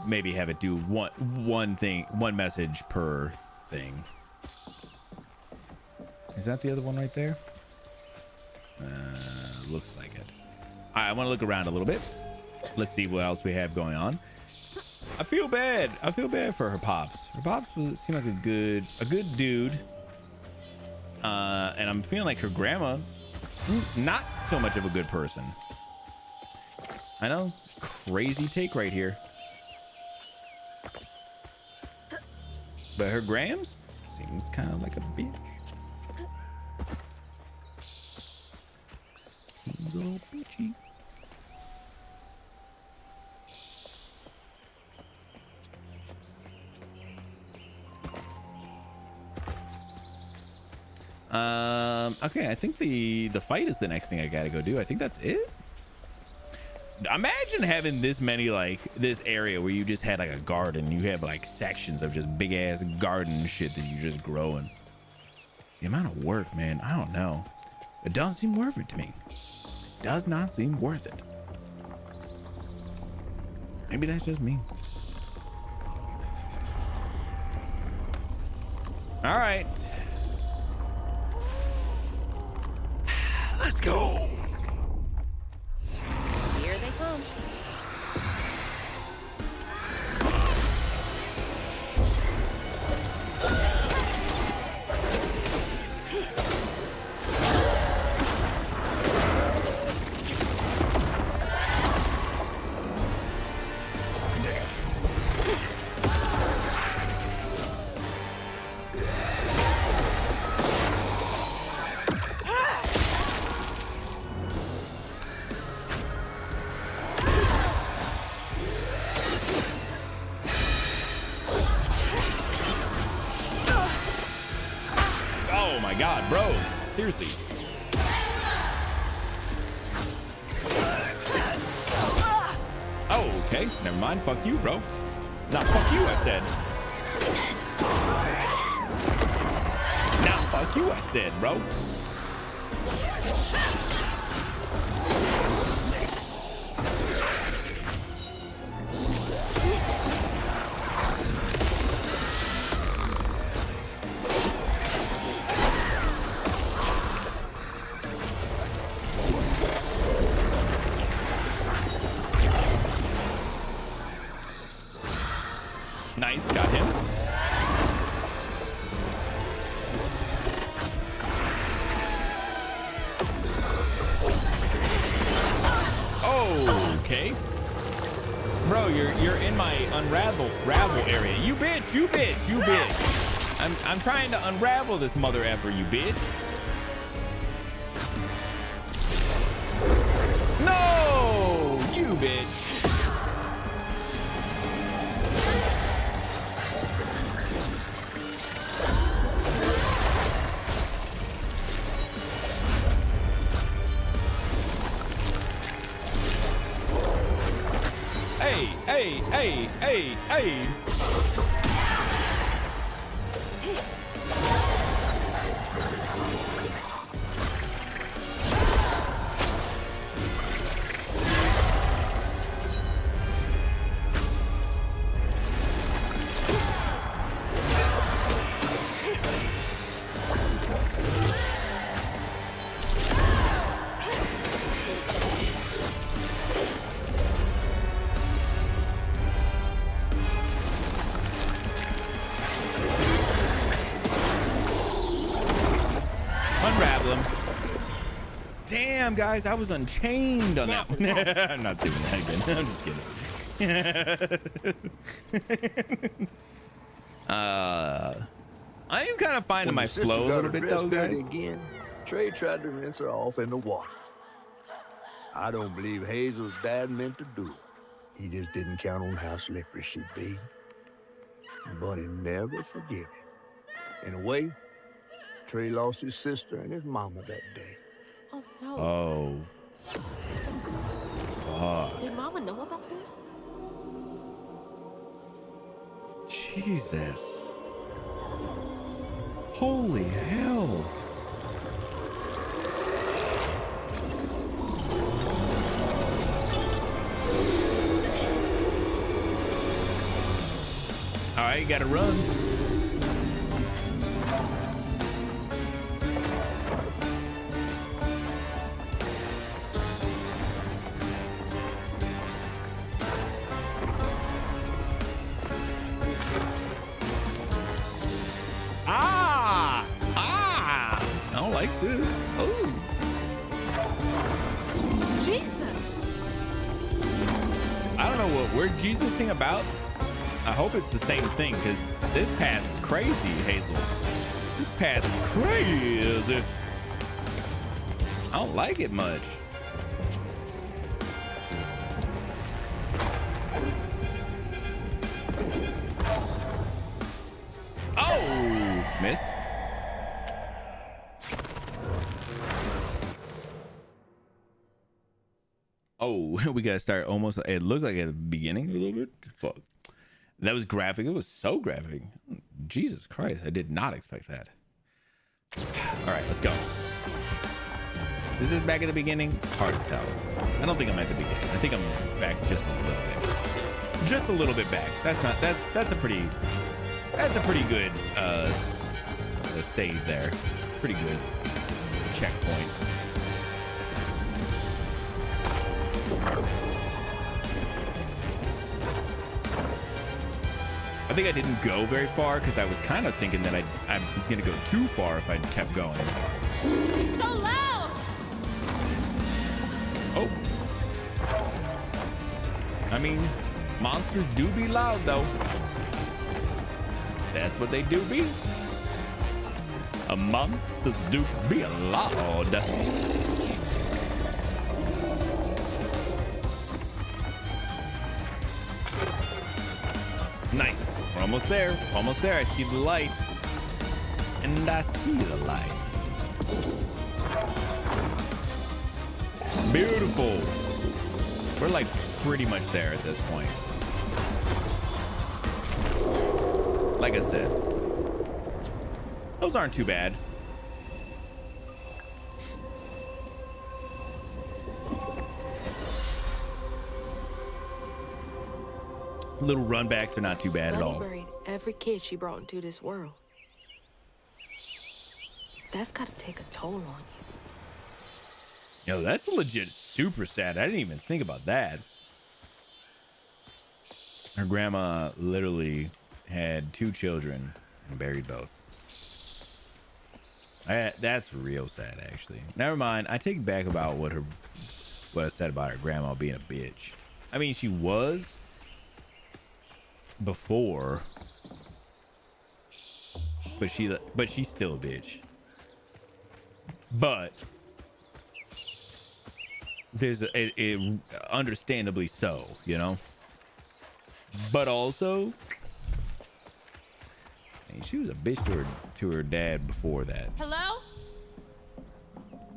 maybe have it do one message per thing. Is that the other one right there? Looks like it. All right, I want to look around a little bit. Let's see what else we have going on. I feel bad for her pops. Her pops seemed like a good dude. And I'm feeling like her grandma, not so much of a good person. I know, crazy take right here. But her grams seems kind of like a bitch. Seems a little bitchy. Okay, I think the fight is the next thing I gotta go do. I think that's it. Imagine having this many, like this area where you just had like a garden. You have like sections of just big ass garden shit that you just growing. The amount of work, man, I don't know. It doesn't seem worth it to me. Does not seem worth it. Maybe that's just me. All right. Let's go. Here they come. God, bros, seriously. Oh, okay, never mind. Fuck you, bro. Nah, fuck you, I said. Nah, fuck you, I said, bro. Nice, got him. Okay. Bro, you're in my ravel area. You bitch, you bitch, you bitch. I'm trying to unravel this mother effer, you bitch. No, you bitch. Hey. Unravel him. Damn, guys, I was unchained on that one. I'm not doing that again. I'm just kidding. I am kind of finding my flow a little bit, though, guys. Again, Trey tried to rinse her off in the water. I don't believe Hazel's dad meant to do it. He just didn't count on how slippery she'd be. But he never forgave him. In a way, Trey lost his sister and his mama that day. Oh, no. Oh. Fuck. Did Mama know about this? Jesus. Holy hell. All right, you gotta run. I don't like this. Oh. Jesus. I don't know what we're Jesusing about. I hope it's the same thing, because this path is crazy, Hazel. This path is crazy. I don't like it much. Oh, missed. Oh, we gotta start almost. It looked like at the beginning a little bit. Fuck. That was graphic. It was so graphic. Jesus Christ. I did not expect that. All right, let's go. Is this back at the beginning? Hard to tell. I don't think I'm at the beginning. I think I'm back just a little bit. Just a little bit back. That's a pretty good save there. Pretty good checkpoint. I think I didn't go very far because I was kind of thinking that I was going to go too far if I kept going. It's so loud. Oh. I mean, monsters do be loud, though. That's what they do be. A monsters do be loud. Nice. We're almost there. Almost there. I see the light. And I see the light. Beautiful. We're like pretty much there at this point. Like I said, those aren't too bad. Little runbacks are not too bad at all. Buried every kid she brought into this world. That's gotta take a toll on you. Yo, that's legit super sad. I didn't even think about that. Her grandma literally had 2 children and buried both. That's real sad, actually. Never mind. I take back about what I said about her grandma being a bitch. I mean, she was before, but she's still a bitch. But there's a understandably so, you know. But also, she was a bitch to her dad before that. Hello?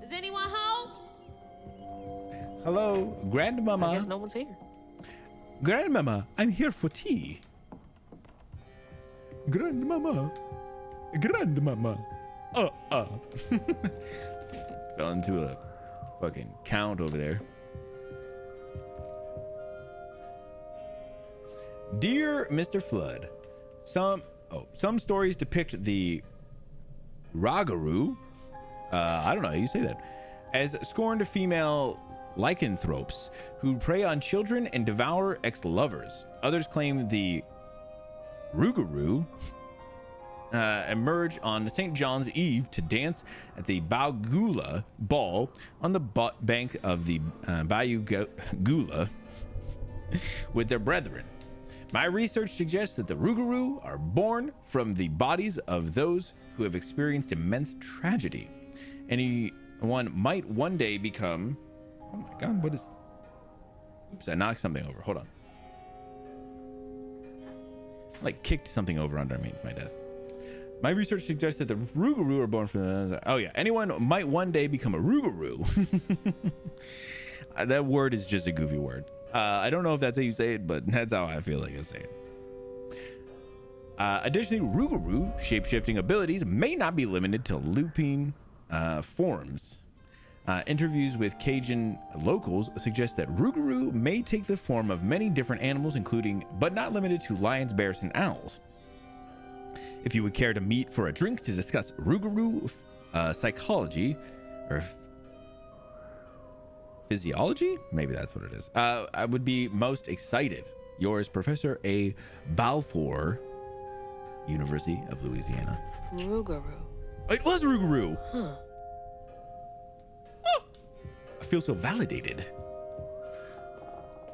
Is anyone home? Hello, grandmama. I guess no one's here. Grandmama, I'm here for tea. Grandmama. Fell into a fucking count over there. Dear Mr. Flood, some stories depict the Ragaru, I don't know how you say that, as scorned female lycanthropes who prey on children and devour ex-lovers. Others claim the Rougarou emerge on St. John's Eve to dance at the Baugula ball on the bank of the Bayou Gula with their brethren. My research suggests that the Rougarou are born from the bodies of those who have experienced immense tragedy. Anyone might one day become... Oh my god, what is... Oops, I knocked something over. Hold on. Like kicked something over underneath my desk. My research suggests that the Rougarou are born from the... Oh yeah, anyone might one day become a Rougarou. That word is just a goofy word. I don't know if that's how you say it, but that's how I feel like I say it. Additionally, Rougarou shape-shifting abilities may not be limited to looping forms. Interviews with Cajun locals suggest that Rougarou may take the form of many different animals, including, but not limited to, lions, bears, and owls. If you would care to meet for a drink to discuss Rougarou psychology or physiology, maybe that's what it is, I would be most excited. Yours, Professor A. Balfour, University of Louisiana. Rougarou. It was Rougarou. Huh. Oh, I feel so validated.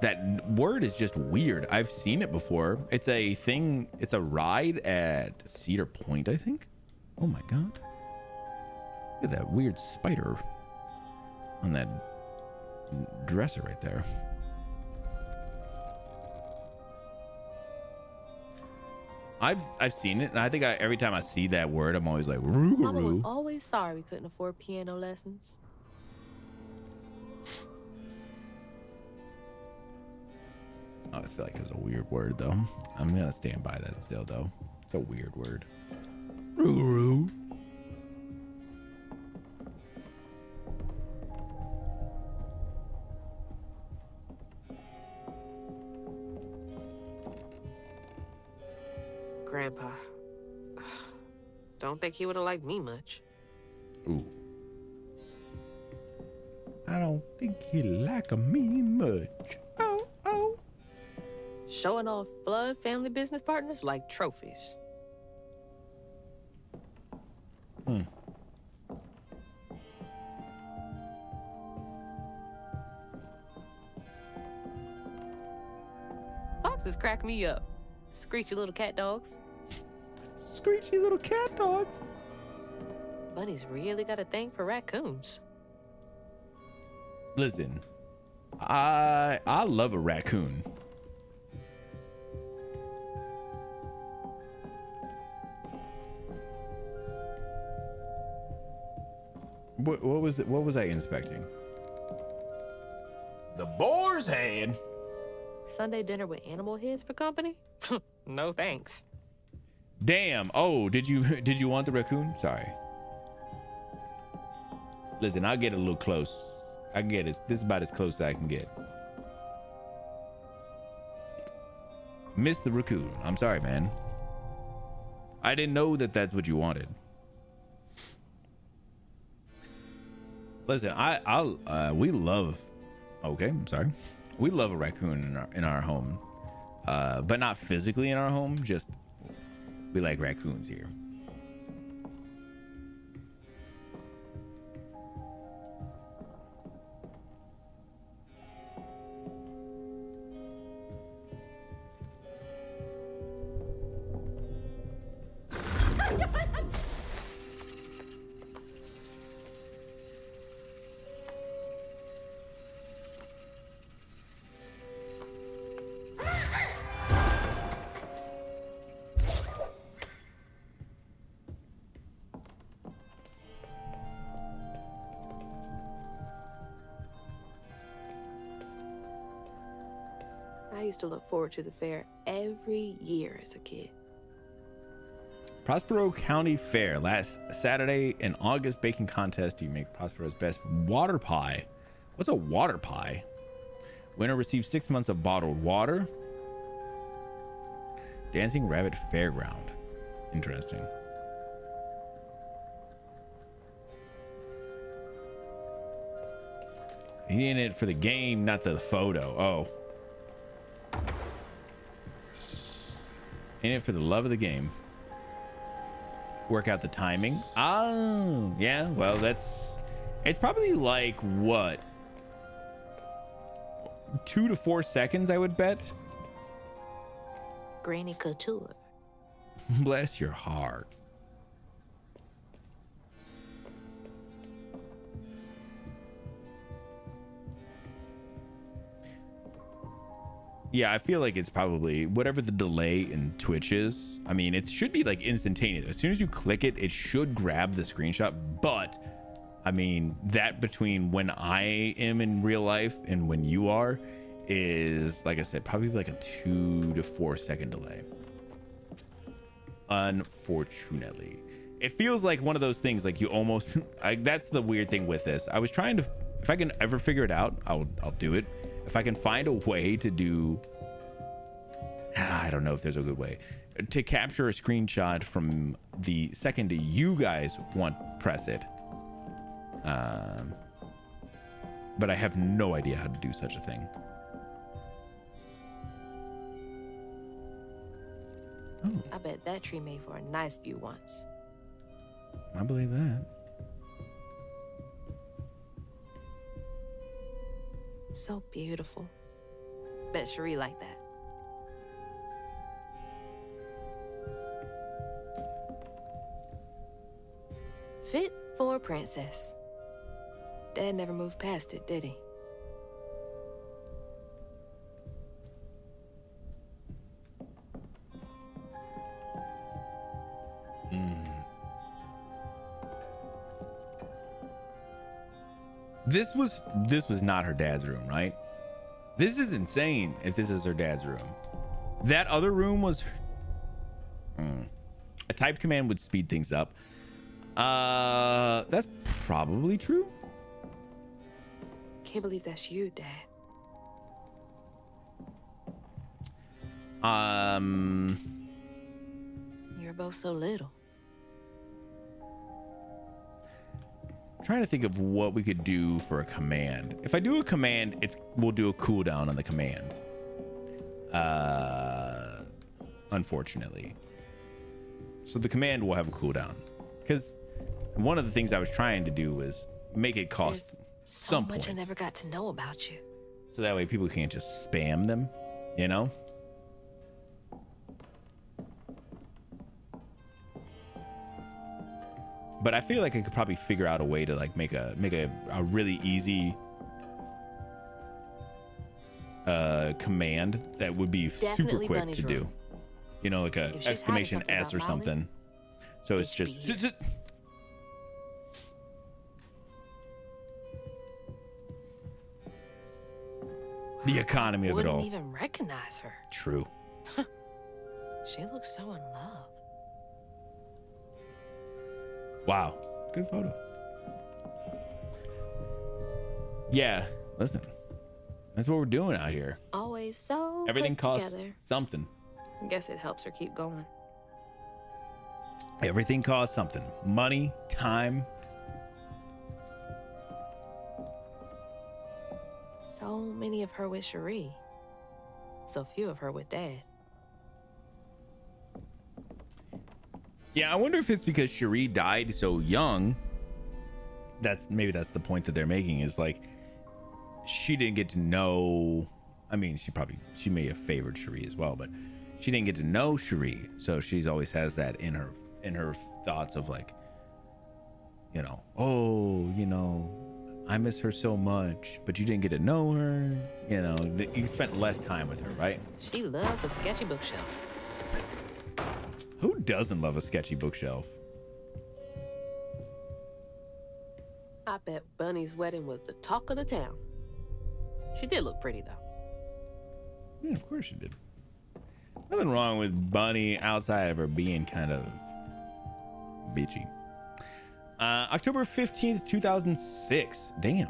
That word is just weird. I've seen it before. It's a thing. It's a ride at Cedar Point, I think. Oh my god. Look at that weird spider on that dresser right there. I've seen it, and I think every time I see that word, I'm always like, Mama was Rougarou. always sorry we couldn't afford piano lessons. I always feel like it's a weird word, though. I'm gonna stand by that still, though. It's a weird word. Rougarou. Grandpa. Don't think he would have liked me much. Ooh. I don't think he like me much. Oh, oh. Showing off Flood family business partners like trophies. Foxes crack me up. Screechy little cat dogs. Screechy little cat dogs. Bunny's really got a thing for raccoons. Listen, I love a raccoon. What was I inspecting? The boar's head. Sunday dinner with animal heads for company? No thanks. Damn. Oh, did you want the raccoon? Sorry. Listen, I'll get a little close. I can get it. This is about as close as I can get. Miss the raccoon. I'm sorry, man. I didn't know that that's what you wanted. Listen, we love. Okay, I'm sorry. We love a raccoon in our home, but not physically in our home. Just We like raccoons here. I used to look forward to the fair every year as a kid. Prospero County Fair. Last Saturday in August baking contest. You make Prospero's best water pie. What's a water pie? Winner receives 6 months of bottled water. Dancing Rabbit Fairground. Interesting. He in it for the game, not the photo. Oh. In it for the love of the game. Work out the timing. Oh, yeah. Well, it's probably like what? 2 to 4 seconds, I would bet. Granny Couture. Bless your heart. Yeah, I feel like it's probably whatever the delay in Twitch is. I mean, it should be like instantaneous. As soon as you click it, it should grab the screenshot. But I mean, that between when I am in real life and when you are is, like I said, probably like a 2 to 4 second delay. Unfortunately, it feels like one of those things like you almost that's the weird thing with this. I was trying to, if I can ever figure it out, I'll do it. If I can find a way to do, I don't know if there's a good way to capture a screenshot from the second you guys press it. But I have no idea how to do such a thing. Oh. I bet that tree made for a nice view once. I believe that. So beautiful. Bet Cherie like that. Fit for a princess. Dad never moved past it, did he? This was not her dad's room, right? This is insane if this is her dad's room. That other room was a typed command would speed things up. That's probably true. Can't believe that's you, Dad. You're both so little. Trying to think of what we could do for a command. If I do a command, we'll do a cooldown on the command. Unfortunately. So the command will have a cooldown. Because one of the things I was trying to do was make it cost some much points. I never got to know about you. So that way people can't just spam them, you know? But I feel like I could probably figure out a way to like make a really easy command that would be super quick to do. You know, like a exclamation S or something. So it's just the economy of it all. Wouldn't even recognize her. True. She looks so in love. Wow, good photo. Yeah, listen, that's what we're doing out here. Always so Everything put costs together. something. I guess it helps her keep going. Everything costs something. Money, time. So many of her with Cherie. So few of her with Dad. Yeah, I wonder if it's because Cherie died so young. Maybe that's the point that they're making, is like she didn't get to know. I mean, she may have favored Cherie as well, but she didn't get to know Cherie, so she's always has that in her thoughts of like, you know, oh, you know, I miss her so much, but you didn't get to know her. You know, you spent less time with her, right? She loves a sketchy bookshelf. Who doesn't love a sketchy bookshelf? I bet Bunny's wedding was the talk of the town. She did look pretty, though. Yeah, of course she did. Nothing wrong with Bunny outside of her being kind of bitchy. October 15th, 2006. Damn.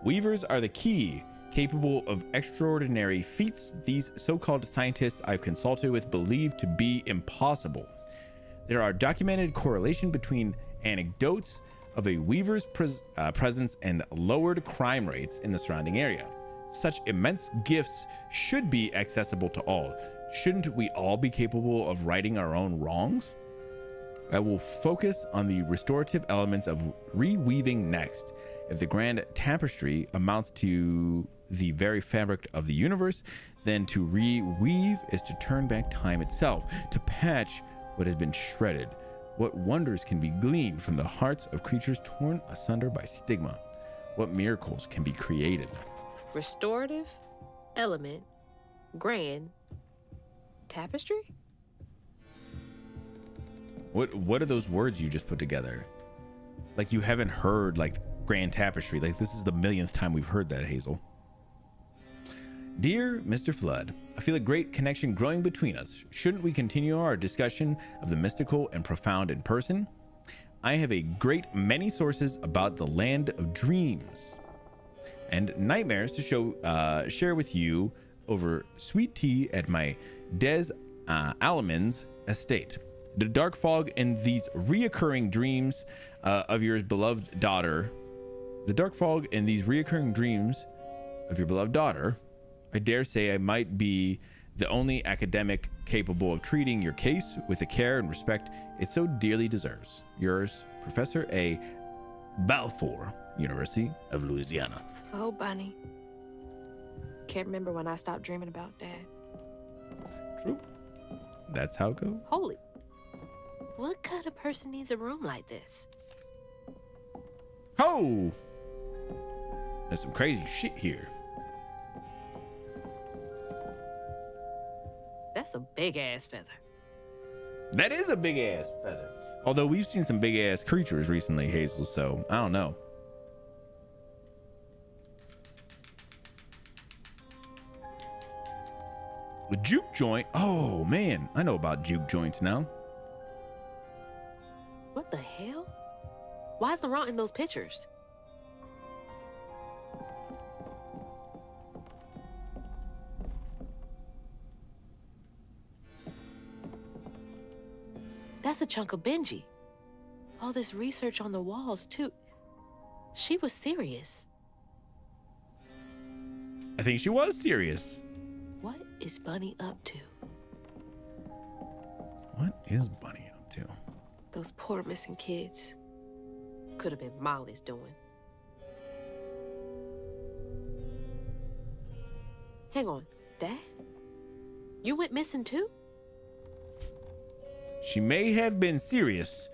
Weavers are the key, capable of extraordinary feats these so-called scientists I've consulted with believe to be impossible. There are documented correlation between anecdotes of a weaver's presence and lowered crime rates in the surrounding area. Such immense gifts should be accessible to all. Shouldn't we all be capable of righting our own wrongs? I will focus on the restorative elements of reweaving next. If the grand tapestry amounts to the very fabric of the universe, then to reweave is to turn back time itself, to patch what has been shredded. What wonders can be gleaned from the hearts of creatures torn asunder by stigma? What miracles can be created? Restorative, element, grand, tapestry? What are those words you just put together? Like, you haven't heard like grand tapestry. Like, this is the millionth time we've heard that, Hazel. Dear Mr. Flood, I feel a great connection growing between us. Shouldn't we continue our discussion of the mystical and profound in person? I have a great many sources about the land of dreams and nightmares to share with you over sweet tea at my Des Allemands estate. The dark fog in these reoccurring dreams of your beloved daughter. The dark fog in these reoccurring dreams of your beloved daughter. I dare say I might be the only academic capable of treating your case with the care and respect it so dearly deserves. Yours, Professor A. Balfour, University of Louisiana. Oh, Bunny. Can't remember when I stopped dreaming about Dad. True. That's how it goes. Holy. What kind of person needs a room like this? Oh! There's some crazy shit here. That's a big-ass feather. That is a big-ass feather. Although we've seen some big-ass creatures recently, Hazel, so I don't know. The juke joint. Oh, man. I know about juke joints now. What the hell? Why is the rot in those pictures? That's a chunk of Benji. All this research on the walls, too. She was serious. I think she was serious. What is Bunny up to? What is Bunny up to? Those poor missing kids. Could have been Molly's doing. Hang on, Dad? You went missing too? She may have been serious.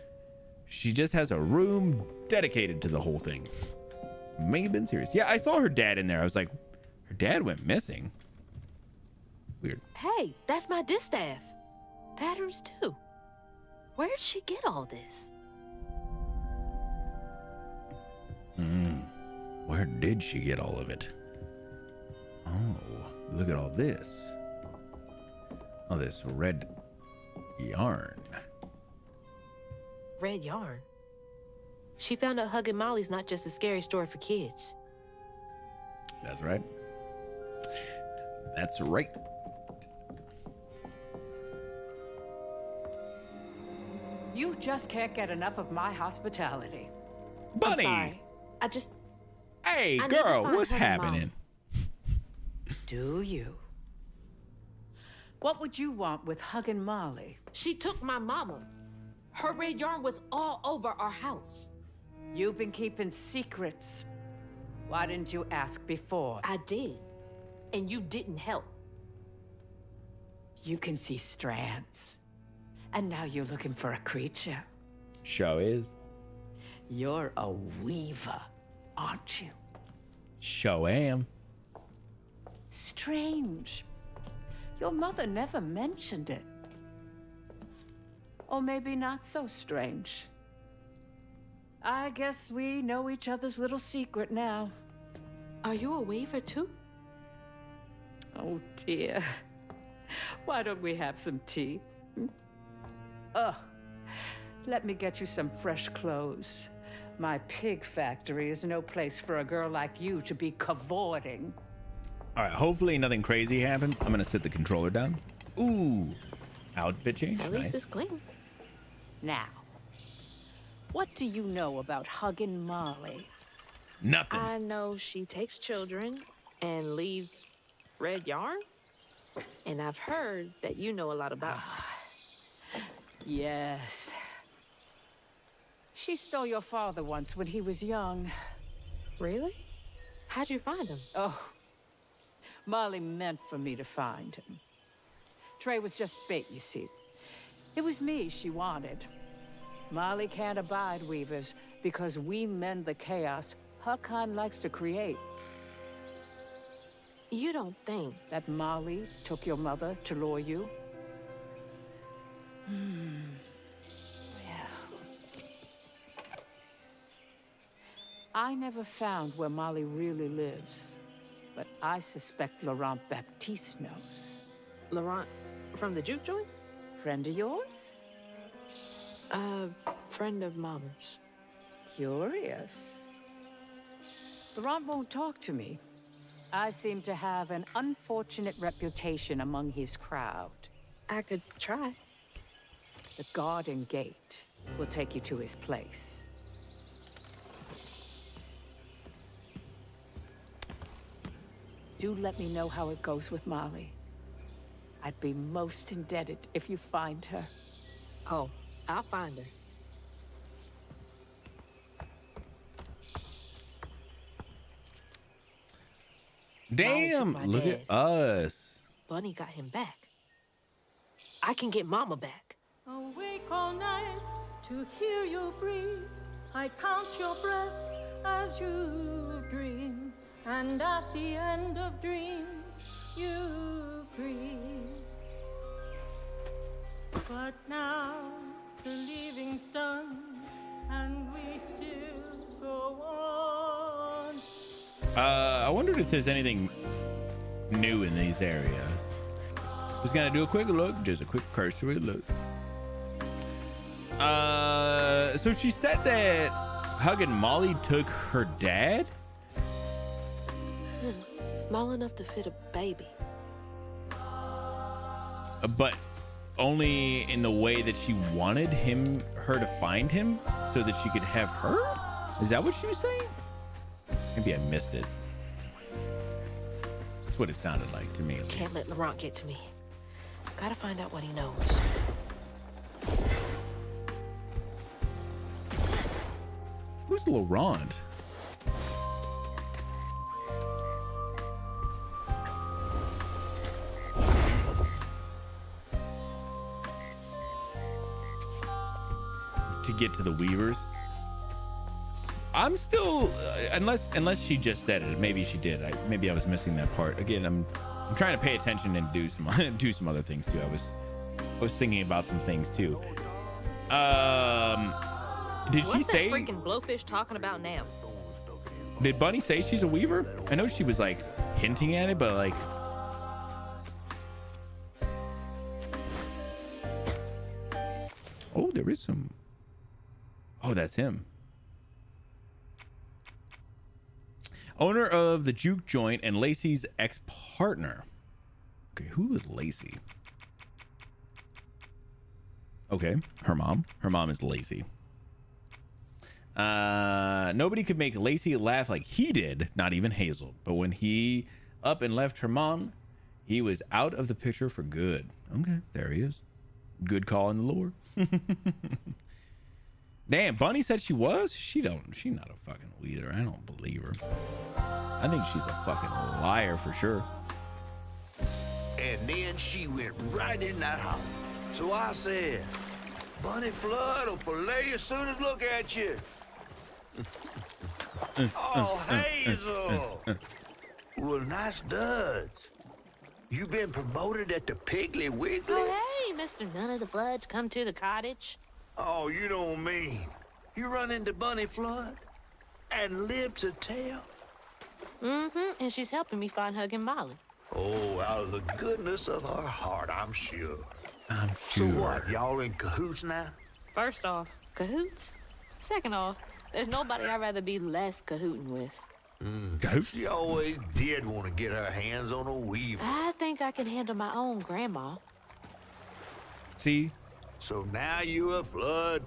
She just has a room dedicated to the whole thing. May have been serious. Yeah, I saw her dad in there. I was like, her dad went missing. Weird. Hey, that's my distaff. Patterns too. Where'd she get all this? Where did she get all of it? Oh, look at all this. Oh, this red yarn. Red yarn? She found out hugging Molly's not just a scary story for kids. That's right. That's right. You just can't get enough of my hospitality. Bunny! I'm sorry. I just... Hey, I girl, need to what's find her happening? Do you? What would you want with hugging Molly? She took my mama. Her red yarn was all over our house. You've been keeping secrets. Why didn't you ask before? I did. And you didn't help. You can see strands. And now you're looking for a creature. Show is. You're a weaver, aren't you? Show am. Strange. Your mother never mentioned it. Or maybe not so strange. I guess we know each other's little secret now. Are you a weaver too? Oh dear. Why don't we have some tea? Let me get you some fresh clothes. My pig factory is no place for a girl like you to be cavorting. All right, hopefully nothing crazy happens. I'm gonna set the controller down. Ooh, outfit change. At least it's clean. Now, what do you know about hugging Molly? Nothing. I know she takes children and leaves red yarn. And I've heard that you know a lot about her. Yes. She stole your father once when he was young. Really? How'd you find him? Oh, Molly meant for me to find him. Trey was just bait, you see. It was me she wanted. Molly can't abide weavers because we mend the chaos her kind likes to create. You don't think that Molly took your mother to lure you? I never found where Molly really lives, but I suspect Laurent Baptiste knows. Laurent from the juke joint? Friend of yours? Friend of Mama's. Curious. Laurent won't talk to me. I seem to have an unfortunate reputation among his crowd. I could try. The garden gate will take you to his place. Do let me know how it goes with Molly. I'd be most indebted if you find her. Oh, I'll find her. Damn, look at us. Bunny got him back. I can get Mama back. Awake all night to hear you breathe. I count your breaths as you dream. And at the end of dreams, you breathe. But now the leaving's done, and we still go on. I wondered if there's anything new in these areas. Just gonna do a quick look, just a quick cursory look. So she said that hugging Molly took her dad? Small enough to fit a baby. But only in the way that she wanted her to find him so that she could have her? Is that what she was saying? Maybe I missed it. That's what it sounded like to me. Can't let Laurent get to me. Gotta find out what he knows. Who's Laurent? To get to the Weavers. I'm still, unless she just said it. Maybe she did. Maybe I was missing that part. Again, I'm trying to pay attention and do some other things too. I was thinking about some things too. Did she say? What's that freaking blowfish talking about now? Did Bunny say she's a Weaver? I know she was like hinting at it, but like. Oh, there is some. Oh, that's him. Owner of the juke joint and Lacey's ex-partner. Okay, who is Lacey? Okay, her mom. Her mom is Lacey. Nobody could make Lacey laugh like he did, not even Hazel. But when he up and left her mom, he was out of the picture for good. Okay, there he is. Good call in the lore. Damn, Bunny said she was. She's not a fucking leader. I don't believe her. I think she's a fucking liar for sure. And then she went right in that house. So I said, Bunny Flood will fillet you as soon as look at you. Oh, Hazel. Well, nice duds. You been promoted at the Piggly Wiggly? Oh, hey, Mr. None of the Floods, come to the cottage. Oh, you don't mean. You run into Bunny Flood and live to tell? Mm-hmm, and she's helping me find Huggin' Molly. Oh, out of the goodness of her heart, I'm sure. I'm sure. So what, y'all in cahoots now? First off, cahoots. Second off, there's nobody I'd rather be less cahooting with. Cahoots? She always did want to get her hands on a weaver. I think I can handle my own grandma. See? So now you're a flood.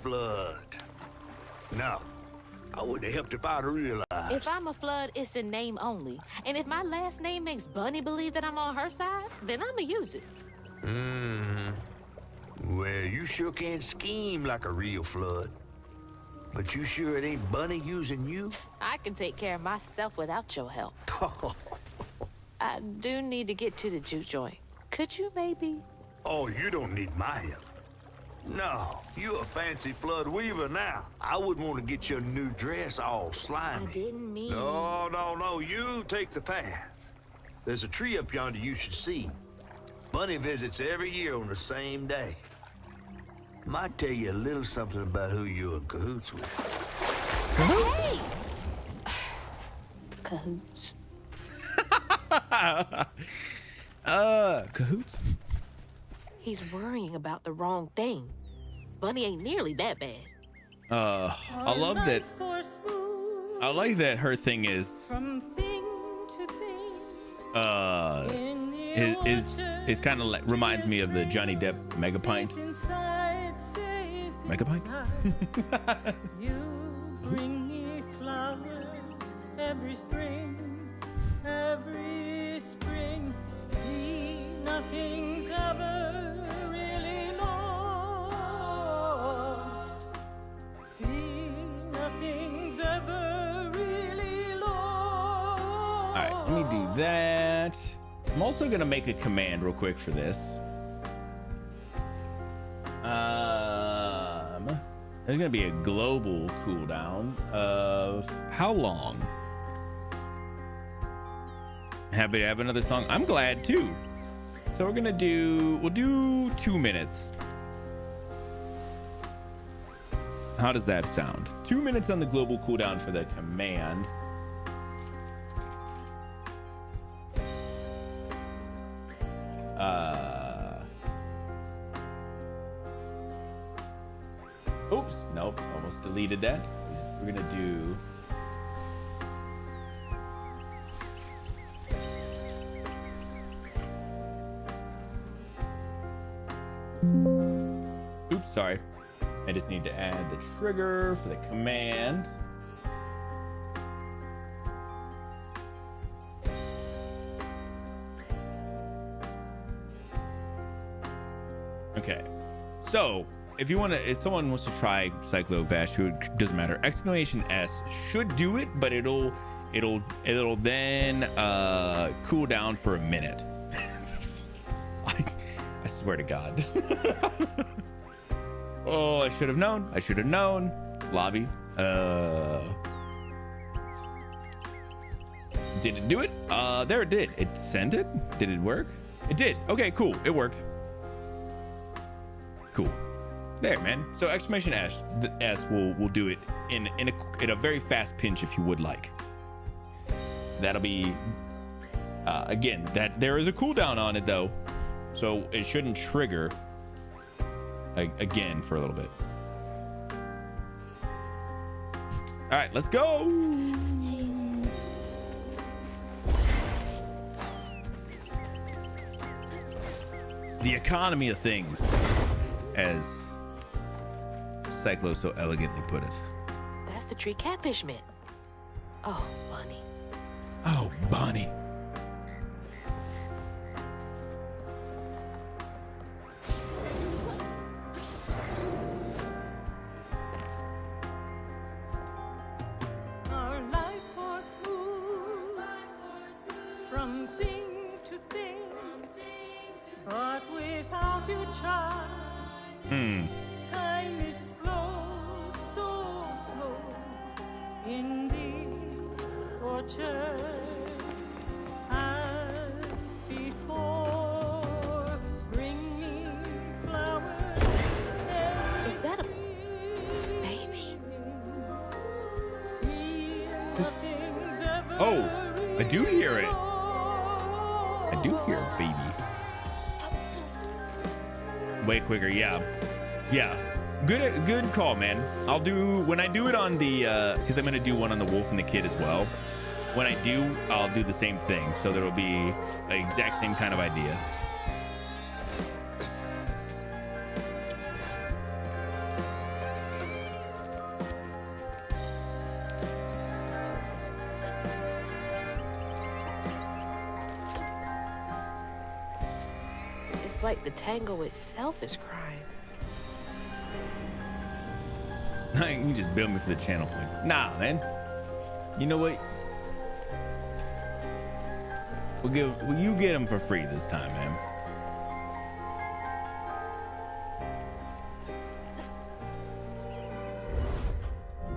No, I wouldn't have helped if I'd realized. If I'm a Flood, it's in name only. And if my last name makes Bunny believe that I'm on her side, then I'ma use it. Well, you sure can scheme like a real Flood. But you sure it ain't Bunny using you? I can take care of myself without your help. I do need to get to the juke joint. Could you maybe? Oh, you don't need my help. No, you a fancy Flood weaver now. I wouldn't want to get your new dress all slimy. I didn't mean... No, you take the path. There's a tree up yonder you should see. Bunny visits every year on the same day. Might tell you a little something about who you're in cahoots with. Hey! Cahoots. Cahoots? He's worrying about the wrong thing. Bunny ain't nearly that bad. I love that. I like that her thing is is kind of like reminds me of the Johnny Depp Megapint. Megapint? You bring me flowers every spring. See, nothing's ever really lost. See, nothing's ever really lost. All right, let me do that. I'm also gonna make a command real quick for this. There's gonna be a global cooldown of how long? Happy to have another song. I'm glad too. So we'll do 2 minutes. How does that sound? 2 minutes on the global cooldown for the command. Oops, nope, almost deleted that. We're gonna do oops, sorry. I just need to add the trigger for the command. Okay, so if someone wants to try Cyclo Bash, it doesn't matter. Exclamation S should do it, but it'll then cool down for a minute. I swear to God. Oh, I should have known. Lobby. Did it do it? There it did. It sent it. Did it work? It did. Okay, cool. It worked. Cool. There, man. So exclamation S will do it in a very fast pinch if you would like. That'll be again, that there is a cooldown on it though, so it shouldn't trigger again for a little bit. All right, let's go. The economy of things, as Cyclo so elegantly put it. That's the tree catfish meant. Oh, Bunny. Oh, Bunny. want you, child. Time is slow, so slow in the orchard as before. Bring me flowers. Is that a baby? Oh, I do hear it. I do hear a baby. Way quicker, yeah. Good call, man. I'll do, when I do it on the because I'm gonna do one on the wolf and the kid as well. When I do, I'll do the same thing, so there'll be the exact same kind of idea. It's like the tango itself is crying. You can just bill me for the channel points. Nah, man. You know what? You get them for free this time, man.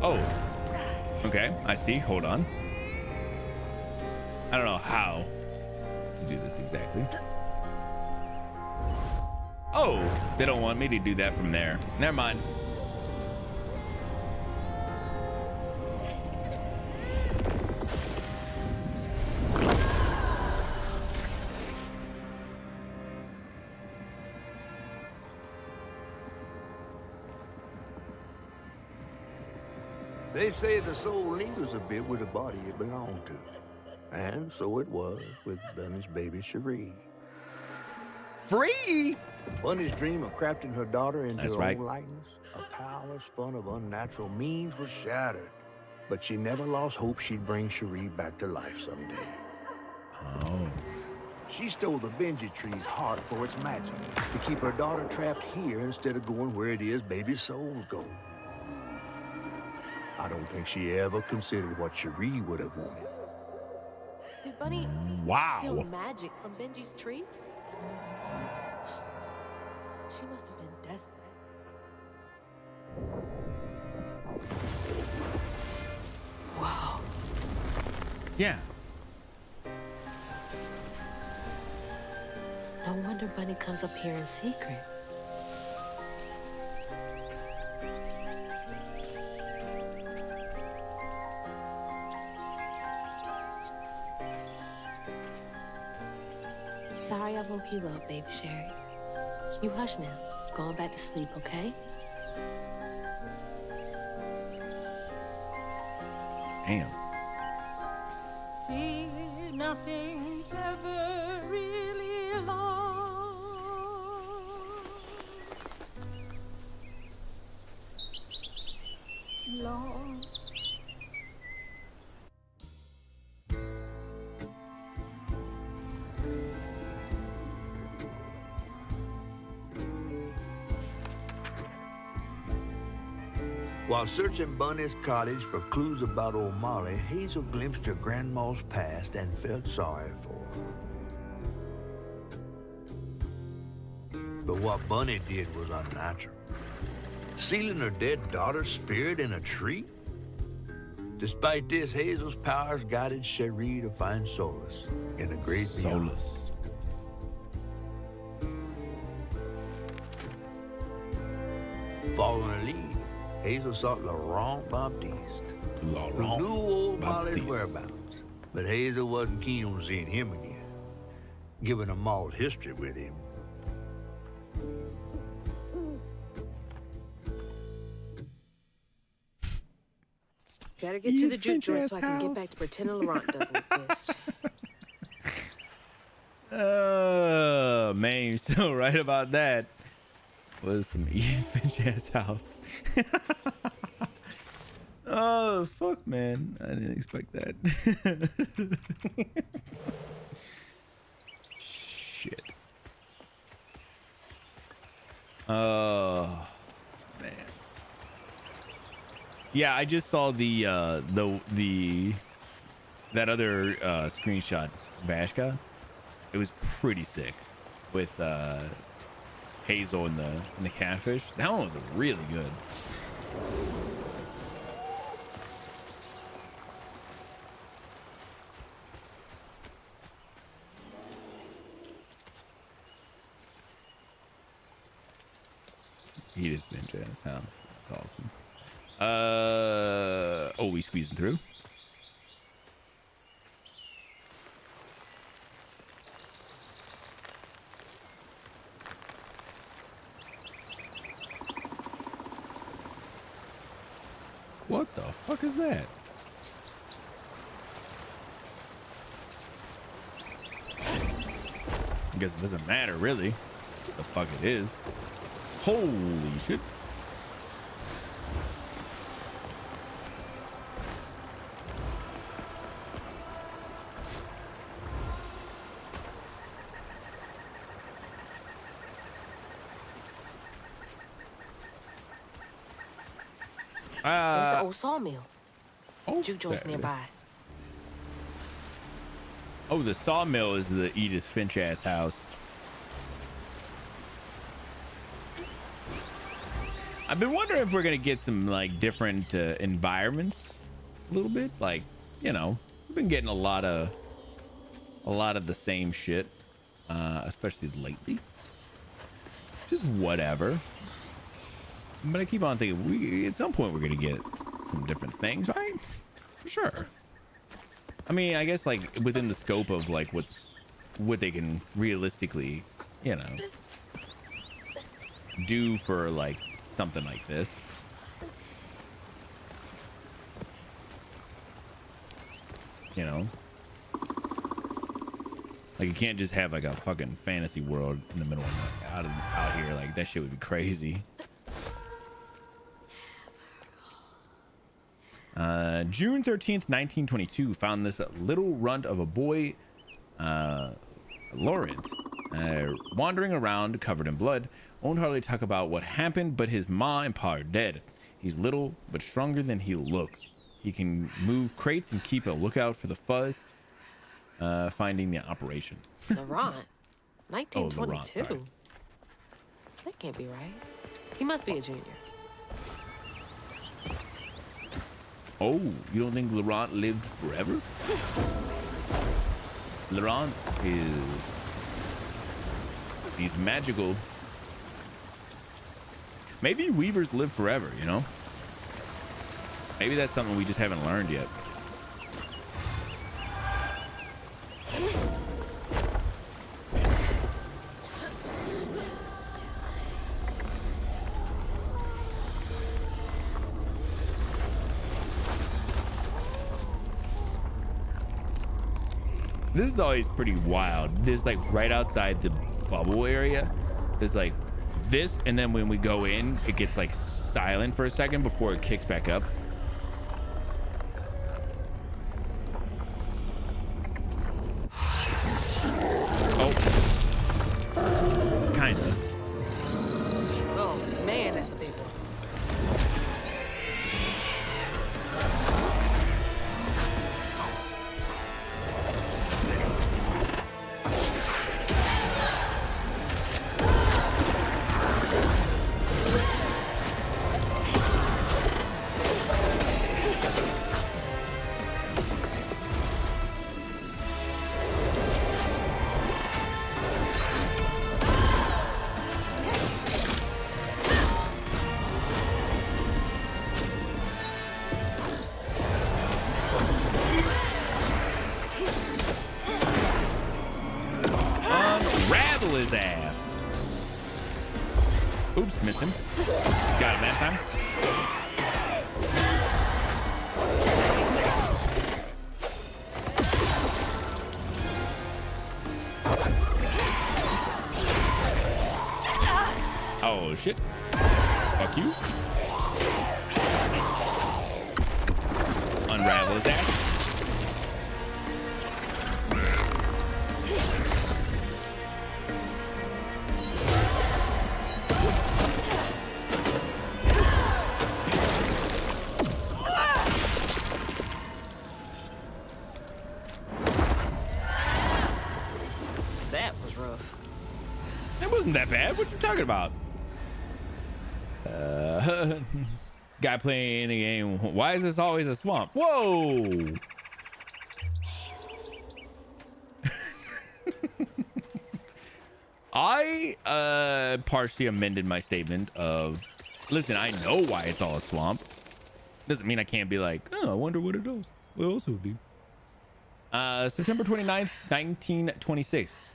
Oh. Okay, I see. Hold on. I don't know how to do this exactly. Oh, they don't want me to do that from there. Never mind. They say the soul lingers a bit with the body it belonged to. And so it was with Bunny's baby Cherie. Free? Bunny's dream of crafting her daughter into That's her right. own likeness, a power spun of unnatural means, was shattered. But she never lost hope she'd bring Cherie back to life someday. Oh. She stole the Benji tree's heart for its magic, to keep her daughter trapped here instead of going where it is baby souls go. I don't think she ever considered what Cherie would have wanted. Did Bunny Wow. steal magic from Benji's tree? She must have been desperate. Wow. Yeah. No wonder Bunny comes up here in secret. Sorry I woke you up, baby Cherie. You hush now. Going back to sleep, okay? Damn. See, nothing's ever really lost. Lost. While searching Bunny's cottage for clues about old Molly, Hazel glimpsed her grandma's past and felt sorry for her. But what Bunny did was unnatural. Sealing her dead daughter's spirit in a tree? Despite this, Hazel's powers guided Cherie to find solace in the great beyond. Solace. Following her lead, Hazel sought Laurent Baptiste, who knew old Molly's whereabouts. But Hazel wasn't keen on seeing him again, given a mauled history with him. Better get to the juke joint so I can get back to pretending Laurent doesn't exist. Man, you're so right about that. Was some Finch ass house. Oh fuck, man! I didn't expect that. Shit. Oh man. Yeah, I just saw the that other screenshot, Vashka. It was pretty sick with Hazel and the catfish. That one was really good. Edith Finch ass house. That's awesome. Oh, we squeezing through. What the fuck is that? I guess it doesn't matter really what the fuck it is. Holy shit. There's the old sawmill. Oh, Juke joint's there it is. nearby. Oh, the sawmill is the Edith Finch ass house. I've been wondering if we're gonna get some like different environments a little bit. Like, you know, we've been getting a lot of the same shit, especially lately. Just whatever. But I keep on thinking at some point we're gonna get some different things, right? For sure. I mean, I guess like within the scope of like what they can realistically, you know, do for like something like this. You know, like you can't just have like a fucking fantasy world in the middle of out here. Like that shit would be crazy. June 13th, 1922 found this little runt of a boy, Laurent, wandering around covered in blood. Won't hardly talk about what happened, but his ma and pa are dead. He's little, but stronger than he looks. He can move crates and keep a lookout for the fuzz, finding the operation. Laurent? 1922? Oh, Laurent, sorry. That can't be right. He must be a junior. Oh, you don't think Laurent lived forever? Laurent he's magical. Maybe weavers live forever, you know? Maybe that's something we just haven't learned yet. This is always pretty wild. There's like right outside the bubble area. There's like this, and then when we go in, it gets like silent for a second before it kicks back up. Oh, kinda. Oh man, that's a big one. Unravel his ass. Oops, missed him. Got him that time. Oh shit. Fuck you. Unravel his ass. That was rough. It wasn't that bad. What you talking about? Guy playing a game. Why is this always a swamp? Whoa. I partially amended my statement of, listen, I know why it's all a swamp. Doesn't mean I can't be like, oh, I wonder what it is. What else would it be? September 29th, 1926.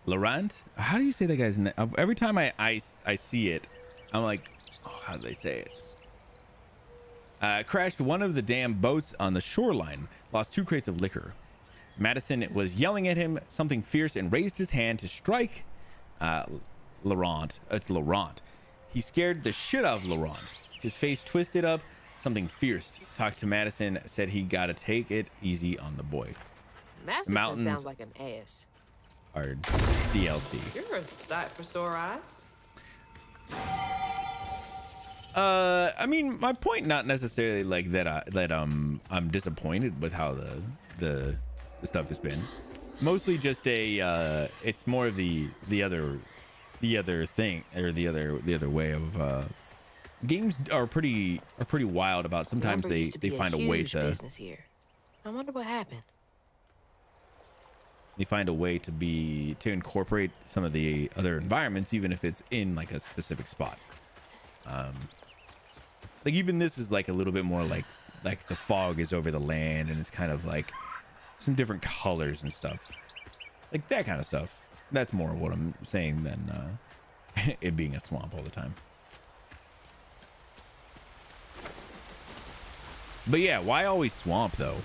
Laurent? How do you say that guy's name? Every time I see it, I'm like, oh, how do they say it? Crashed one of the damn boats on the shoreline. Lost 2 crates of liquor. Madison was yelling at him something fierce and raised his hand to strike Laurent. It's Laurent. He scared the shit out of Laurent. His face twisted up. Something fierce. Talked to Madison. Said he gotta take it easy on the boy. Madison sounds like an ass. Are DLC. You're a sight for sore eyes. I mean, my point not necessarily like that I'm disappointed with how the stuff has been. Mostly just a it's more of the other thing, or the other way of games are pretty wild about sometimes they find a way to business here. I wonder what happened. They find a way to incorporate some of the other environments, even if it's in like a specific spot. Like even this is like a little bit more like the fog is over the land, and it's kind of like some different colors and stuff, like that kind of stuff. That's more what I'm saying than it being a swamp all the time. But yeah, why always swamp though?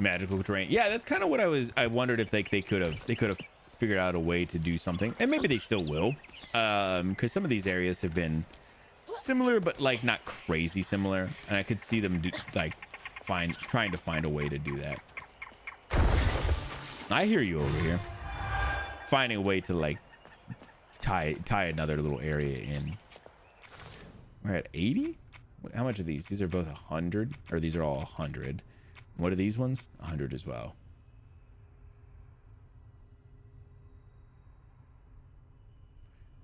Magical terrain. Yeah, that's kind of what I wondered if they could have figured out a way to do something, and maybe they still will, because some of these areas have been similar, but like not crazy similar, and I could see them trying to find a way to do that. I hear you over here. Finding a way to like tie another little area in. We're at 80. How much are these? These are both 100, or these are all 100. What are these ones? 100 as well.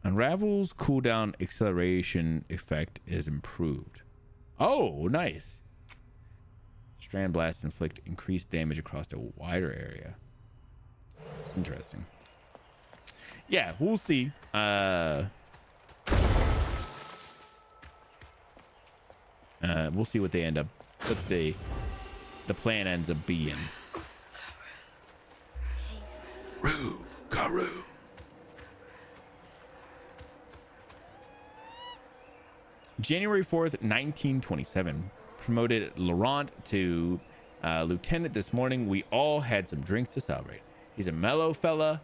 Unravel's cooldown acceleration effect is improved. Oh, nice. Strand blasts inflict increased damage across a wider area. Interesting. Yeah, we'll see. We'll see what they end up, what the plan ends up being. Roo, Garu. January 4th, 1927. Promoted Laurent to lieutenant this morning. We all had some drinks to celebrate. He's a mellow fella.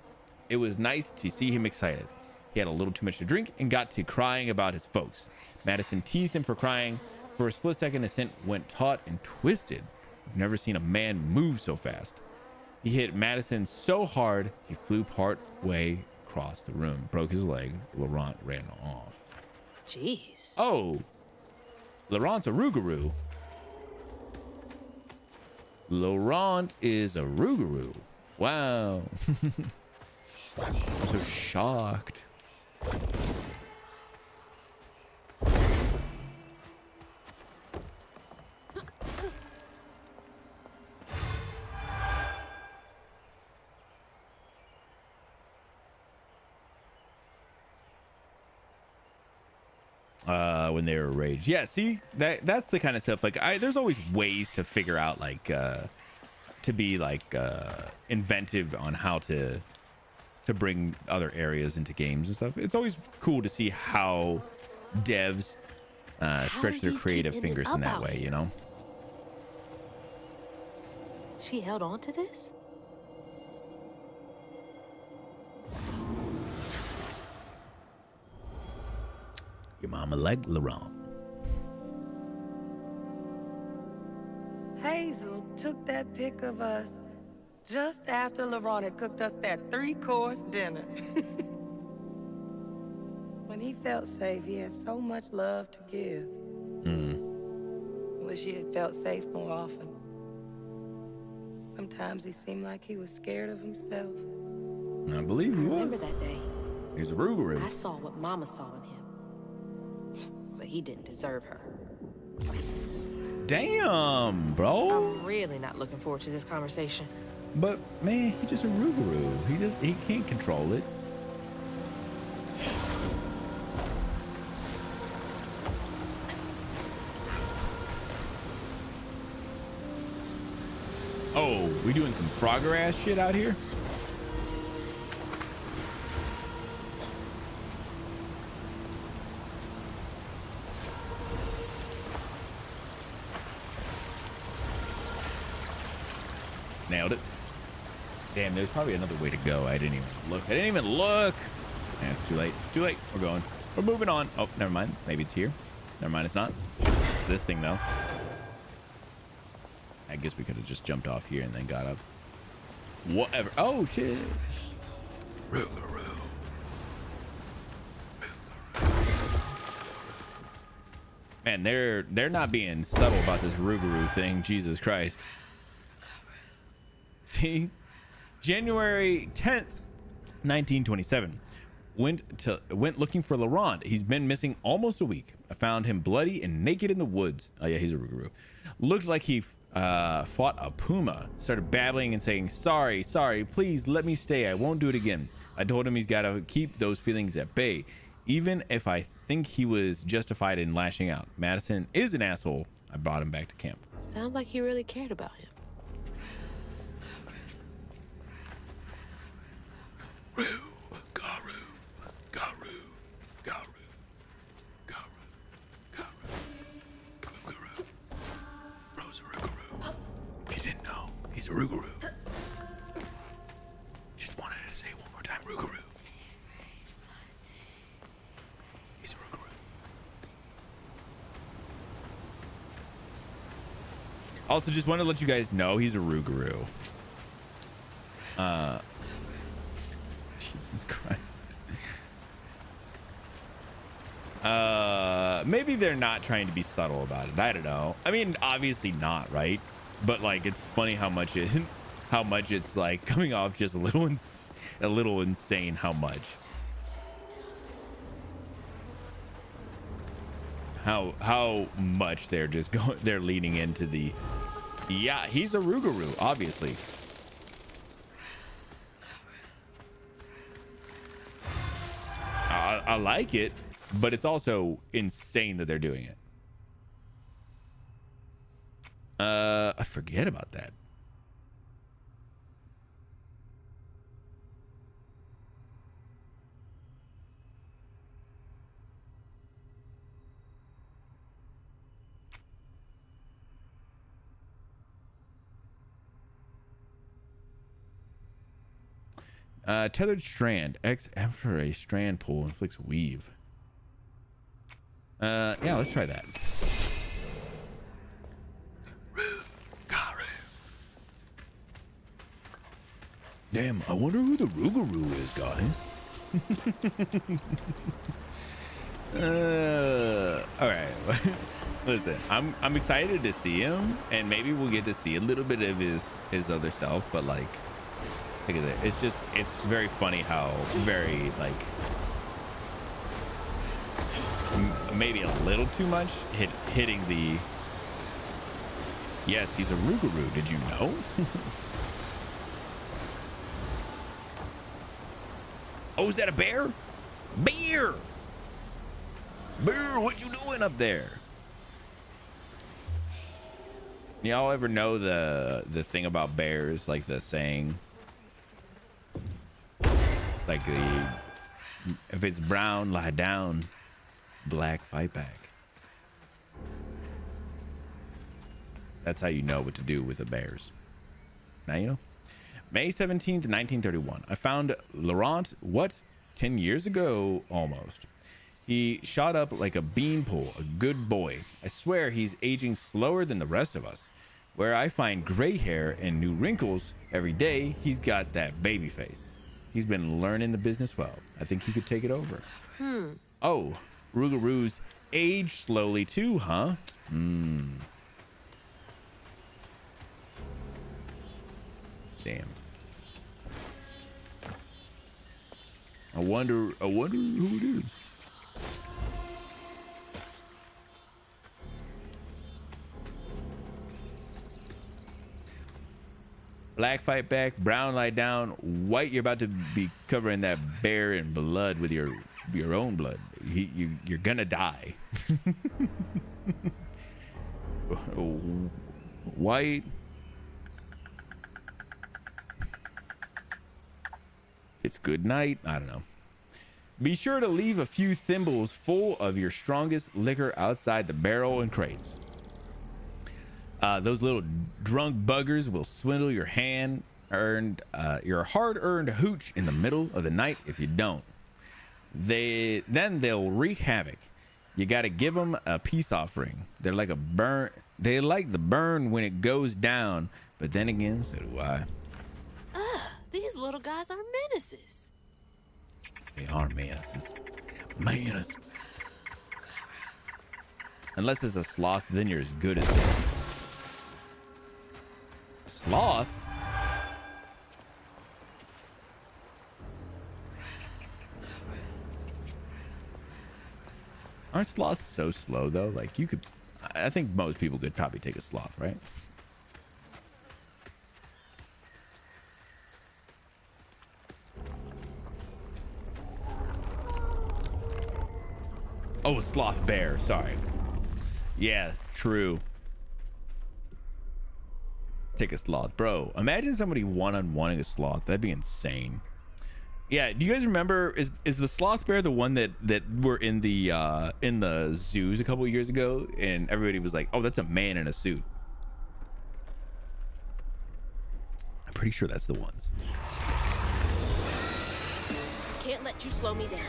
It was nice to see him excited. He had a little too much to drink and got to crying about his folks. Madison teased him for crying. For a split second, his scent went taut and twisted. I've never seen a man move so fast. He hit Madison so hard, he flew part way across the room, broke his leg. Laurent ran off. Jeez. Oh, Laurent's a Rougarou. Laurent is a Rougarou. Wow. I'm so shocked. When they were raged. Yeah, see, that's the kind of stuff, like there's always ways to figure out, like to be like inventive on how to bring other areas into games and stuff. It's always cool to see how devs stretch their creative fingers in that way, you know. She held on to this? Your mama like Laurent. Hazel took that pic of us Just after Laurent had cooked us that 3-course dinner. When he felt safe, he had so much love to give. Wish he had felt safe more often. Sometimes he seemed like he was scared of himself. I believe he was. Remember that day? He's a Rougarou. I saw what Mama saw in him. But he didn't deserve her. Damn, bro. I'm really not looking forward to this conversation. But man, he's just a Rougarou. He can't control it. Oh, we doing some Frogger ass shit out here? Nailed it. Damn, there's probably another way to go. I didn't even look. It's too late. Too late. We're going. We're moving on. Oh, never mind. Maybe it's here. Never mind. It's not. It's this thing, though. I guess we could have just jumped off here and then got up. Whatever. Oh, shit. Rougarou. Man, they're not being subtle about this Rougarou thing. Jesus Christ. See? January 10th, 1927. Went looking for Laurent. He's been missing almost a week. I found him bloody and naked in the woods. Oh yeah, he's a Rougarou. Looked like he fought a puma. Started babbling and saying, sorry, please let me stay. I won't do it again. I told him he's got to keep those feelings at bay, even if I think he was justified in lashing out. Madison is an asshole. I brought him back to camp. Sounds like he really cared about him. He's a Rougarou. Just wanted to say one more time, Rougarou. He's a Rougarou. Also, just wanted to let you guys know he's a Rougarou. Jesus Christ. Maybe they're not trying to be subtle about it. I don't know. I mean, obviously not, right? But like, it's funny how much it's like coming off just a little insane. How much? How much they're just going? They're leaning into the. Yeah, he's a Rougarou, obviously. I like it, but it's also insane that they're doing it. I forget about that. Tethered strand. X after a strand pull inflicts weave. Yeah, let's try that. Damn, I wonder who the Rougarou is, guys. All right. Listen, I'm excited to see him, and maybe we'll get to see a little bit of his other self. But like, look at it. It's very funny how very like maybe a little too much hitting the. Yes, he's a Rougarou. Did you know? Oh, is that a bear? Bear! Bear, what you doing up there? Y'all ever know the thing about bears, like the saying? Like if it's brown, lie down. Black, fight back. That's how you know what to do with the bears. Now you know. May 17th, 1931. I found Laurent, 10 years ago almost. He shot up like a beanpole, a good boy. I swear he's aging slower than the rest of us. Where I find gray hair and new wrinkles every day, he's got that baby face. He's been learning the business well. I think he could take it over. Oh, Rougarous age slowly too, huh? Damn. I wonder who it is. Black fight back, brown lie down, white you're about to be covering that bear in blood with your own blood. You're gonna die. White. It's good night. I don't know. Be sure to leave a few thimbles full of your strongest liquor outside the barrel and crates. Those little drunk buggers will swindle your your hard-earned hooch in the middle of the night if you don't. Then they'll wreak havoc. You got to give them a peace offering. They're like a burn. They like the burn when it goes down, but then again, so do I. These little guys are menaces. They are menaces. Menaces. Unless it's a sloth, then you're as good as them. Sloth? Aren't sloths so slow though? Like you could, I think most people could probably take a sloth, right? Oh, a sloth bear. Sorry. Yeah, true. Take a sloth, bro. Imagine somebody one-on-oneing a sloth. That'd be insane. Yeah. Do you guys remember? Is the sloth bear the one that were in the zoos a couple of years ago, and everybody was like, "Oh, that's a man in a suit." I'm pretty sure that's the ones. Can't let you slow me down.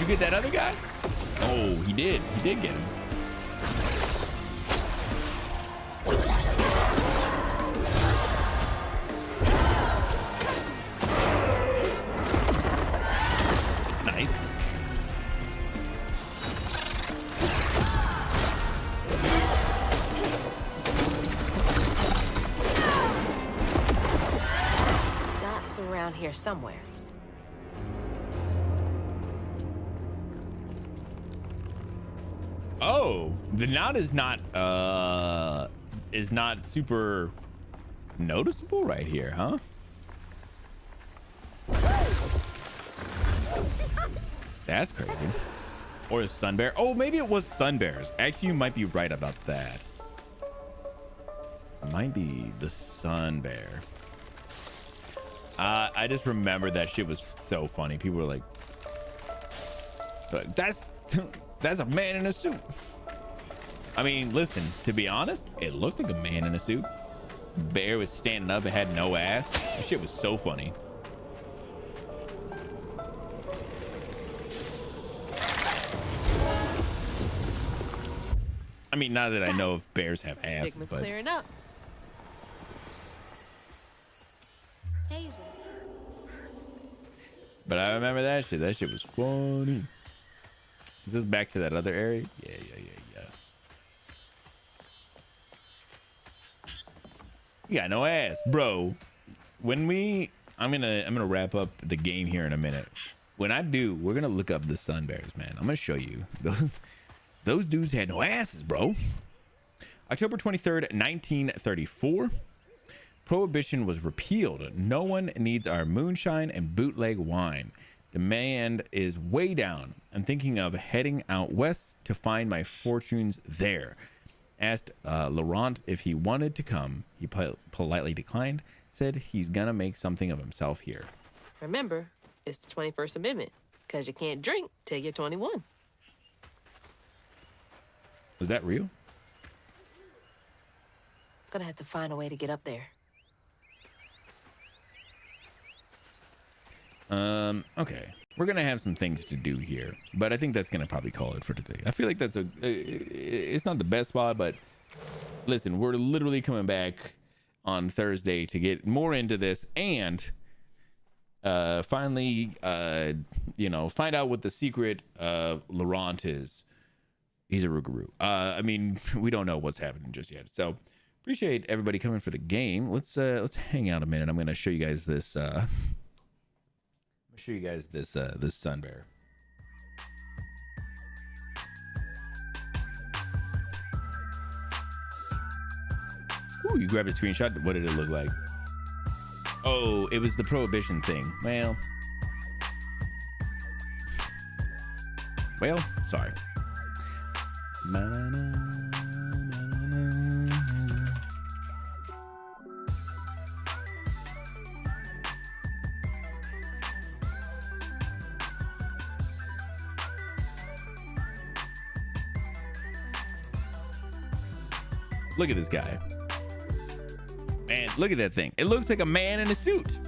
Get that other guy? Oh, he did get him. Nice. That's around here somewhere. Oh, the knot is not super noticeable right here, huh? That's crazy. Or a sun bear. Oh, maybe it was sun bears. Actually, you might be right about that. It might be the sun bear. I just remember that shit was so funny. People were like, that's a man in a suit. I mean, listen, to be honest, it looked like a man in a suit. Bear was standing up, it had no ass. This shit was so funny. I mean, not that I know if bears have asses, Stigma's but clearing up. Hazel. But I remember that shit. That shit was funny. Is this back to that other area? Yeah. You got no ass, bro. I'm gonna wrap up the game here in a minute. when I do, we're gonna look up the Sun Bears, man. I'm gonna show you those dudes had no asses, bro. October 23rd, 1934. Prohibition was repealed. No one needs our moonshine and bootleg wine. Demand is way down. I'm thinking of heading out west to find my fortunes there. Asked Laurent if he wanted to come. He politely declined. Said he's gonna make something of himself here. Remember, it's the 21st Amendment, because you can't drink till you're 21. Is that real? Gonna have to find a way to get up there. Okay. We're gonna have some things to do here, but I think that's gonna probably call it for today. I feel like that's it's not the best spot, but listen, we're literally coming back on Thursday to get more into this and finally find out what the secret of Laurent is. He's a Rougarou. I mean, we don't know what's happening just yet. So appreciate everybody coming for the game. Let's hang out a minute. I'm gonna show you guys this this Sun Bear. Ooh, you grabbed a screenshot. What did it look like? Oh, it was the Prohibition thing. Well, sorry. Look at this guy. Man, look at that thing. It looks like a man in a suit.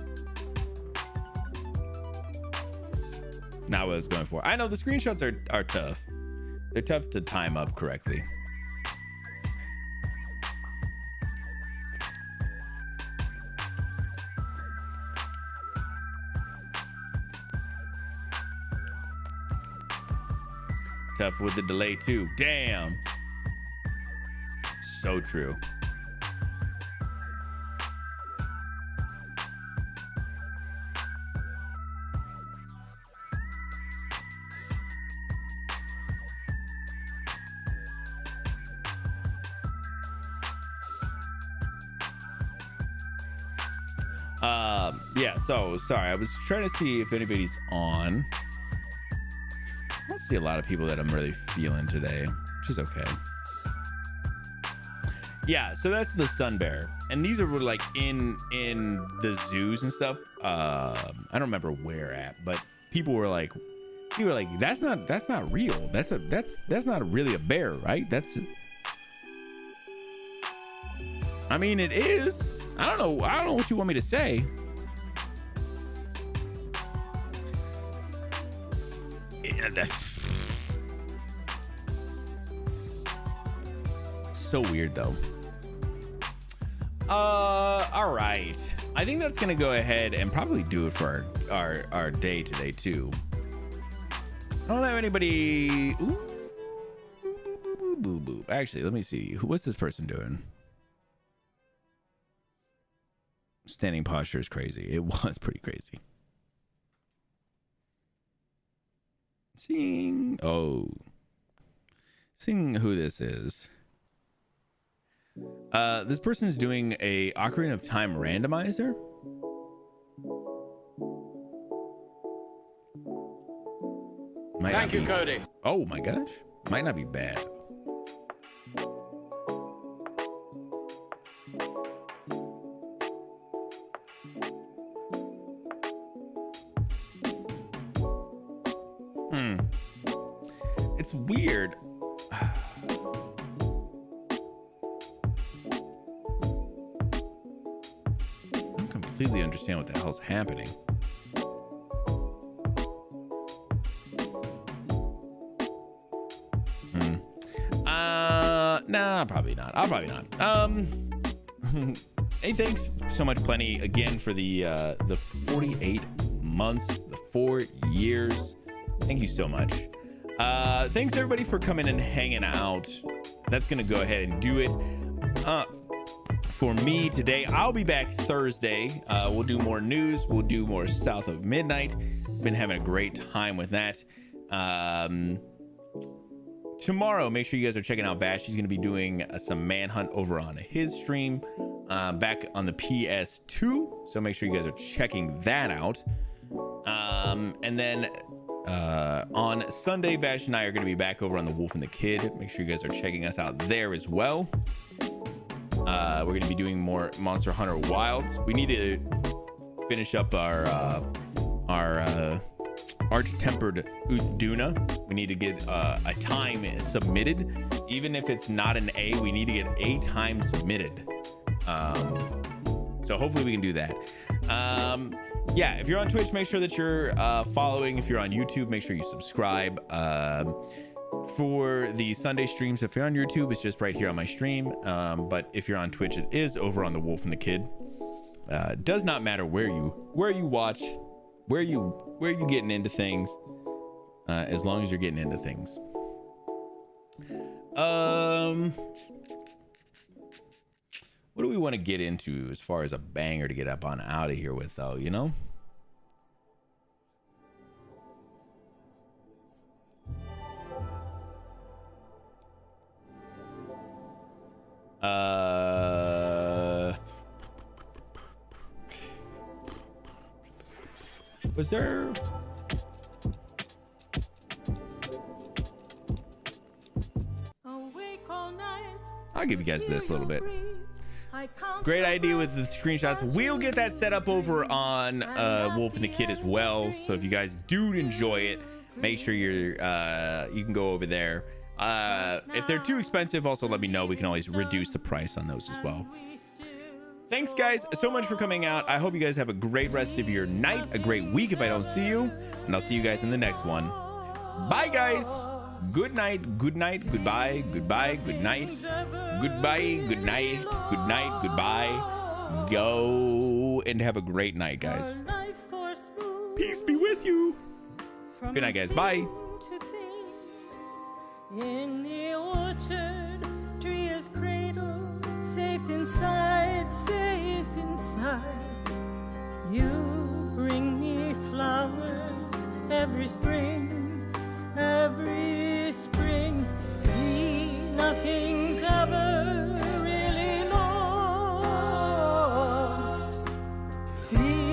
Not what I was going for. I know the screenshots are tough. They're tough to time up correctly. Tough with the delay too. Damn. So true. Yeah, so sorry, I was trying to see if anybody's on. I don't see a lot of people that I'm really feeling today, which is okay. Yeah, so that's the Sun Bear, and these are like in the zoos and stuff. I don't remember where at, but people were like that's not real. That's not really a bear, right? I mean, it is. I don't know what you want me to say. Yeah, that's so weird though. All right, I think that's gonna go ahead and probably do it for our day today too. I don't have anybody. Ooh. Actually, let me see. What's this person doing? Standing posture is crazy. It was pretty crazy. Seeing who this is. This person is doing a Ocarina of Time randomizer. Thank you, Cody. Oh my gosh. Might not be bad. It's weird. I don't completely understand what the hell's happening. Nah, probably not. I'll probably not. Hey, thanks so much, Plenty, again for the 48 months, the 4 years. Thank you so much. Thanks everybody for coming and hanging out. That's gonna go ahead and do it for me today. I'll be back Thursday. We'll do more news. We'll do more South of Midnight. been having a great time with that. Tomorrow, make sure you guys are checking out Vash. He's going to be doing some Manhunt over on his stream back on the PS2. So make sure you guys are checking that out. And then on Sunday, Vash and I are going to be back over on The Wolf and the Kid. Make sure you guys are checking us out there as well. We're going to be doing more Monster Hunter Wilds. We need to finish up our Arch-Tempered Uthduna. We need to get a time submitted. Even if it's not an A, we need to get a time submitted. So hopefully we can do that. Yeah, if you're on Twitch, make sure that you're following. If you're on YouTube, make sure you subscribe. For the Sunday streams, if you're on YouTube, it's just right here on my stream. But if you're on Twitch, it is over on The Wolf and the Kid. Does not matter where you watch, where you getting into things, as long as you're getting into things. What do we want to get into as far as a banger to get up on out of here with, though, you know? Was there... I'll give you guys this a little bit. Great idea with the screenshots. We'll get that set up over on Wolf and the Kid as well. So if you guys do enjoy it, make sure you can go over there. If they're too expensive, also let me know. We can always reduce the price on those as well. Thanks guys so much for coming out. I hope you guys have a great rest of your night, a great week if I don't see you, and I'll see you guys in the next one. Bye guys. Good night, goodbye, goodbye, good night, goodbye, good night, goodbye. Go and have a great night, guys. Peace be with you. Good night, guys. Bye. In the orchard, tree is cradled, safe inside, safe inside. You bring me flowers every spring. Every spring, see, nothing's ever really lost. See,